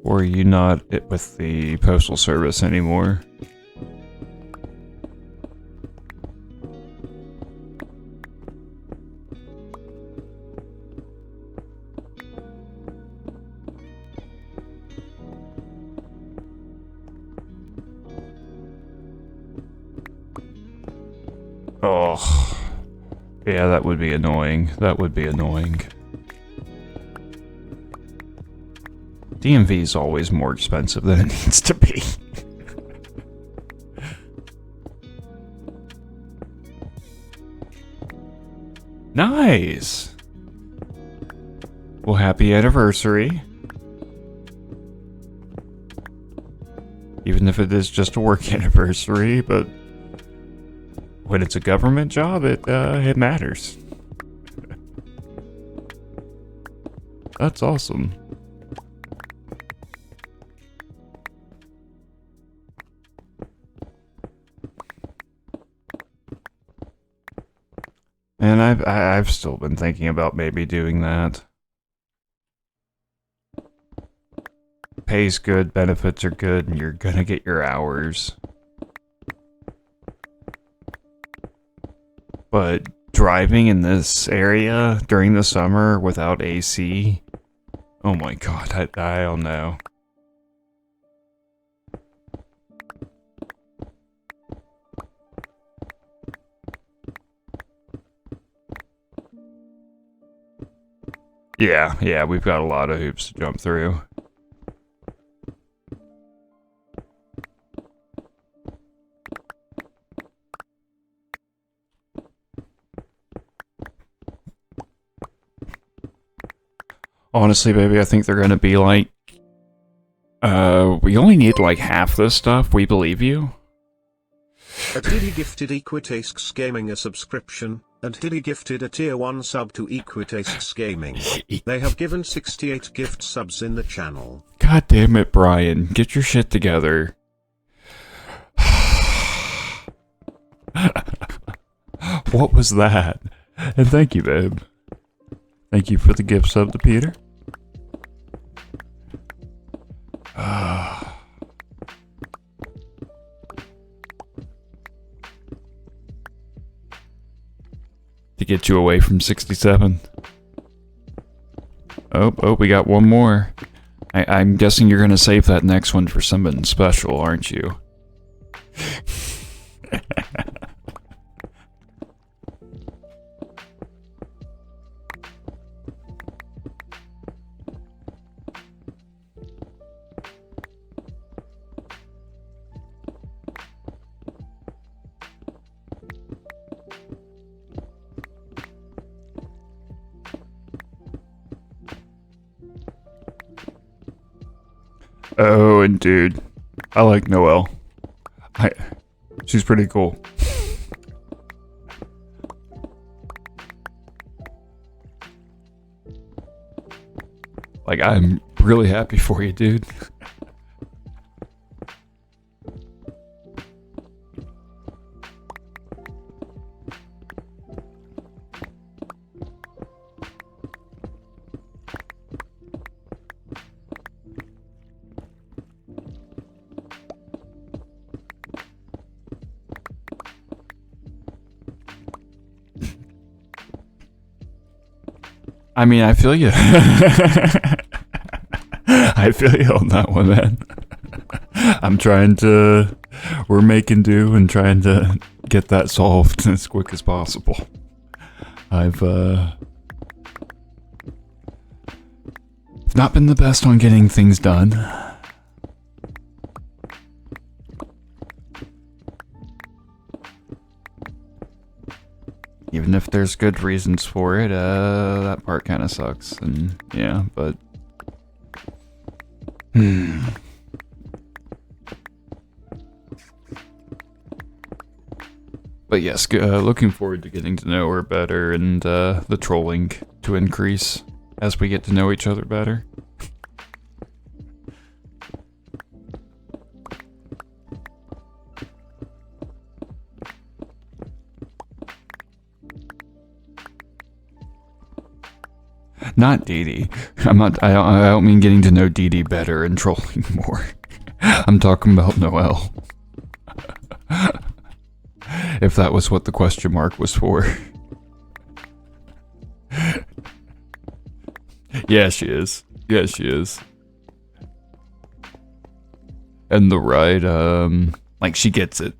Or are you not with the Postal Service anymore? Oh, yeah, that would be annoying. That would be annoying. DMV is always more expensive than it needs to be. Nice. Well, happy anniversary. Even if it is just a work anniversary, but when it's a government job, it matters. That's awesome. And I've still been thinking about maybe doing that. Pay's good, benefits are good, and you're gonna get your hours. But driving in this area during the summer without AC, oh my god, I don't know. Yeah, we've got a lot of hoops to jump through. Honestly, baby, I think they're gonna be like, we only need like half this stuff, we believe you. Diddy gifted Equitasks Gaming a subscription, and Diddy gifted a tier 1 sub to Equitasks Gaming. They have given 68 gift subs in the channel. God damn it, Brian, get your shit together. What was that? And thank you, babe. Thank you for the gift sub to Peter. To get you away from 67. Oh, we got one more. I'm guessing you're gonna save that next one for something special, aren't you? Oh, and dude, I like Noelle. She's pretty cool. Like, I'm really happy for you, dude. I mean, I feel you. I feel you on that one, man. We're making do and trying to get that solved as quick as possible. I've not been the best on getting things done. Even if there's good reasons for it, that part kind of sucks, and yeah, but... But yes, looking forward to getting to know her better, and the trolling to increase as we get to know each other better. Not Dee Dee. I don't mean getting to know Dee Dee better and trolling more. I'm talking about Noelle. If that was what the question mark was for. Yeah, she is. Yeah, she is. And the ride, like, she gets it.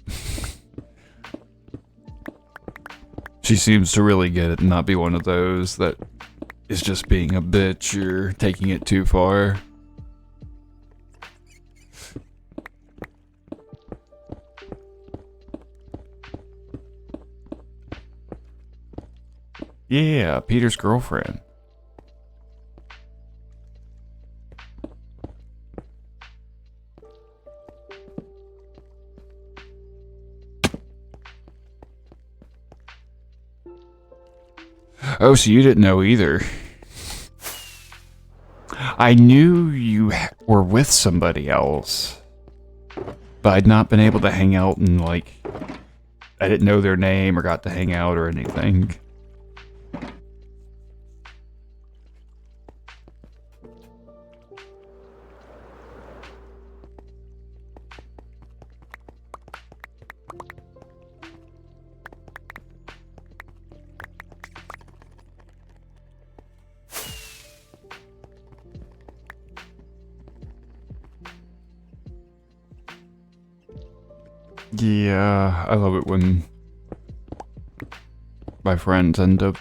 She seems to really get it and not be one of those that is just being a bitch or taking it too far. Yeah, Peter's girlfriend. Oh, so you didn't know either. I knew you were with somebody else, but I'd not been able to hang out and, like, I didn't know their name or got to hang out or anything. Yeah, I love it when my friends end up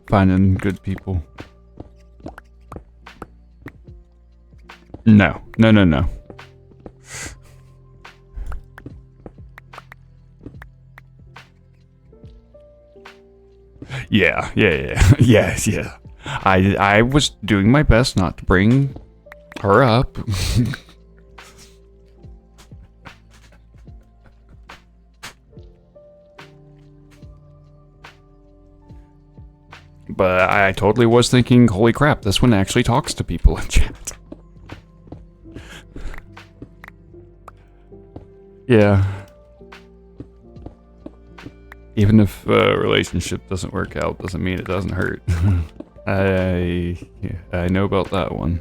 finding good people. No. Yeah. Yeah. I was doing my best not to bring her up. But I totally was thinking, holy crap, this one actually talks to people in chat. Yeah. Even if a relationship doesn't work out, doesn't mean it doesn't hurt. I know about that one.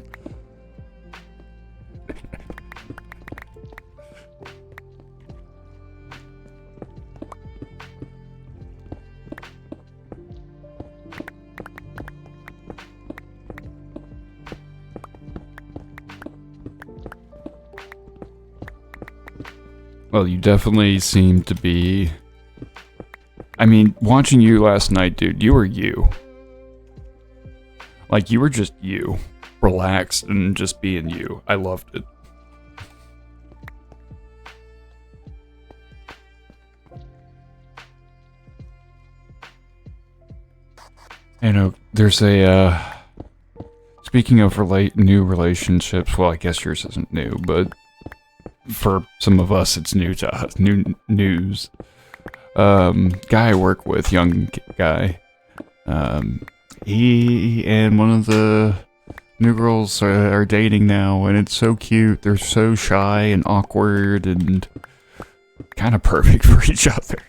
Well, you definitely seem to be... I mean, watching you last night, dude, you were you. Like, you were just you. Relaxed and just being you. I loved it. You know, there's a, speaking of new relationships, well, I guess yours isn't new, but for some of us, it's new to us, new news. Guy I work with, young guy, he and one of the new girls are dating now, and it's so cute. They're so shy and awkward and kind of perfect for each other.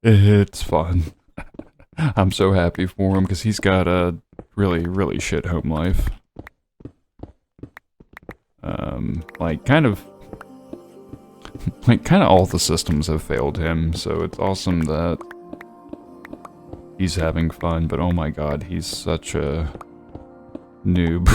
It's fun. I'm so happy for him because he's got a really, really shit home life. Like kind of all the systems have failed him, so it's awesome that he's having fun, but oh my god, he's such a noob.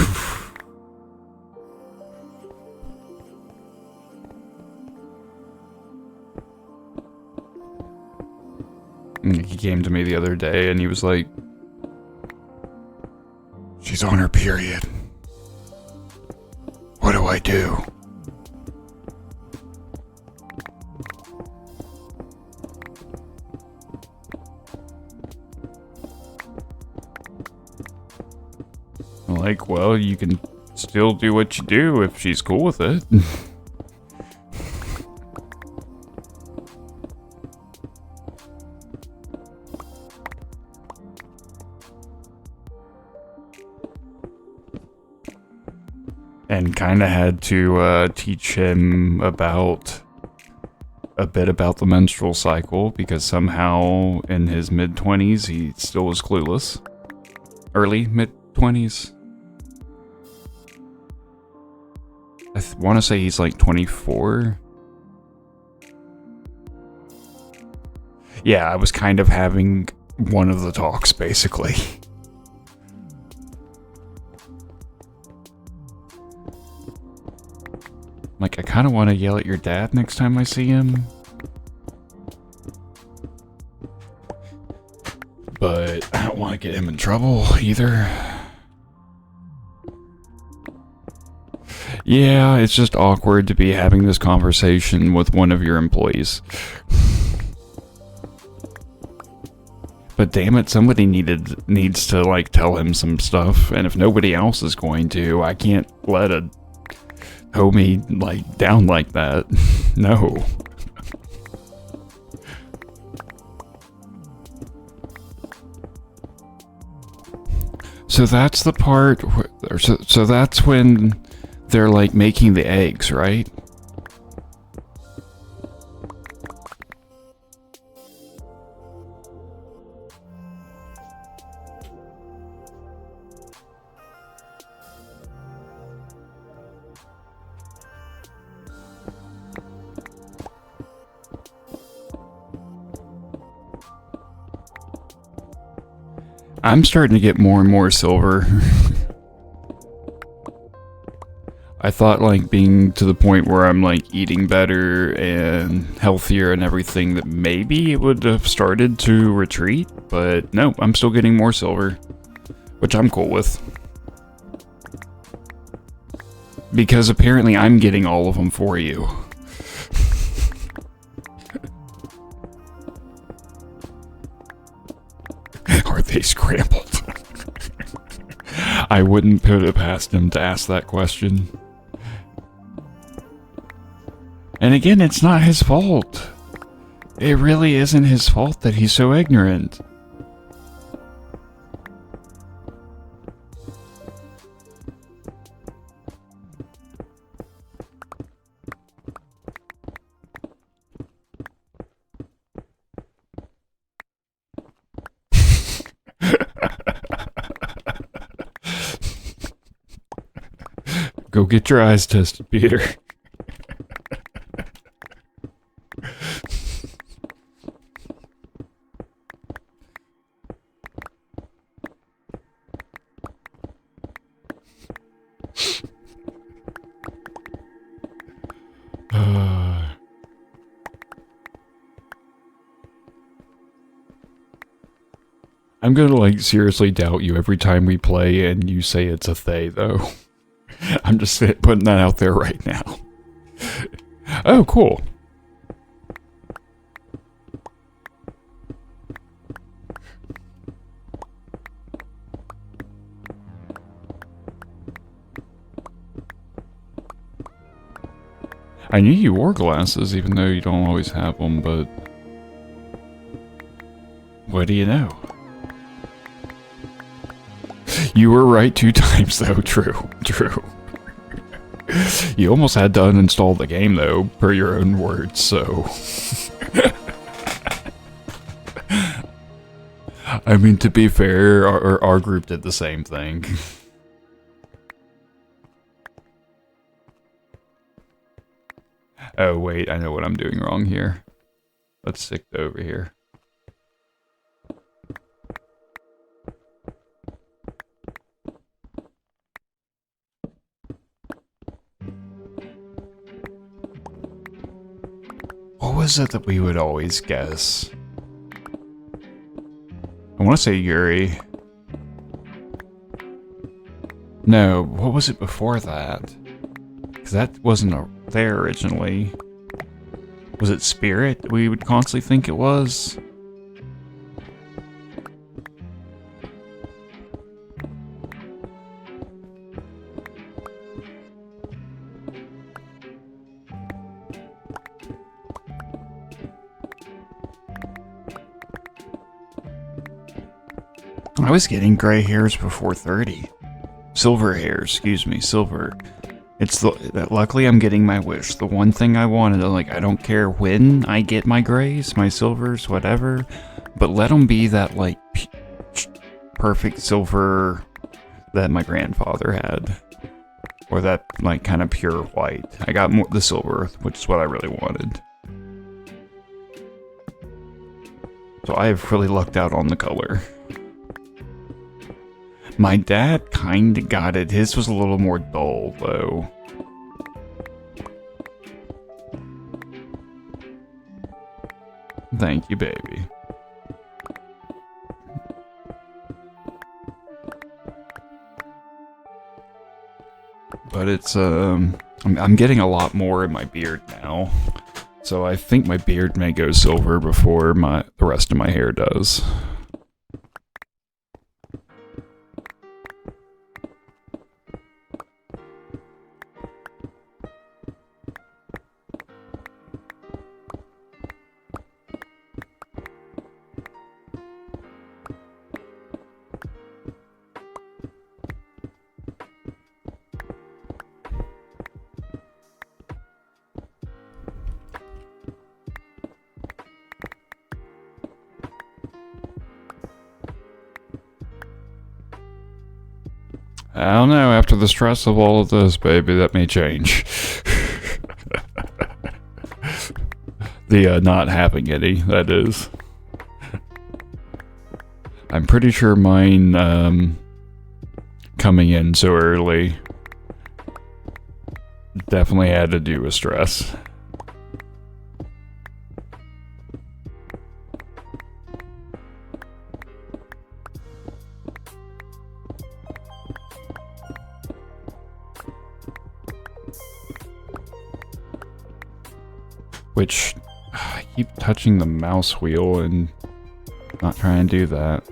He came to me the other day and he was like, "She's on her period. What do I do?" I'm like, well, you can still do what you do if she's cool with it. And kind of had to teach him about a bit about the menstrual cycle because somehow in his mid-20s he still was clueless. Early mid-20s. I want to say he's like 24. Yeah, I was kind of having one of the talks basically. Like, I kind of want to yell at your dad next time I see him. But I don't want to get him in trouble either. Yeah, it's just awkward to be having this conversation with one of your employees. But damn it, somebody needs to, like, tell him some stuff, and if nobody else is going to, I can't let a homie, like, down like that. No. So that's the part, so that's when they're, like, making the eggs, right? I'm starting to get more and more silver. I thought, like, being to the point where I'm, like, eating better and healthier and everything, that maybe it would have started to retreat, but no, I'm still getting more silver, which I'm cool with. Because apparently I'm getting all of them for you. Are they scrambled? I wouldn't put it past him to ask that question. And again, it's not his fault. It really isn't his fault that he's so ignorant. Go get your eyes tested, Peter. I'm gonna, like, seriously doubt you every time we play and you say it's a they, though. I'm just putting that out there right now. Oh, cool. I knew you wore glasses, even though you don't always have them, but... what do you know? You were right 2 times, though. True. True. You almost had to uninstall the game, though, per your own words, so... I mean, to be fair, our group did the same thing. Oh, wait, I know what I'm doing wrong here. Let's stick over here. What was it that we would always guess? I want to say Yuri. No, what was it before that? Because that wasn't there originally. Was it Spirit we would constantly think it was? I was getting gray hairs before 30. Silver hairs, excuse me, silver. It's luckily I'm getting my wish. The one thing I wanted, like, I don't care when I get my grays, my silvers, whatever, but let them be that, like, perfect silver that my grandfather had. Or that, like, kind of pure white. I got more the silver, which is what I really wanted. So I have really lucked out on the color. My dad kinda got it. His was a little more dull, though. Thank you, baby. but it's I'm getting a lot more in my beard now, so I think my beard may go silver before the rest of my hair does. I don't know, after the stress of all of this, baby, that may change. The not having any, that is. I'm pretty sure mine coming in so early definitely had to do with stress. Which, I keep touching the mouse wheel and not trying to do that.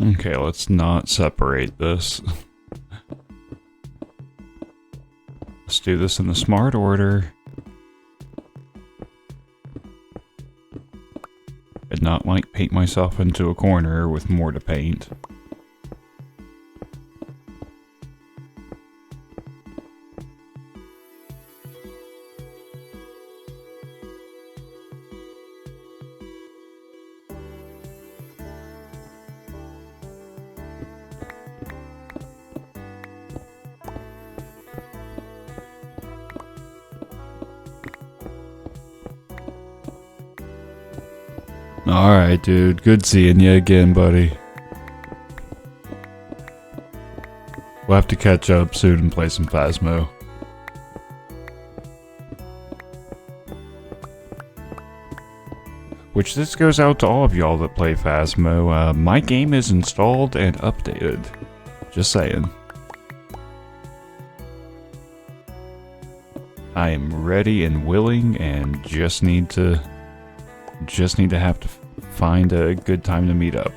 Okay, let's not separate this. Let's do this in the smart order. And not like paint myself into a corner with more to paint. Alright, dude. Good seeing you again, buddy. We'll have to catch up soon and play some Phasmo. Which this goes out to all of y'all that play Phasmo. My game is installed and updated. Just saying. I am ready and willing and just need to have to find a good time to meet up.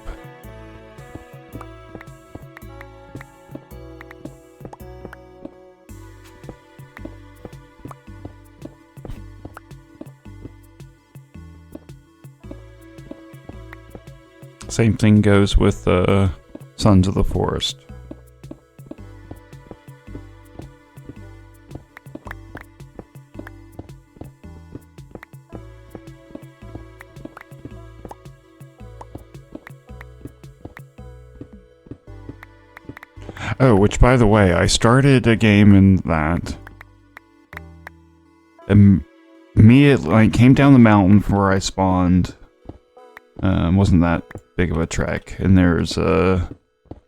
Same thing goes with Sons of the Forest. Oh, which by the way, I started a game in that. And it like came down the mountain from where I spawned. Wasn't that big of a trek. And there's a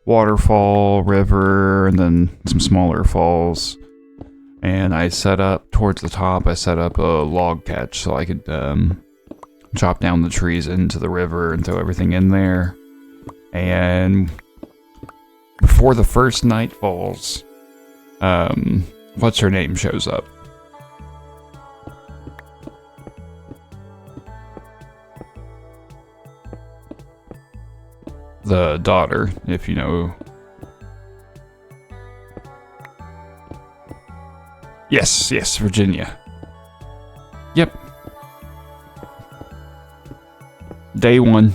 waterfall, river, and then some smaller falls. And I set up, towards the top, I set up a log catch so I could chop down the trees into the river and throw everything in there. And before the first night falls, what's her name shows up. The daughter, if you know. Yes, Virginia. Yep. Day one.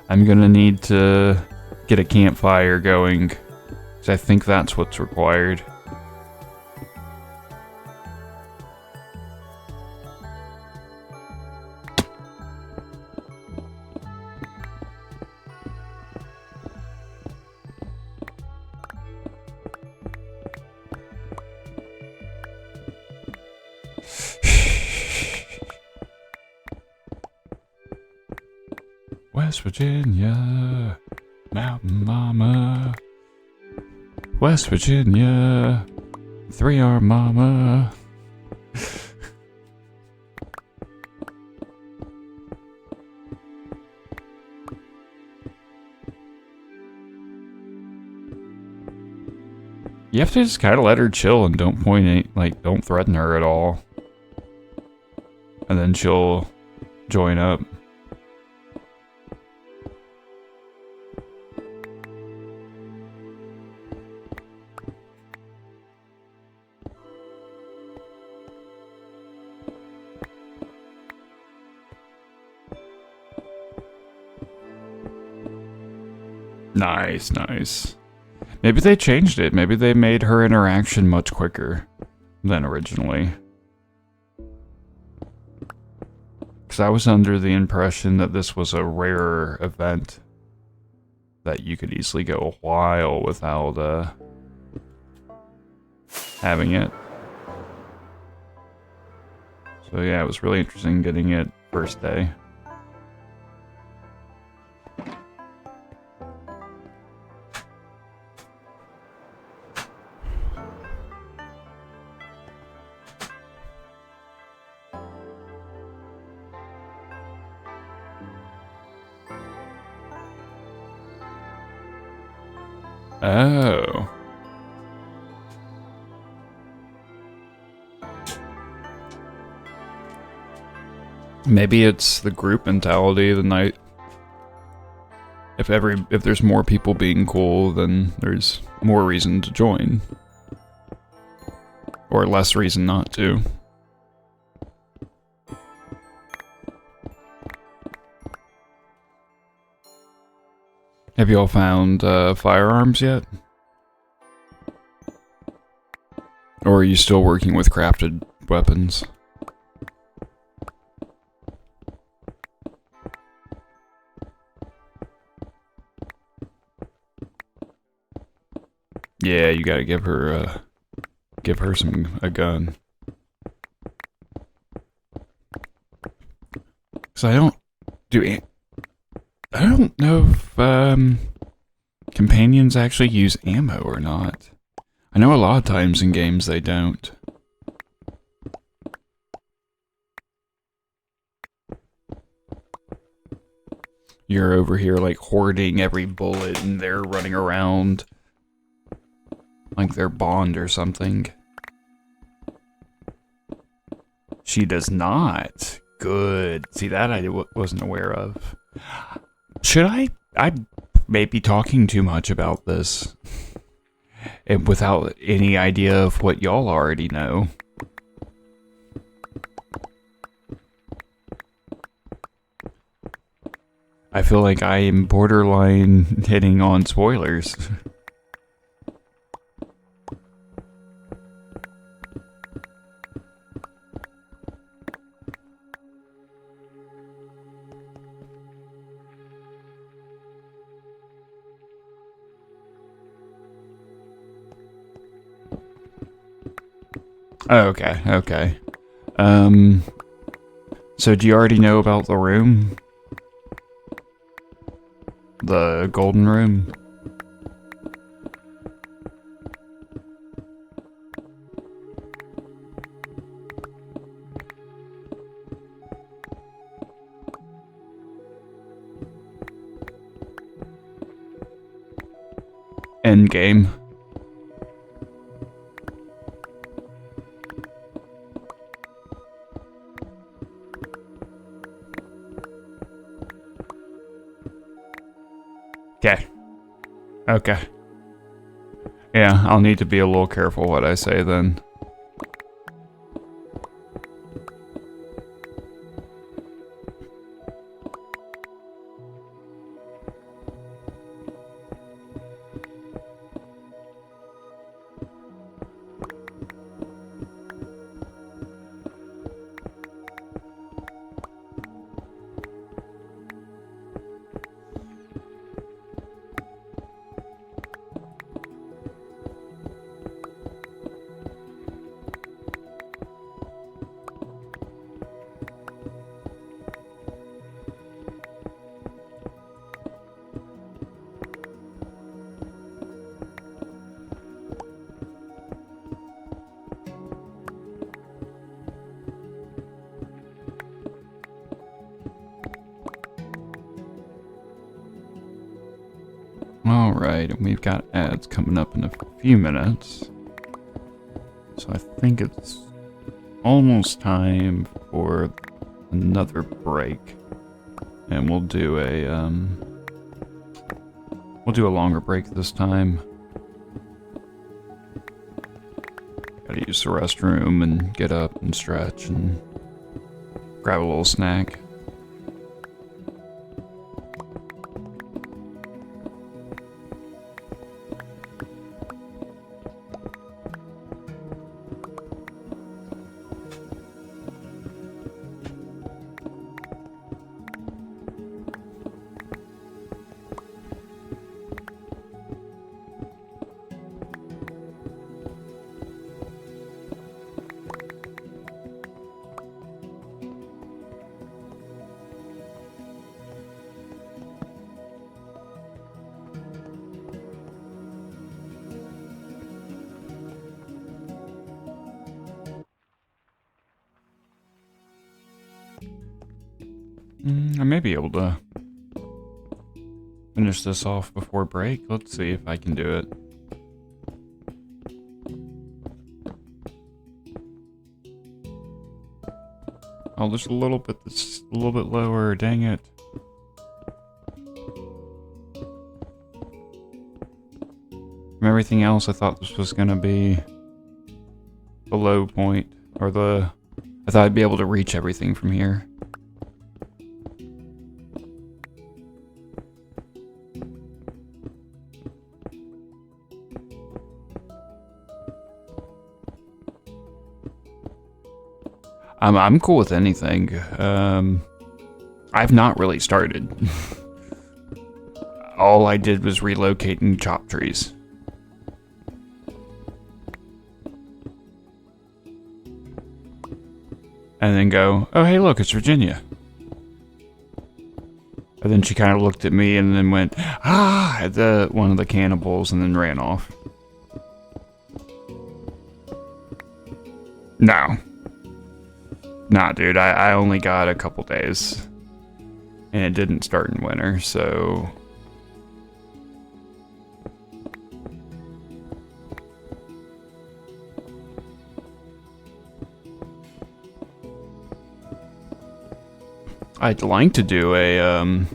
I'm gonna need to get a campfire going, because I think that's what's required. West Virginia, Mountain Mama. West Virginia, 3-arm Mama. You have to just kind of let her chill and don't don't threaten her at all. And then she'll join up. Nice. Maybe they changed it. Maybe they made her interaction much quicker than originally. Because I was under the impression that this was a rare event. That you could easily go a while without having it. So yeah, it was really interesting getting it first day. Oh. Maybe it's the group mentality of the night. If there's more people being cool, then there's more reason to join. Or less reason not to. Have you all found firearms yet? Or are you still working with crafted weapons? Yeah, you gotta give her a gun. 'Cause I don't know if companions actually use ammo or not. I know a lot of times in games they don't. you're over here like hoarding every bullet and they're running around like they're Bond or something. She does not. Good. See, that I wasn't aware of. Should I may be talking too much about this. And without any idea of what y'all already know. I feel like I am borderline hitting on spoilers. Okay, okay. So do you already know about the room? The golden room? Endgame. Okay. Okay. Yeah, I'll need to be a little careful what I say then. Alright, and we've got ads coming up in a few minutes. So I think it's almost time for another break. And we'll do a longer break this time. Gotta use the restroom and get up and stretch and grab a little snack. I may be able to finish this off before break. Let's see if I can do it. Oh, there's a little bit that's a little bit lower. Dang it. From everything else, I thought this was gonna be the low point, or I thought I'd be able to reach everything from here. I'm cool with anything. I've not really started. All I did was relocate and chop trees. And then go, oh hey look, it's Virginia. And then she kind of looked at me and then went, at one of the cannibals and then ran off. No. Nah, dude, I only got a couple days. And it didn't start in winter, so... I'd like to do a,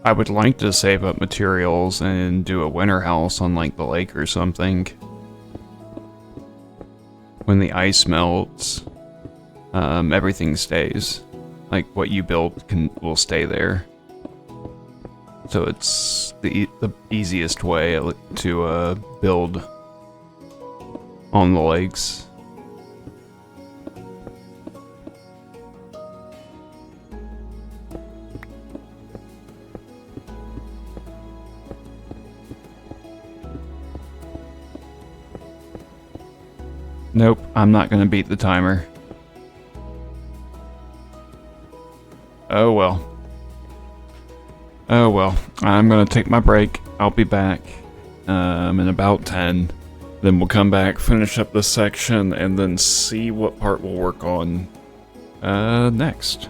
I would like to save up materials and do a winter house on, like, the lake or something. When the ice melts, everything stays. Like, what you build will stay there. So it's the easiest way to, build on the lakes. Nope, I'm not gonna beat the timer. Oh well. Oh well, I'm gonna take my break. I'll be back in about 10. Then we'll come back, finish up this section, and then see what part we'll work on next.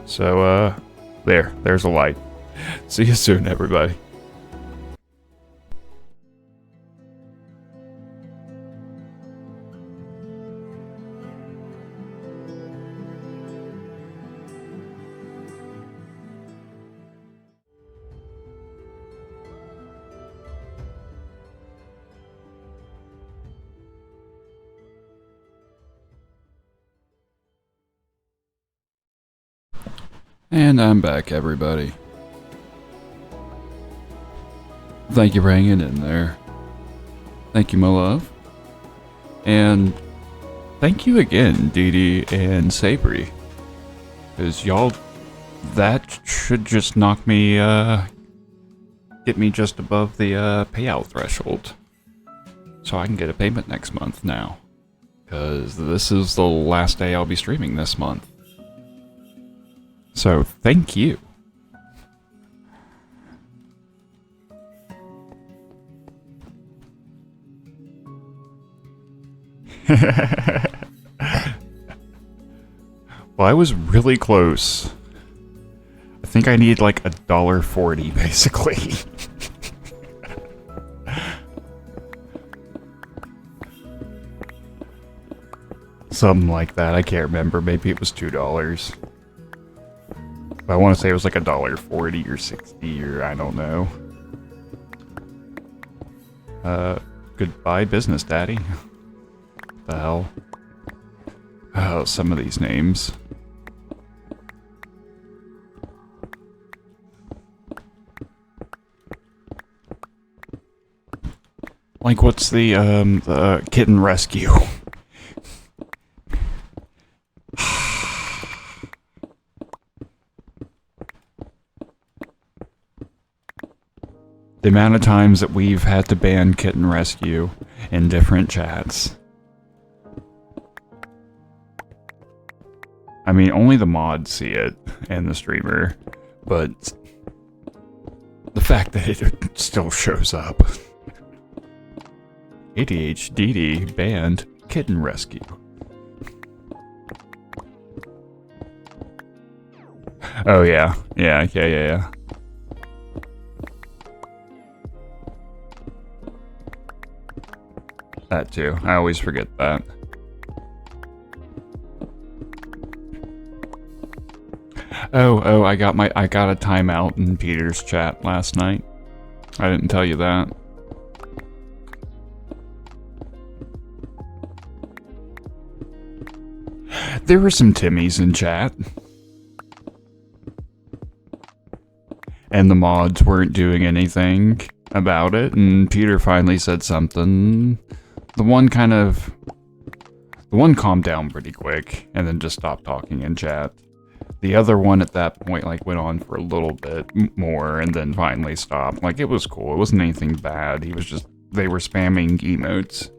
So, there's a light. See you soon, everybody. And I'm back, everybody. Thank you for hanging in there. Thank you, my love. And thank you again, Dee Dee and Sabri. Because y'all, that should just knock me, get me just above the payout threshold. So I can get a payment next month now. Because this is the last day I'll be streaming this month. So, thank you. Well, I was really close. I think I need like $1.40 basically. Something like that. I can't remember. Maybe it was $2. I want to say it was like $1.40 or $60 or I don't know. Goodbye business, daddy. What the hell? Oh, some of these names. Like, what's the kitten rescue? The amount of times that we've had to ban Kitten Rescue in different chats. I mean, only the mods see it, and the streamer, but the fact that it still shows up. ADHD banned Kitten Rescue. Oh yeah, yeah. That too. I always forget that. Oh, I got a timeout in Peter's chat last night. I didn't tell you that. There were some Timmies in chat. And the mods weren't doing anything about it, and Peter finally said something. The one calmed down pretty quick, and then just stopped talking in chat. The other one at that point, like, went on for a little bit more, and then finally stopped. Like, it was cool. It wasn't anything bad. He was just, they were spamming emotes.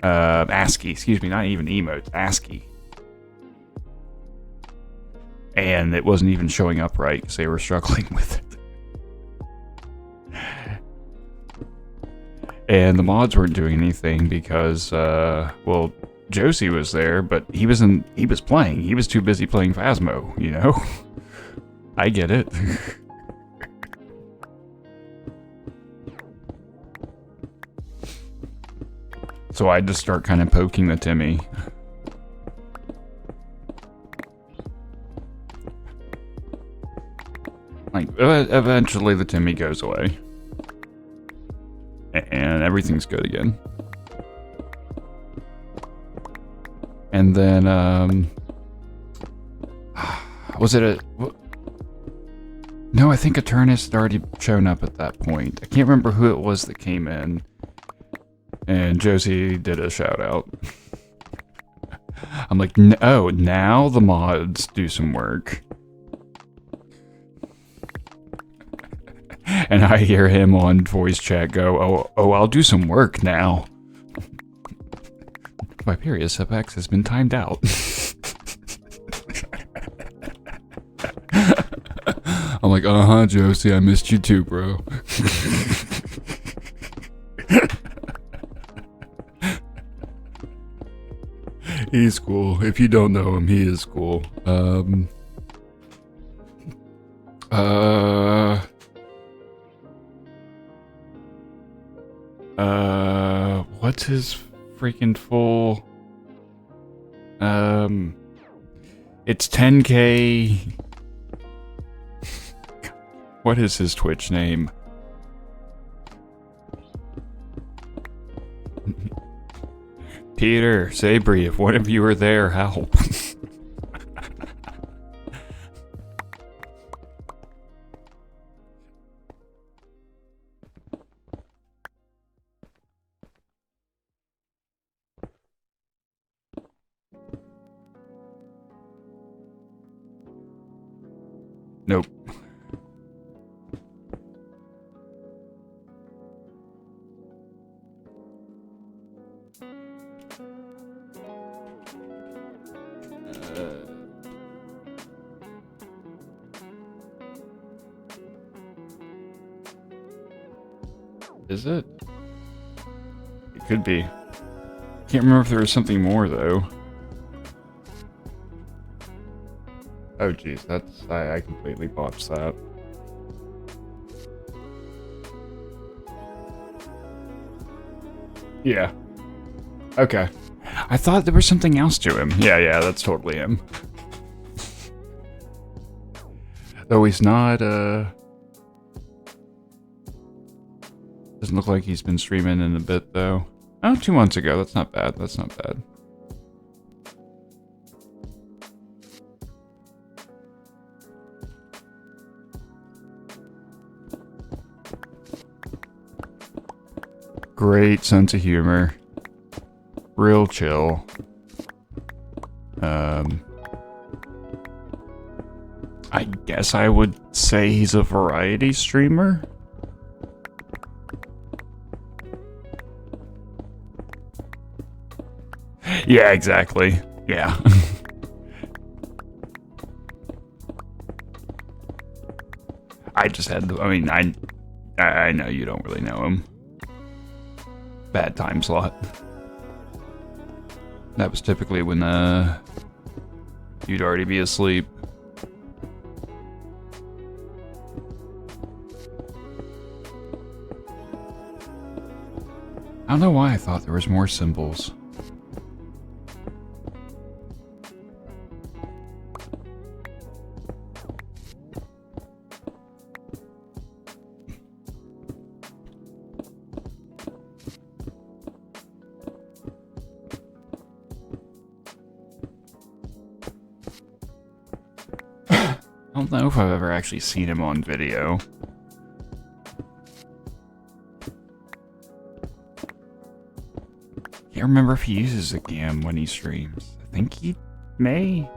ASCII, excuse me, not even emotes, ASCII. And it wasn't even showing up right, because they were struggling with it. And the mods weren't doing anything because, well, Josie was there, but he was playing. He was too busy playing Phasmo, you know? I get it. So I just start kind of poking the Timmy. Like, eventually the Timmy goes away. And everything's good again. And then, was it a... No, I think Eternus had already shown up at that point. I can't remember who it was that came in. And Josie did a shout out. I'm like, oh, now the mods do some work. And I hear him on voice chat go, oh, I'll do some work now. My period setbacks has been timed out. I'm like, Josie, I missed you too, bro. He's cool. If you don't know him, he is cool. What's his freaking full? It's 10K. What is his Twitch name? Peter, Sabri, if one of you are there, help. Nope. Is it? It could be. Can't remember if there was something more though. Oh geez, that's I completely botched that. Yeah. Okay. I thought there was something else to him. Yeah, that's totally him. Though he's not, doesn't look like he's been streaming in a bit, though. Oh, 2 months ago. That's not bad. That's not bad. Great sense of humor. Real chill. I guess I would say he's a variety streamer. Yeah, exactly. Yeah. I just had to, I mean, I know you don't really know him. Bad time slot. That was typically when, you'd already be asleep. I don't know why I thought there was more symbols. I don't know if I've ever actually seen him on video. Can't remember if he uses a cam when he streams. I think he may.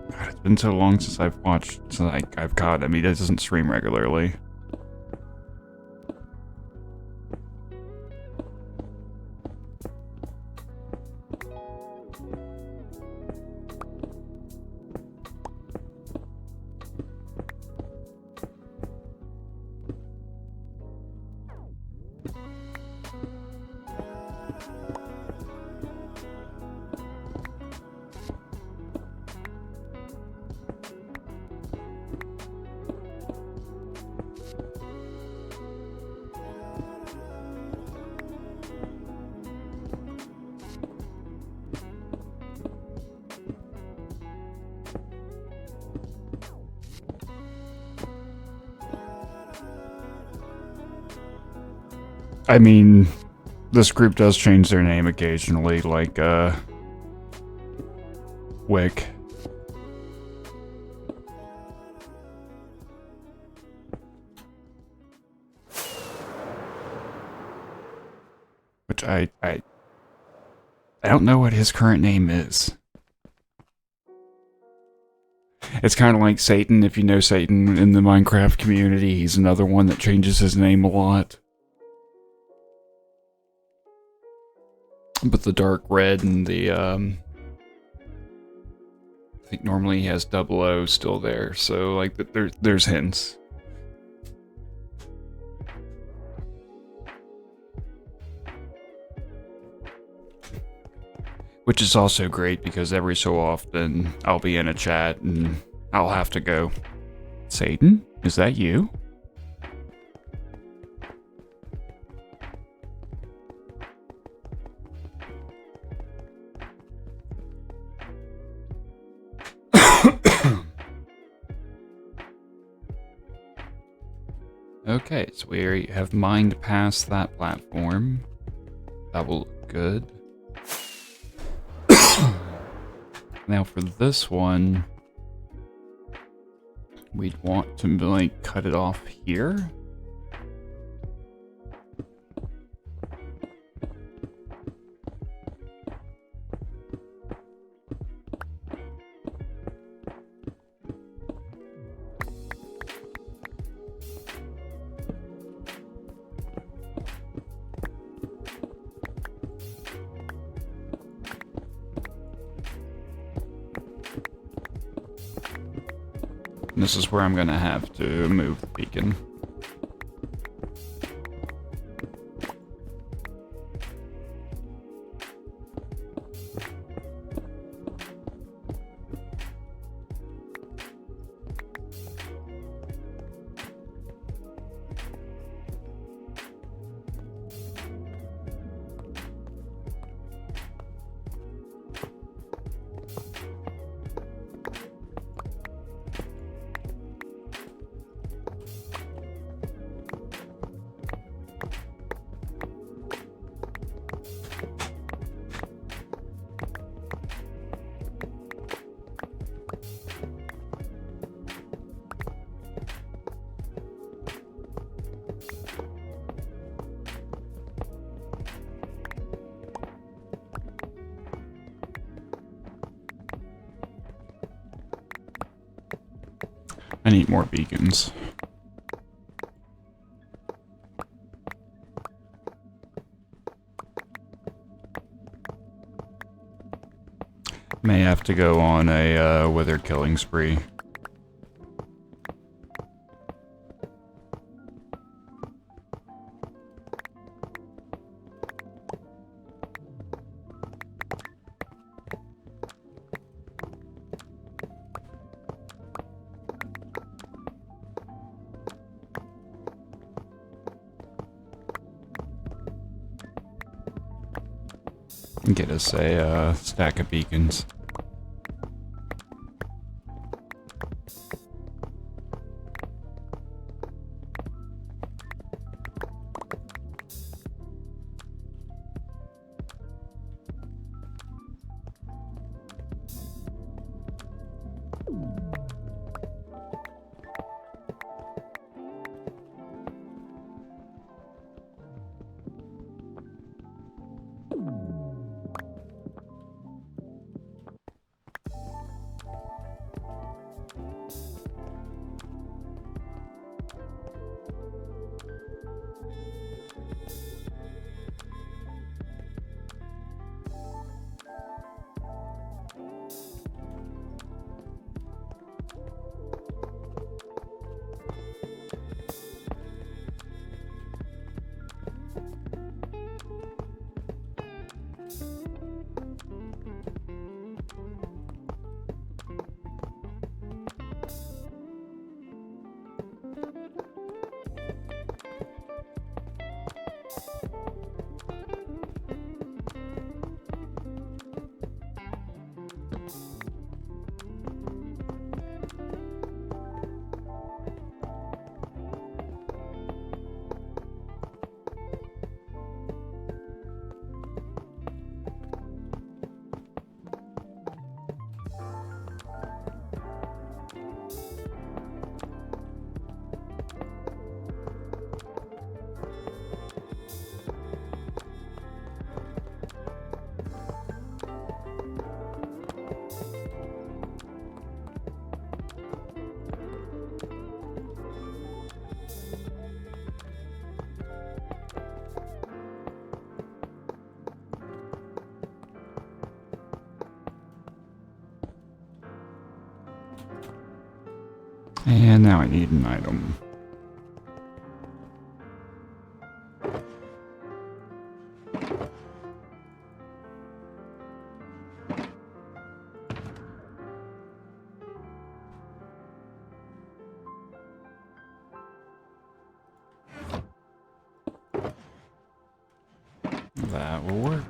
God, it's been so long since I've watched, since I've caught him. He doesn't stream regularly. I mean, this group does change their name occasionally, like, Wick. Which I don't know what his current name is. It's kind of like Satan, if you know Satan in the Minecraft community. He's another one that changes his name a lot. But the dark red and the, I think normally he has 00 still there, so, like, there's hints. Which is also great because every so often I'll be in a chat and I'll have to go, Satan, is that you? Okay, so we have mined past that platform. That will look good. Now for this one, we'd want to like cut it off here. This is where I'm gonna have to move the beacon. I need more beacons. May have to go on a wither killing spree. Get us a stack of beacons. And now I need an item. That will work.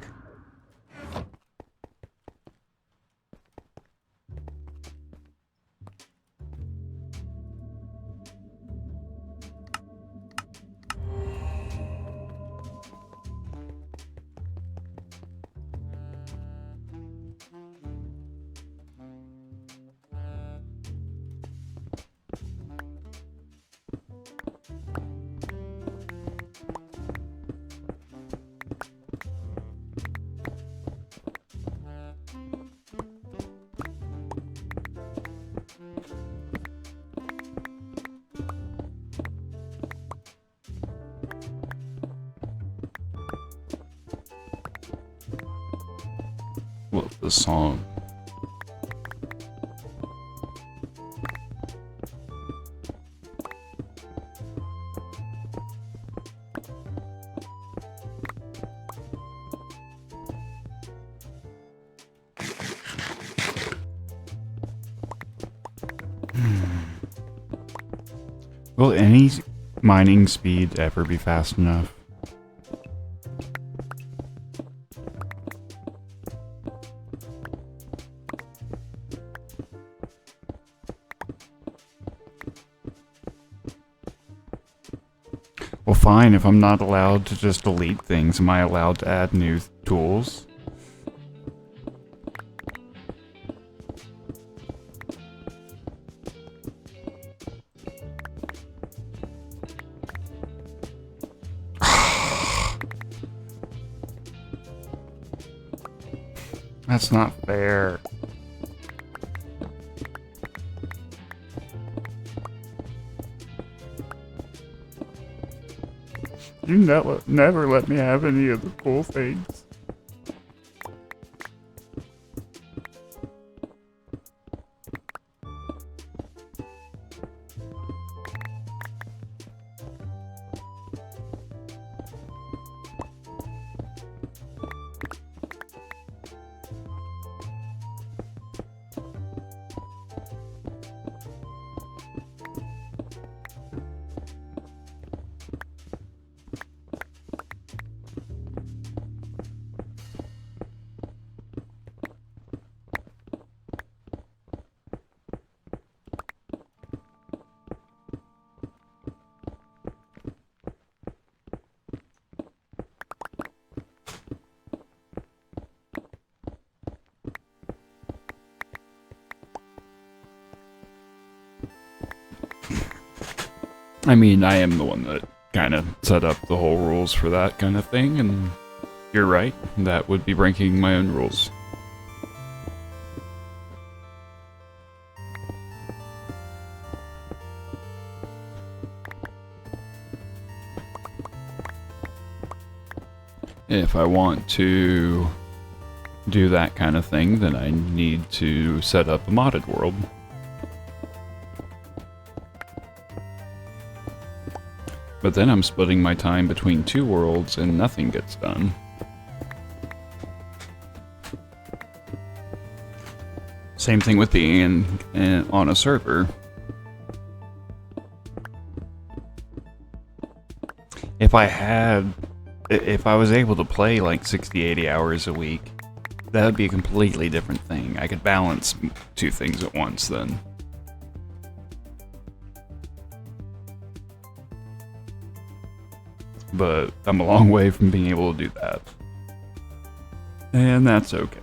Well, the song. Will any mining speed ever be fast enough? Well, fine, if I'm not allowed to just delete things, am I allowed to add new tools? That's not fair. You never let me have any of the cool things. I mean, I am the one that kind of set up the whole rules for that kind of thing, and you're right, that would be breaking my own rules. If I want to do that kind of thing, then I need to set up a modded world. But then I'm splitting my time between two worlds and nothing gets done. Same thing with being on a server. If I was able to play like 60-80 hours a week, that would be a completely different thing. I could balance two things at once then. But I'm a long way from being able to do that. And that's okay.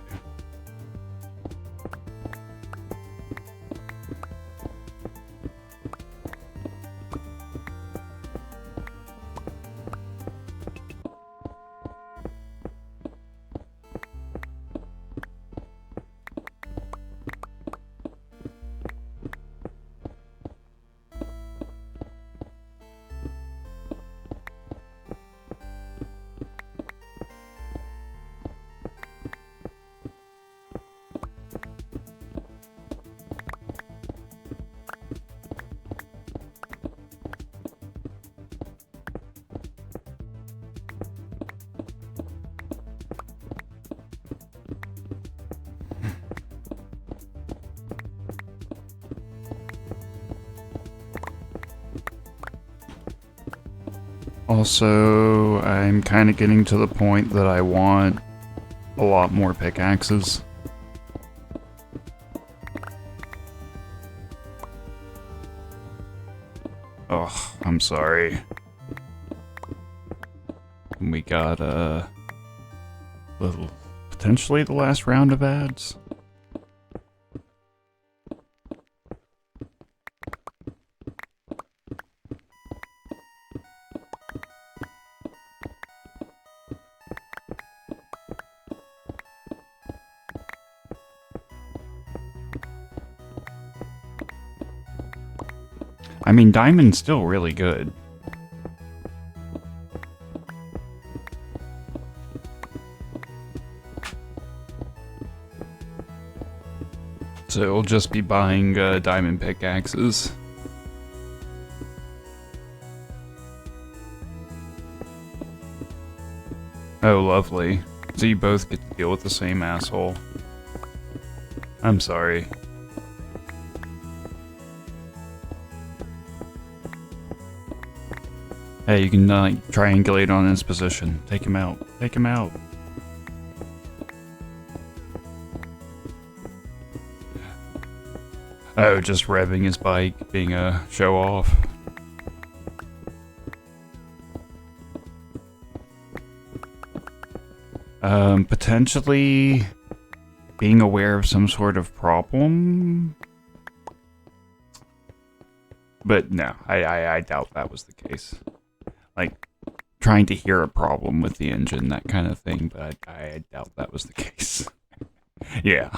Also, I'm kind of getting to the point that I want a lot more pickaxes. Oh, I'm sorry. We got, potentially the last round of ads. I mean, diamond's still really good. So it'll just be buying diamond pickaxes. Oh, lovely. So you both get to deal with the same asshole. I'm sorry. Hey, you can triangulate on his position. Take him out. Take him out. Oh, just revving his bike, being a show-off. Potentially being aware of some sort of problem? But no, I doubt that was the case. Like, trying to hear a problem with the engine, that kind of thing, but I doubt that was the case. Yeah.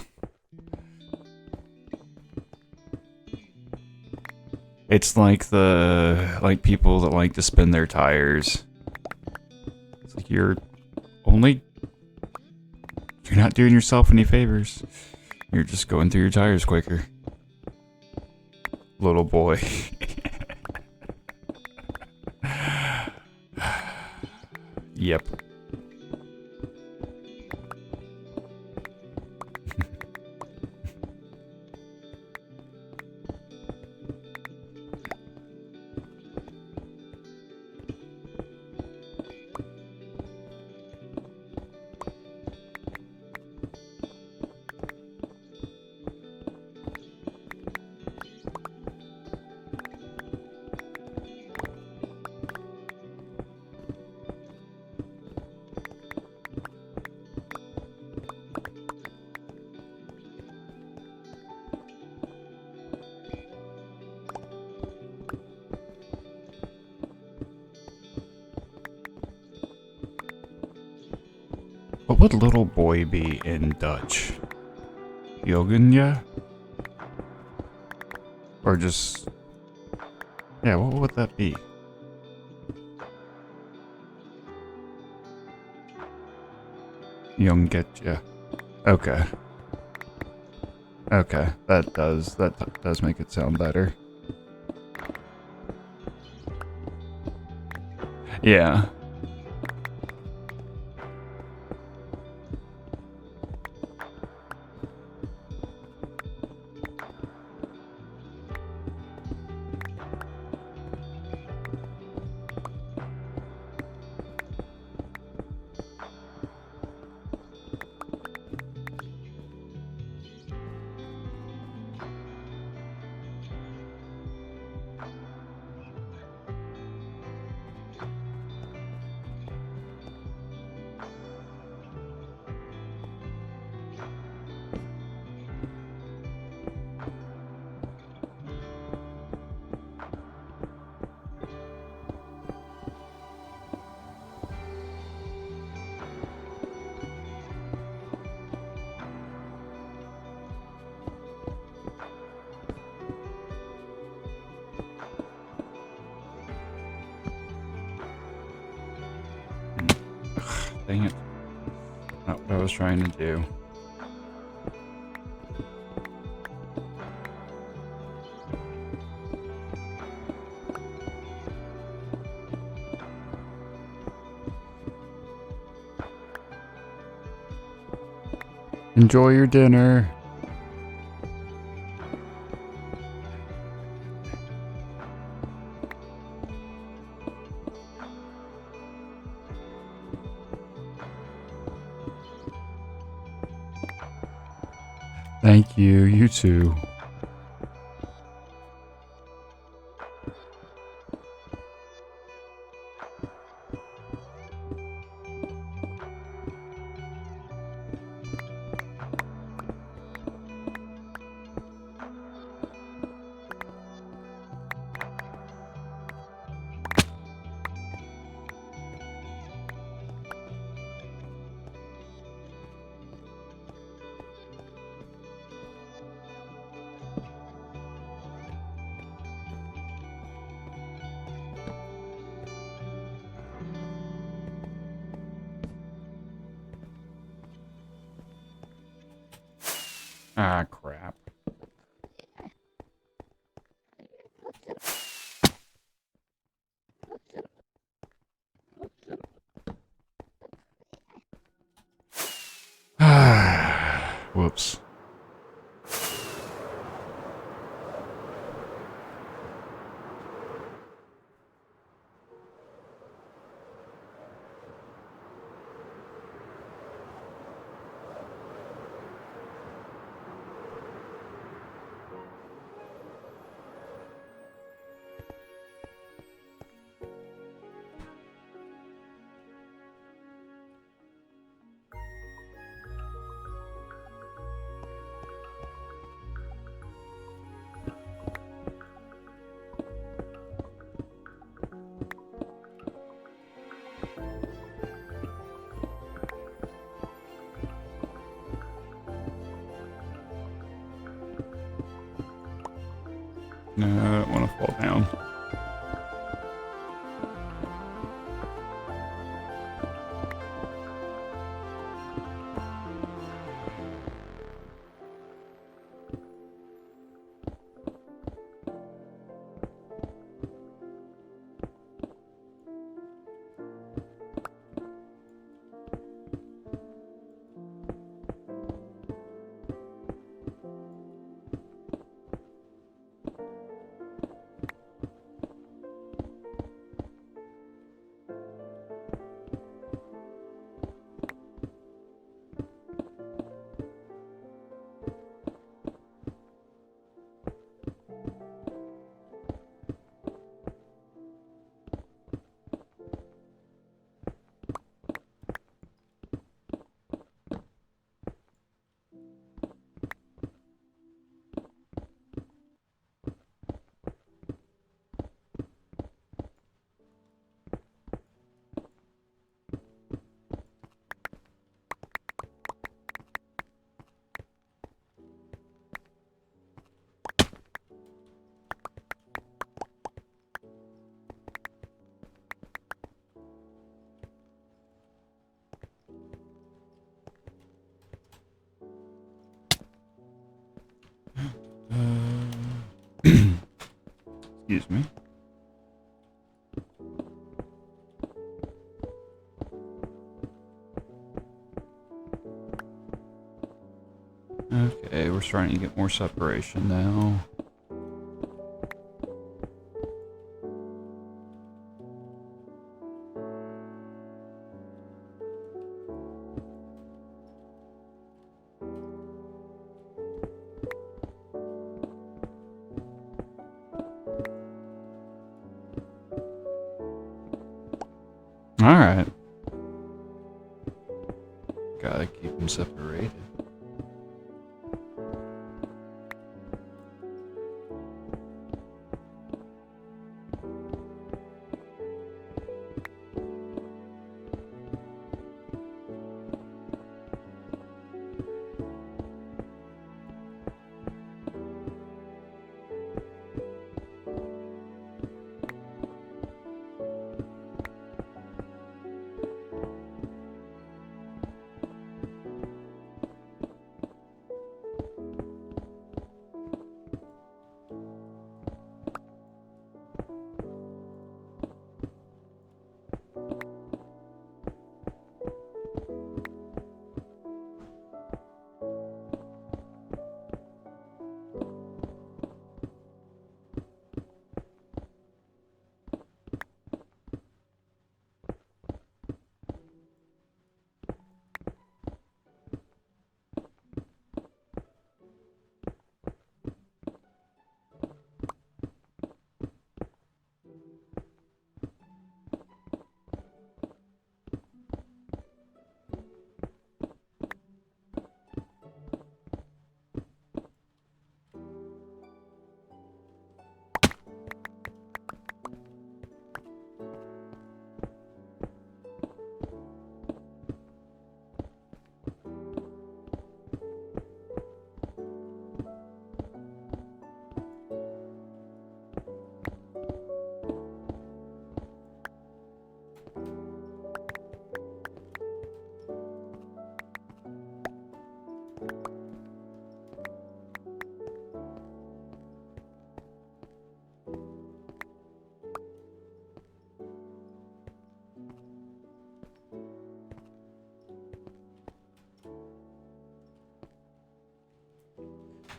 It's like people that like to spin their tires. It's like you're not doing yourself any favors. You're just going through your tires quicker. Little boy. Yep. What would little boy be in Dutch? Jogenja? Or just... yeah, what would that be? Jongetja. Okay. Okay, that does make it sound better. Yeah. Dang it. Not what I was trying to do. Enjoy your dinner. Thank you. You too. Ah, crap. Whoops. No, I don't want to fall down. Excuse me. Okay, we're starting to get more separation now. Alright. Gotta keep them separated.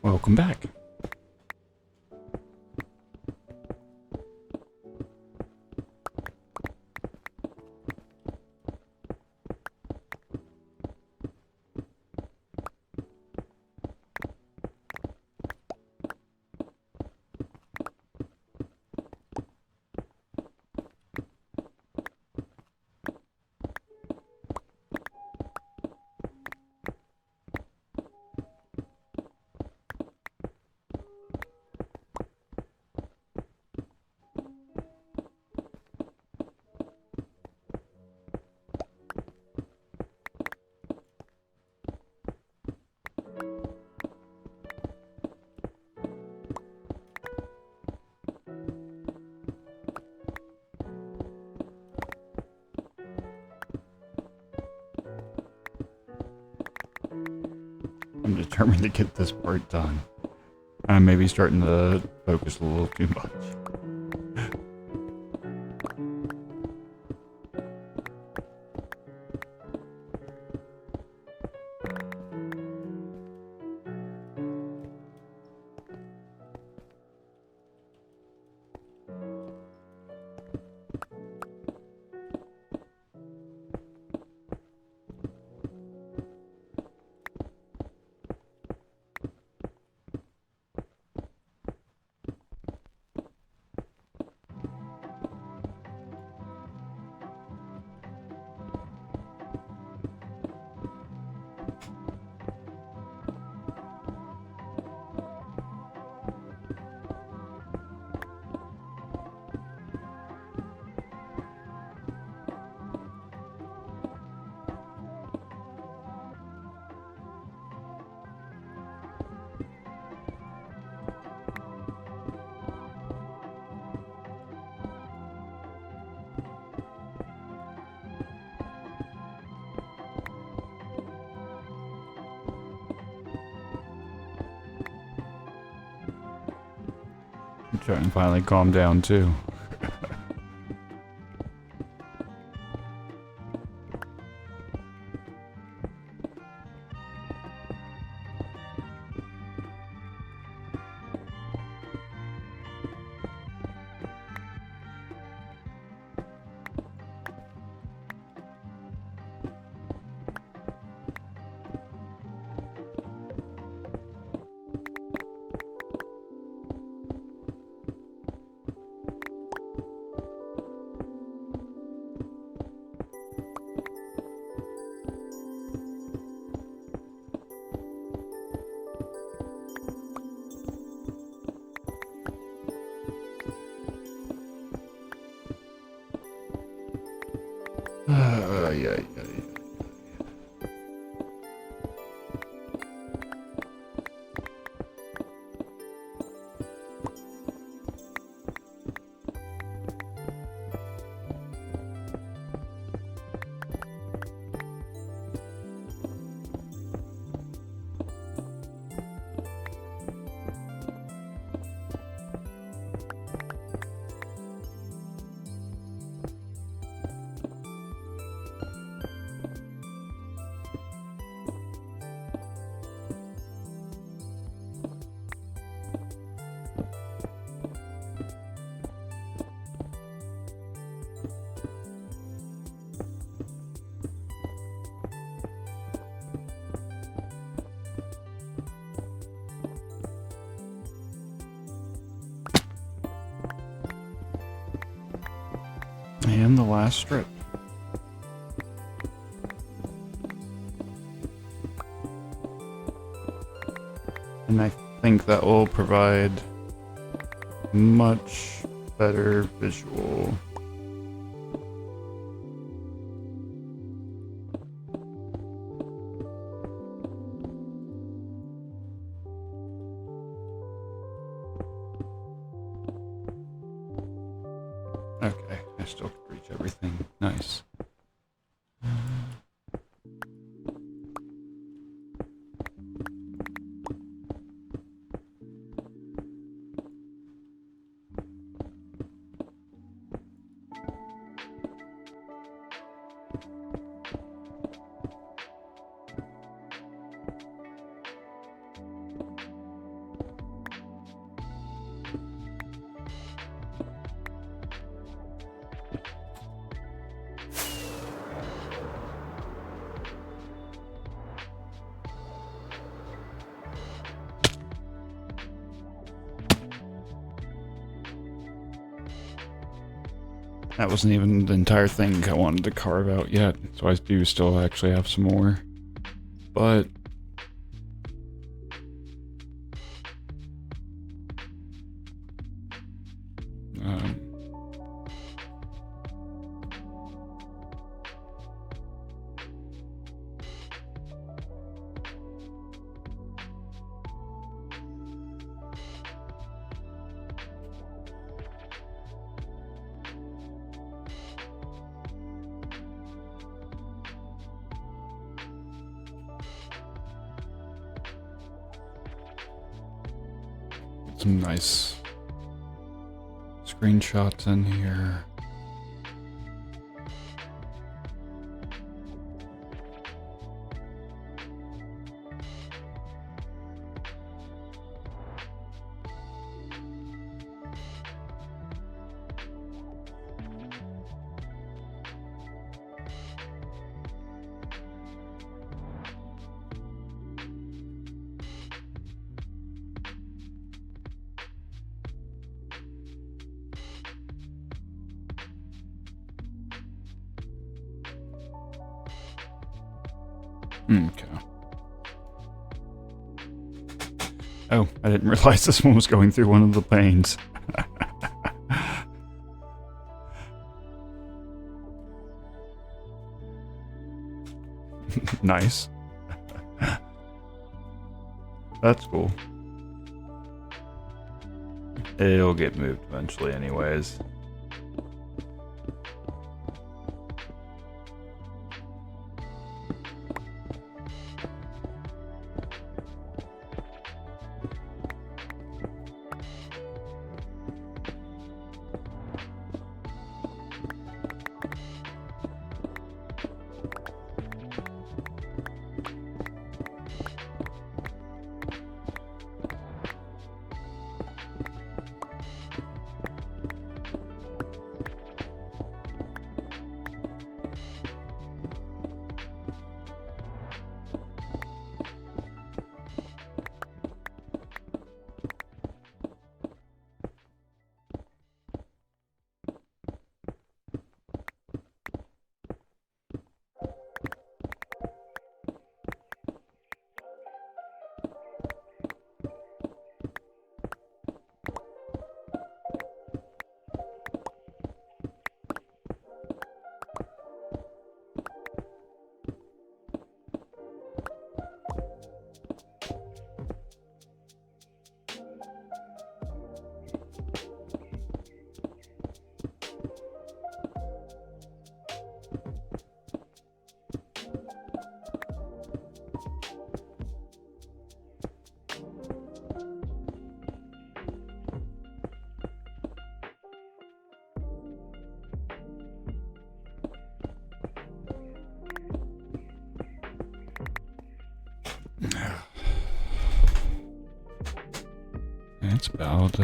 Welcome back. I'm determined to get this part done. I'm maybe starting to focus a little too much. I'm trying to finally calm down too. Yeah. And the last strip. And I think that will provide much better visual. Okay, I still can reach everything. Nice. That wasn't even the entire thing I wanted to carve out yet, so I do still actually have some more. But some nice screenshots in here. Okay. Oh, I didn't realize this one was going through one of the planes. Nice. That's cool. It'll get moved eventually anyways. It's about,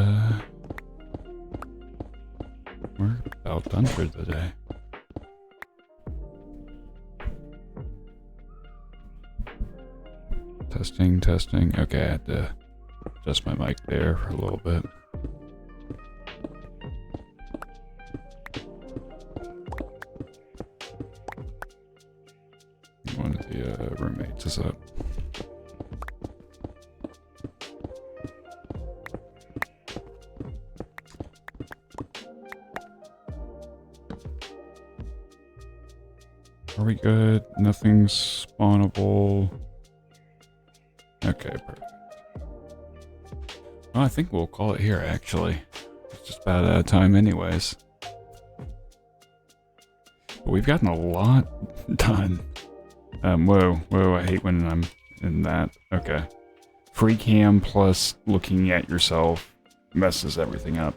we're about done for the day. Testing, testing. Okay, I had to adjust my mic there for a little bit. One of the roommates is up. Are we good? Nothing's spawnable. Okay, perfect. Well, I think we'll call it here, actually. It's just about out of time anyways. But we've gotten a lot done. Whoa, I hate when I'm in that. Okay. Free cam plus looking at yourself messes everything up.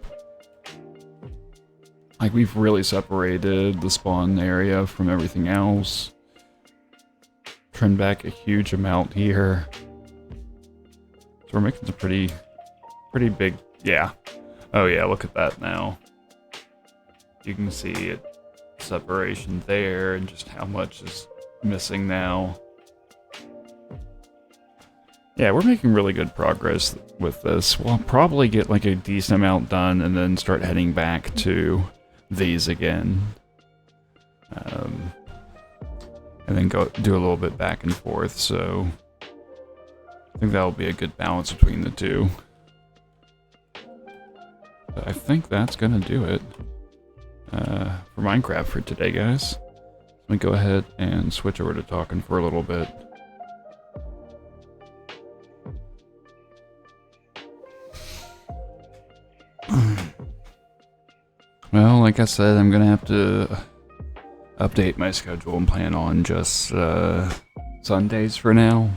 Like, we've really separated the spawn area from everything else. Trimmed back a huge amount here. So we're making some pretty big, yeah. Oh yeah, look at that now. You can see it, separation there and just how much is missing now. Yeah, we're making really good progress with this. We'll probably get like a decent amount done and then start heading back to these again. And then go do a little bit back and forth, so I think that'll be a good balance between the two. But I think that's gonna do it for Minecraft for today, guys. Let me go ahead and switch over to talking for a little bit. Well, like I said, I'm gonna have to update my schedule and plan on just Sundays for now.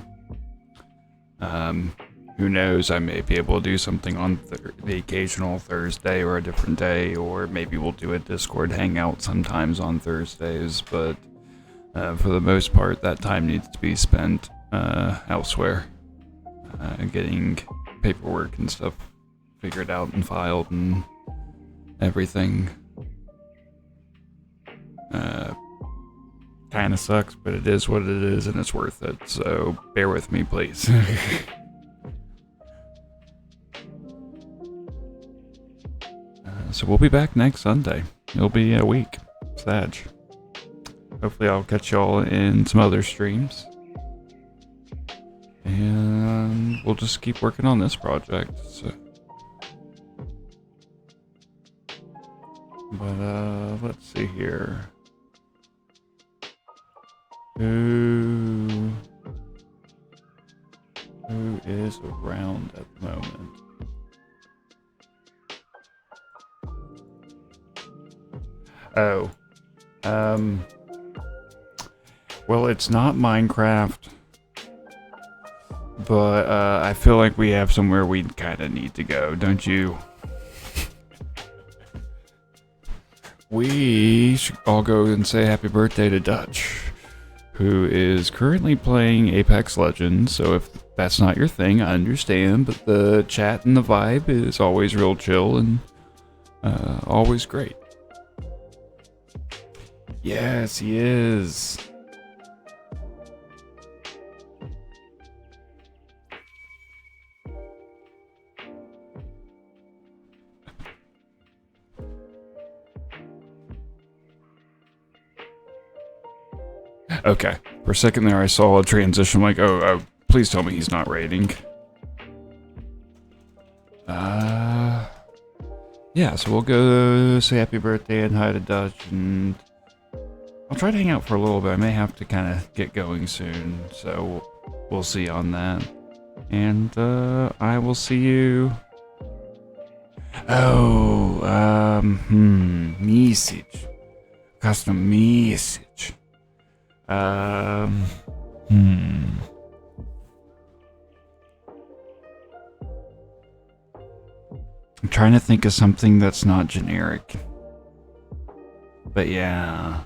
Who knows, I may be able to do something on the occasional Thursday or a different day, or maybe we'll do a Discord hangout sometimes on Thursdays, but for the most part, that time needs to be spent elsewhere, getting paperwork and stuff figured out and filed and everything. Kinda sucks, but it is what it is, and it's worth it, so bear with me, please. So we'll be back next Sunday. It'll be a week. Sag. Hopefully I'll catch y'all in some other streams. And we'll just keep working on this project. So. But let's see here. Who is around at the moment? Oh. Well, it's not Minecraft, but I feel like we have somewhere we kind of need to go, don't you? We should all go and say happy birthday to Dutch, who is currently playing Apex Legends, so if that's not your thing, I understand, but the chat and the vibe is always real chill and always great. Yes, he is. Okay, for a second there I saw a transition like, oh, please tell me he's not raiding. Yeah, so we'll go say happy birthday and hi to Dutch, and I'll try to hang out for a little bit. I may have to kind of get going soon, so we'll see on that. And I will see you. Oh, message. Custom message. I'm trying to think of something that's not generic. But yeah.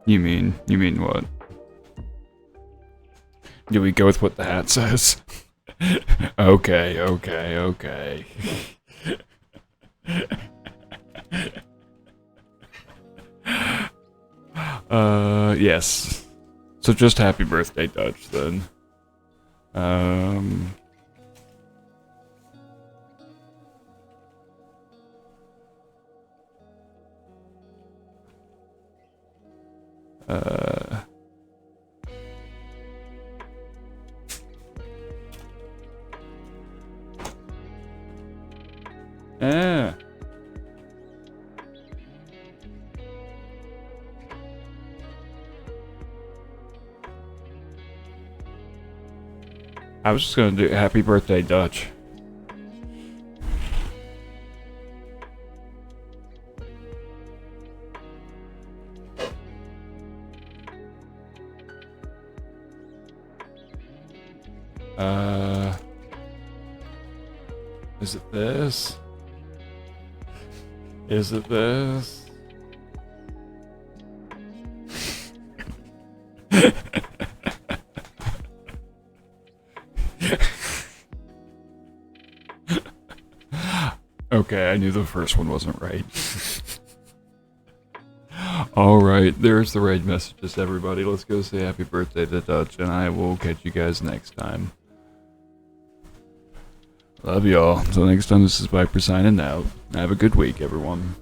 You mean what? Do we go with what the hat says? Okay. Yes. So just happy birthday, Dutch, then. I was just gonna do happy birthday, Dutch. Is it this? Is it this? Okay, I knew the first one wasn't right. Alright, there's the raid messages, everybody. Let's go say happy birthday to Dutch, and I will catch you guys next time. Love y'all. Until next time, this is Viper signing out. Have a good week, everyone.